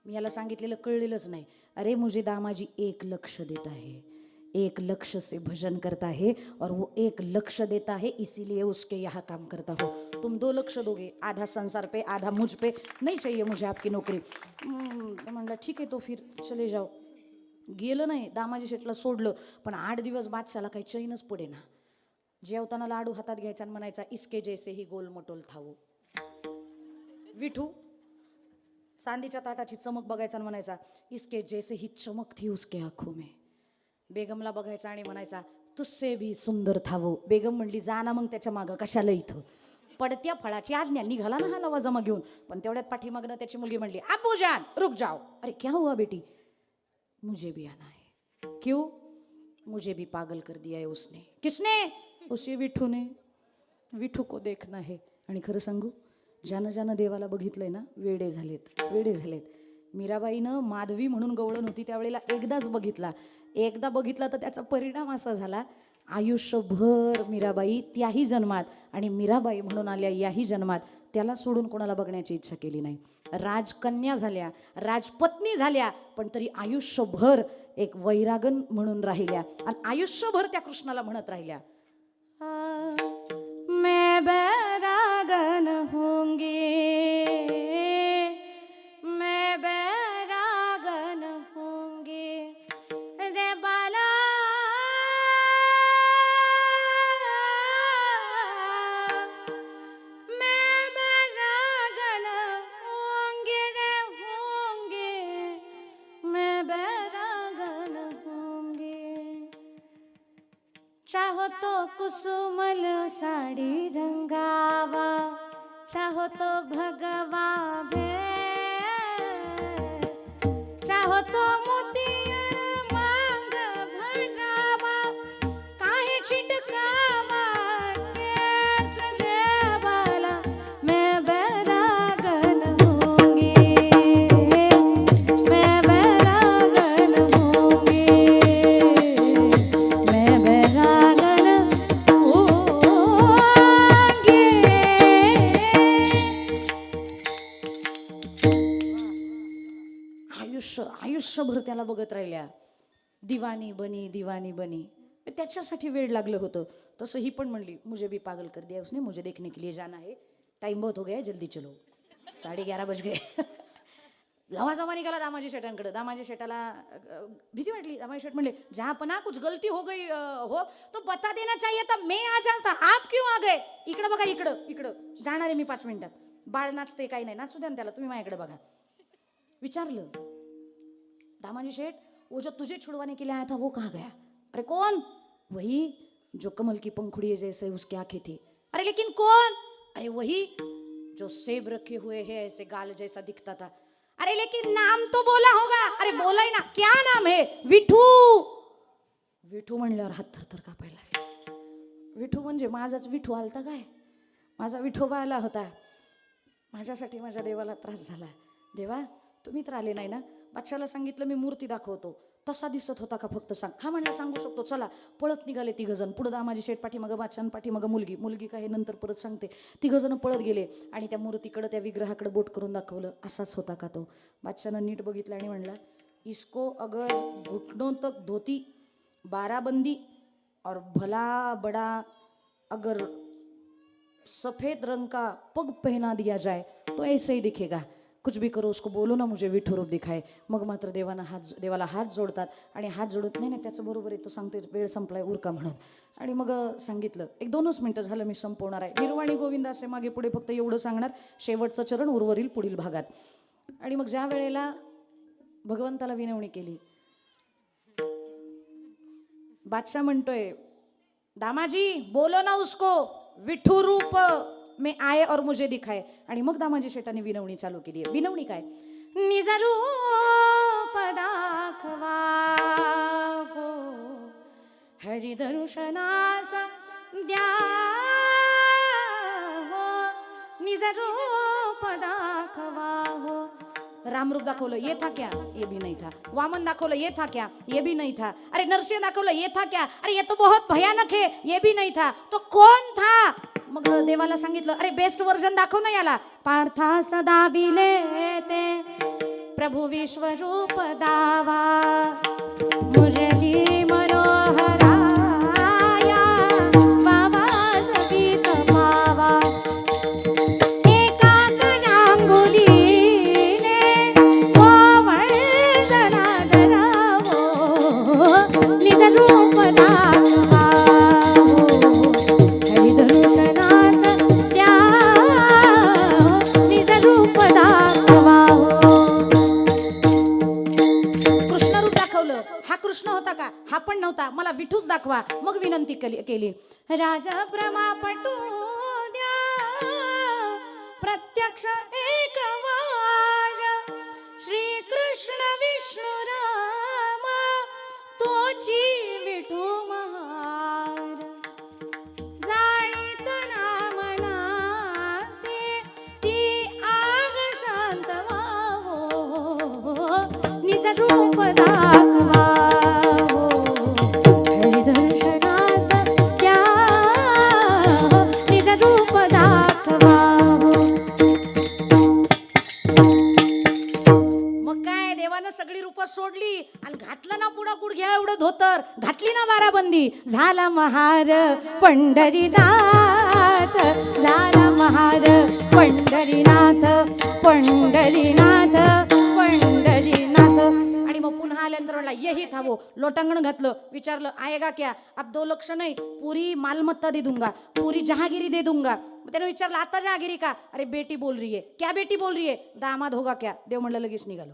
मी याला सांगितलेलं कळलेलंच नाही. अरे मुझे दामाजी 1 लाख देता है, 1 लाख से भजन करता है और वो 1 लाख देता है, इसीलिए उसके यहाँ काम करता हो. तुम 2 लाख दोगे, आधा संसार पे आधा मुझ पे, नहीं चाहिए मुझे आपकी नौकरी. तो म्हणला ठीक आहे तो फिर चले जाओ. गेलं नाही, दामाजी शेठला सोडलं. पण 8 दिवस बादशाला काही चैनच पडे ना. जेवताना लाडू हातात घ्यायचा आणि म्हणायचा इसके जैसे ही गोल मटोल थावो. विठू चांदीच्या ताटाची चमक बघायचा आणि म्हणायचा इसके जैसे ही चमक थी उसके आंखों में. बेगमला बघायचा आणि म्हणायचा तुझसे भी सुंदर थावो. बेगम म्हणली जा ना मग त्याच्या मागं, कशाला इथं? पडत्या फळाची आज्ञा. निघाला ना हा लवाजमा घेऊन. पण तेवढ्यात पाठीमागनं त्याची मुलगी म्हणली अब्बूजान रुक जाओ. अरे क्या हुआ बेटी? मुझे भी आना है. क्यों? मुझे भी पागल कर दिया है उसने. किसने? उसी विठू ने. विठू को देखना है. आणि खरं सांगू, ज्यानं देवाला बघितलंय ना वेडे झालेत. मीराबाईनं माधवी म्हणून गवळण होती त्यावेळेला एकदाच बघितला. एकदा बघितला तर त्याचा परिणाम असा झाला, आयुष्यभर मीराबाई त्याही जन्मात आणि मीराबाई म्हणून आल्या याही जन्मात त्याला सोडून कोणाला बघण्याची इच्छा केली नाही. राजकन्या झाल्या, राजपत्नी झाल्या, पण तरी आयुष्यभर एक वैरागन म्हणून राहिल्या आणि आयुष्यभर त्या कृष्णाला म्हणत राहिल्या मैं बैरागन होंगी, मैं बैरागन होंगी रे बाला. मैं बैरागन होंगी रे होंगी, मैं बैरागन होंगी. चाहो तो कुसुमल साड़ी रंगावा, चाहो तो भगवा भेष, चाहो तो मोतियन मांग भरावा, काहे छिटकावा केस देवाला. मैं बैरागन होंगी, मैं बैरागन आयुष्यभर त्याला बघत राहिल्या, दिवानी बनी दिवानी बनी. त्याच्यासाठी वेळ लागलं होतं. तसं ही पण म्हणली, मुझे भी पागल कर दिया उसने, मुझे देखने के लिए जाना है, टाइम बहुत हो गया, जल्दी चलो. 11:30 बज गए. लवाजमा निघाला दामाजी शेटांकडे. दामाजी शेटाला भीती वाटली. दामाजी शेट म्हणले, जहापना कुछ गलती हो गई हो तो बता देना चाहिए था, मैं आ जाता, आप क्यों आ गए. इकडं बघा, इकडं जाणार आहे मी 5 मिनिटात. बाळ नाचते, काही नाही, नाचू द्या ना त्याला, तुम्ही माझ्याकडे बघा. विचारलं, दामाजी शेठ, वो जो तुझे छुड़वाने के लिए आया था वो कहाँ गया. अरे कौन. वही जो कमल की पंखुड़ी जैसे उसकी आंखें थी. अरे लेकिन कौन. अरे वही जो सेब रखे हुए है ऐसे गाल जैसा दिखता था. अरे लेकिन नाम तो बोला होगा. अरे बोला ही ना. क्या नाम है. विठू. विठू म्हणल्यावर हात थरथर कापायला लागले. विठू म्हणजे माझाच विठू आलता काय. माझा विठोबा आला होता. माझ्यासाठी माझ्या देवाला त्रास झाला. देवा तुम्ही तर आले नाही ना. बादशाला सांगितलं मी मूर्ती दाखवतो, तसा दिसत होता का फक्त सांग. हा म्हणला सांगू शकतो. चला पळत निघाले 3 जण. पुढं दामाजी शेठ पाठी मग बादशाह पाठी मग मुलगी काय नंतर परत सांगते. 3 जण पळत गेले आणि त्या मूर्तीकडे त्या विग्रहाकडे बोट करून दाखवलं. असाच होता का तो. बादशानं नीट बघितलं आणि म्हणला, इसको अगर घुटनों तक धोती 12 बंदी और भला बड़ा अगर सफेद रंग का पग पहना दिया जाए तो ऐसे ही दिखेगा. कुछ भी करो उसको बोलो ना मुझे विठू रूप दिखाए. मग मात्र देवाला हात जोडतात आणि हात जोडत नाही त्याचं बरोबर आहे. तो सांगतोय वेळ संपलाय उरका म्हणून. आणि मग सांगितलं 1-2च मिनिटं झालं मी संपवणार आहे. निर्वाणी गोविंद असे मागे पुढे फक्त एवढं सांगणार. शेवटचं चरण उर्वरील पुढील भागात. आणि मग ज्या वेळेला भगवंताला विनवणी केली, बादशाह म्हणतोय, दामाजी बोलो ना उसको विठू रूप में आए और मुझे दिखाए. आणि मग दामाजी शेटाने विनवणी चालू केली आहे. विनवणी काय. निज रूप दाखवा हो, हरि दर्शनास द्या हो, निज रूप दाखवा हो. रामरूप दाखवलं, ये था क्या, ये भी नहीं था. वामन दाखवलं, ये था क्या, ये भी नहीं था. अरे नरसिंह दाखवलं, ये था क्या, अरे ये तो बहुत भयानक है, ये भी नहीं था. तो कौन था. मग देवाला सांगितलं, अरे बेस्ट वर्जन दाखव ना याला. पार्था सदा विलेते प्रभु विश्वरूप दावा, मुरली मनोहराया बाबाज गीत पावा. एका कणांगुलीने गोवर्धना धरावो, निज रूप दाखवा कृष्ण होता का. हा पण नव्हता. मला विठूच दाखवा. मग विनंती केली, राजा ब्रह्मा पटू द्या प्रत्यक्ष एक वार, श्री कृष्ण विष्णू राम तोची विठू महार. जाणीत नाम नासे ती आग शांत व्हावो, निज रूप दाखवा सगळी रूप सोडली आणि घातलं ना पुढं गुडघ्या एवढं धोतर, घातली ना 12 बंदी. झाला महार पंढरीनाथ, झाला महार पंढरीनाथ, पंढरीनाथ, पंढरीनाथ. आणि मग पुन्हा आल्यानंतर म्हणला यही था वो. लोटांगण घातलं. विचारलं आएगा क्या. अब 2 लक्ष नाही, पूरी मालमत्ता दे दूंगा, पूरी जहागिरी दे दूंगा. त्याने विचारलं आता जहागिरी का. अरे बेटी बोल रही है. क्या बेटी बोल रही है. दामाद होगा क्या. देव म्हणलं लगेच निघालो.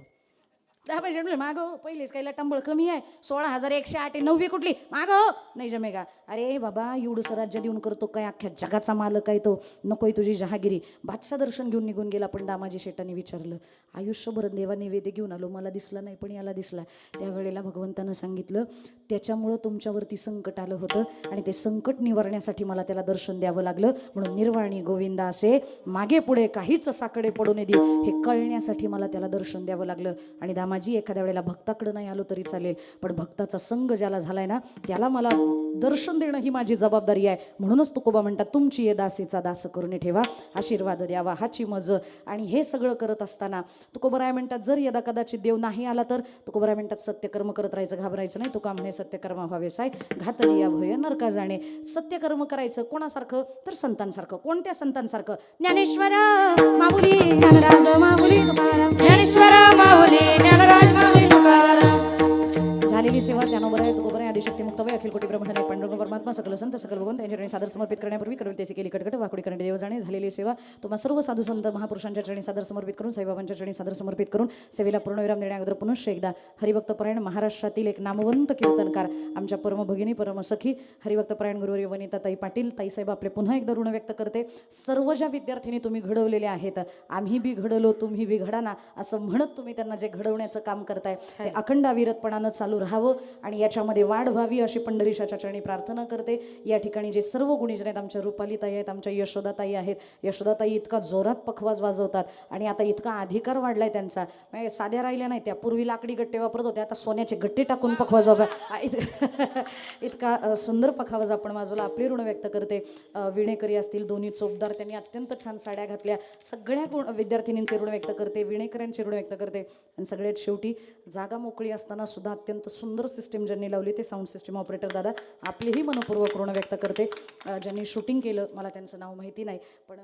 10 पैसे म्हणले मागो, पहिलेच काही टंबळ कमी आहे. 16,108 9वी कुठली मागो, नाही जमेगा. अरे बाबा एवढंसं राज्य देऊन करतो काय, अख्ख्या जगाचा मालक आहे तो, नकोय तुझी जहागिरी. बादशाह दर्शन घेऊन निघून गेला. पण दामाजी शेटाने विचारलं, आयुष्यभर देवा नैवेद्य घेऊन आलो, मला दिसला नाही पण याला दिसला. त्यावेळेला भगवंतानं सांगितलं, त्याच्यामुळं तुमच्यावरती संकट आलं होतं आणि ते संकट निवारण्यासाठी मला त्याला दर्शन द्यावं लागलं. म्हणून निर्वाणी गोविंदा असे मागे पुढे काहीच साकडे पडू नये हे कळण्यासाठी मला त्याला दर्शन द्यावं लागलं. आणि माझी एखाद्या वेळेला भक्ताकडे नाही आलो तरी चालेल, पण भक्ताचा संग ज्याला झालाय ना त्याला मला दर्शन देणं ही माझी जबाबदारी आहे. म्हणूनच तुकोबा म्हणतात, तुमची ये दासीचा दास करून ठेवा, आशीर्वाद द्यावा हाची मज. आणि हे सगळं करत असताना तुकोबराय म्हणतात, जर यदा कदाचित देव नाही आला तर तुकोबराय म्हणतात, सत्यकर्म करत राहायचं, घाबरायचं नाही. तुका म्हणे सत्यकर्म व्हावे साय, घातली या भय नरका जाणे. सत्यकर्म करायचं कोणासारखं तर संतांसारखं. कोणत्या संतांसारखं? ज्ञानेश्वर माऊली ज्ञानराज माऊली तुकाराम, ज्ञानेश्वर माऊली ज्ञानराज माऊली तुकाराम. झालेली सेवा ज्ञानोबर आहे तुकोबराय आदिशक्ती मुक्तवय अखिल कोटी ब्रह्मांड नायक पांडुरंग परमात्मा सकल संत सकल भगवंत यांच्या चरणी सादर समर्पित करण्यापूर्वी करून त्याची केली कटकट वाकुडी करणे देव जाणे. झालेली सेवा तुम्हा सर्व साधू संत महापुरुषांच्या चरणी सादर समर्पित करून, साईबाबांच्या चरणी सादर समर्पित करून सेवेला पूर्णविराम देण्याअगोदर पुनश्च एकदा हरिभक्तपरायण महाराष्ट्रातील एक नामवंत कीर्तनकार, आमच्या परमभगिनी परमसखी हरिभक्तपरायण गुरुवर्य वनिताताई पाटील ताईसाहेब आपले पुन्हा एकदा ऋण व्यक्त करते. सर्व ज्या विद्यार्थिनी तुम्ही घडवलेल्या आहेत, आम्ही बी घडवलो तुम्ही बी घडा ना, असं म्हणत तुम्ही त्यांना जे घडवण्याचं काम करताय ते अखंड अविरतपणानं चालू राहावं आणि याच्यामध्ये वाढ व्हावी अशी पंढरीशाच्या चरणी प्रार्थना करते. या ठिकाणी जे सर्व गुणीजन आहेत, आमच्या रुपालीताई आहेत, आमच्या यशोदाताई आहेत. यशोदाताई इतका जोरात पखवाज वाजवतात आणि आता इतका अधिकार वाढलाय त्यांचा, म्हणजे साध्या राहिल्या नाही त्या. पूर्वी लाकडी गट्टे वापरत होते, आता सोन्याचे गट्टे टाकून पखवाज इतका सुंदर पखवाज आपण वाजवला. आपले ऋण व्यक्त करते. विणेकरी असतील दोन्ही चोपदार, त्यांनी अत्यंत छान साड्या घातल्या. सगळ्या विद्यार्थिनींचे ऋण व्यक्त करते, विणेकऱ्यांचे ऋण व्यक्त करते. आणि सगळ्यात शेवटी जागा मोकळी असताना सुद्धा अत्यंत सुंदर सिस्टीम ज्यांनी लावली ते साऊंड सिस्टीम ऑपरेटर दादा, आपलेही मनपूर्वक ऋण व्यक्त करते. ज्यांनी शूटिंग केलं, मला त्यांचं नाव माहिती नाही, पण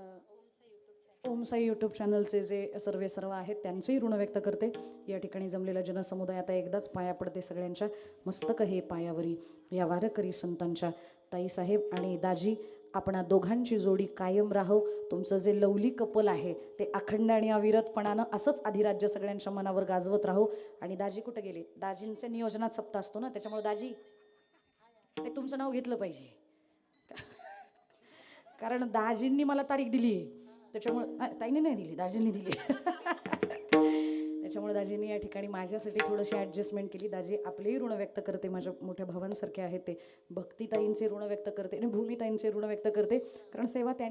ओमसाई यूट्यूब चॅनलचे जे सर्व आहेत त्यांचेही ऋण व्यक्त करते. या ठिकाणी जमलेला जनसमुदाय आता एकदाच पाया पडते सगळ्यांच्या. मस्तक हे पायावरी या वारकरी संतांच्या. ताईसाहेब आणि दाजी, आपणा दोघांची जोडी कायम राहो. तुमचं जे लवली कपल आहे ते अखंड आणि अविरतपणानं असंच अधिराज्य सगळ्यांच्या मनावर गाजवत राहो. आणि दाजी कुठं गेले? दाजींच्या नियोजनात सप्ताह असतो ना, त्याच्यामुळे दाजी तुमचं नाव घेतलं पाहिजे, कारण दाजींनी मला तारीख दिली आहे, त्याच्यामुळे ताईने नाही दिली, दाजींनी दिली. त्याच्यामुळे दाजींनी या ठिकाणी माझ्यासाठी थोडीशी ॲडजस्टमेंट केली. दाजी आपलेही ऋण व्यक्त करते, माझ्या मोठ्या भावांसारखे आहेत ते. भक्तिताईंचे ऋण व्यक्त करते आणि भूमिताईंचे ऋण व्यक्त करते, कारण सेवा त्यांची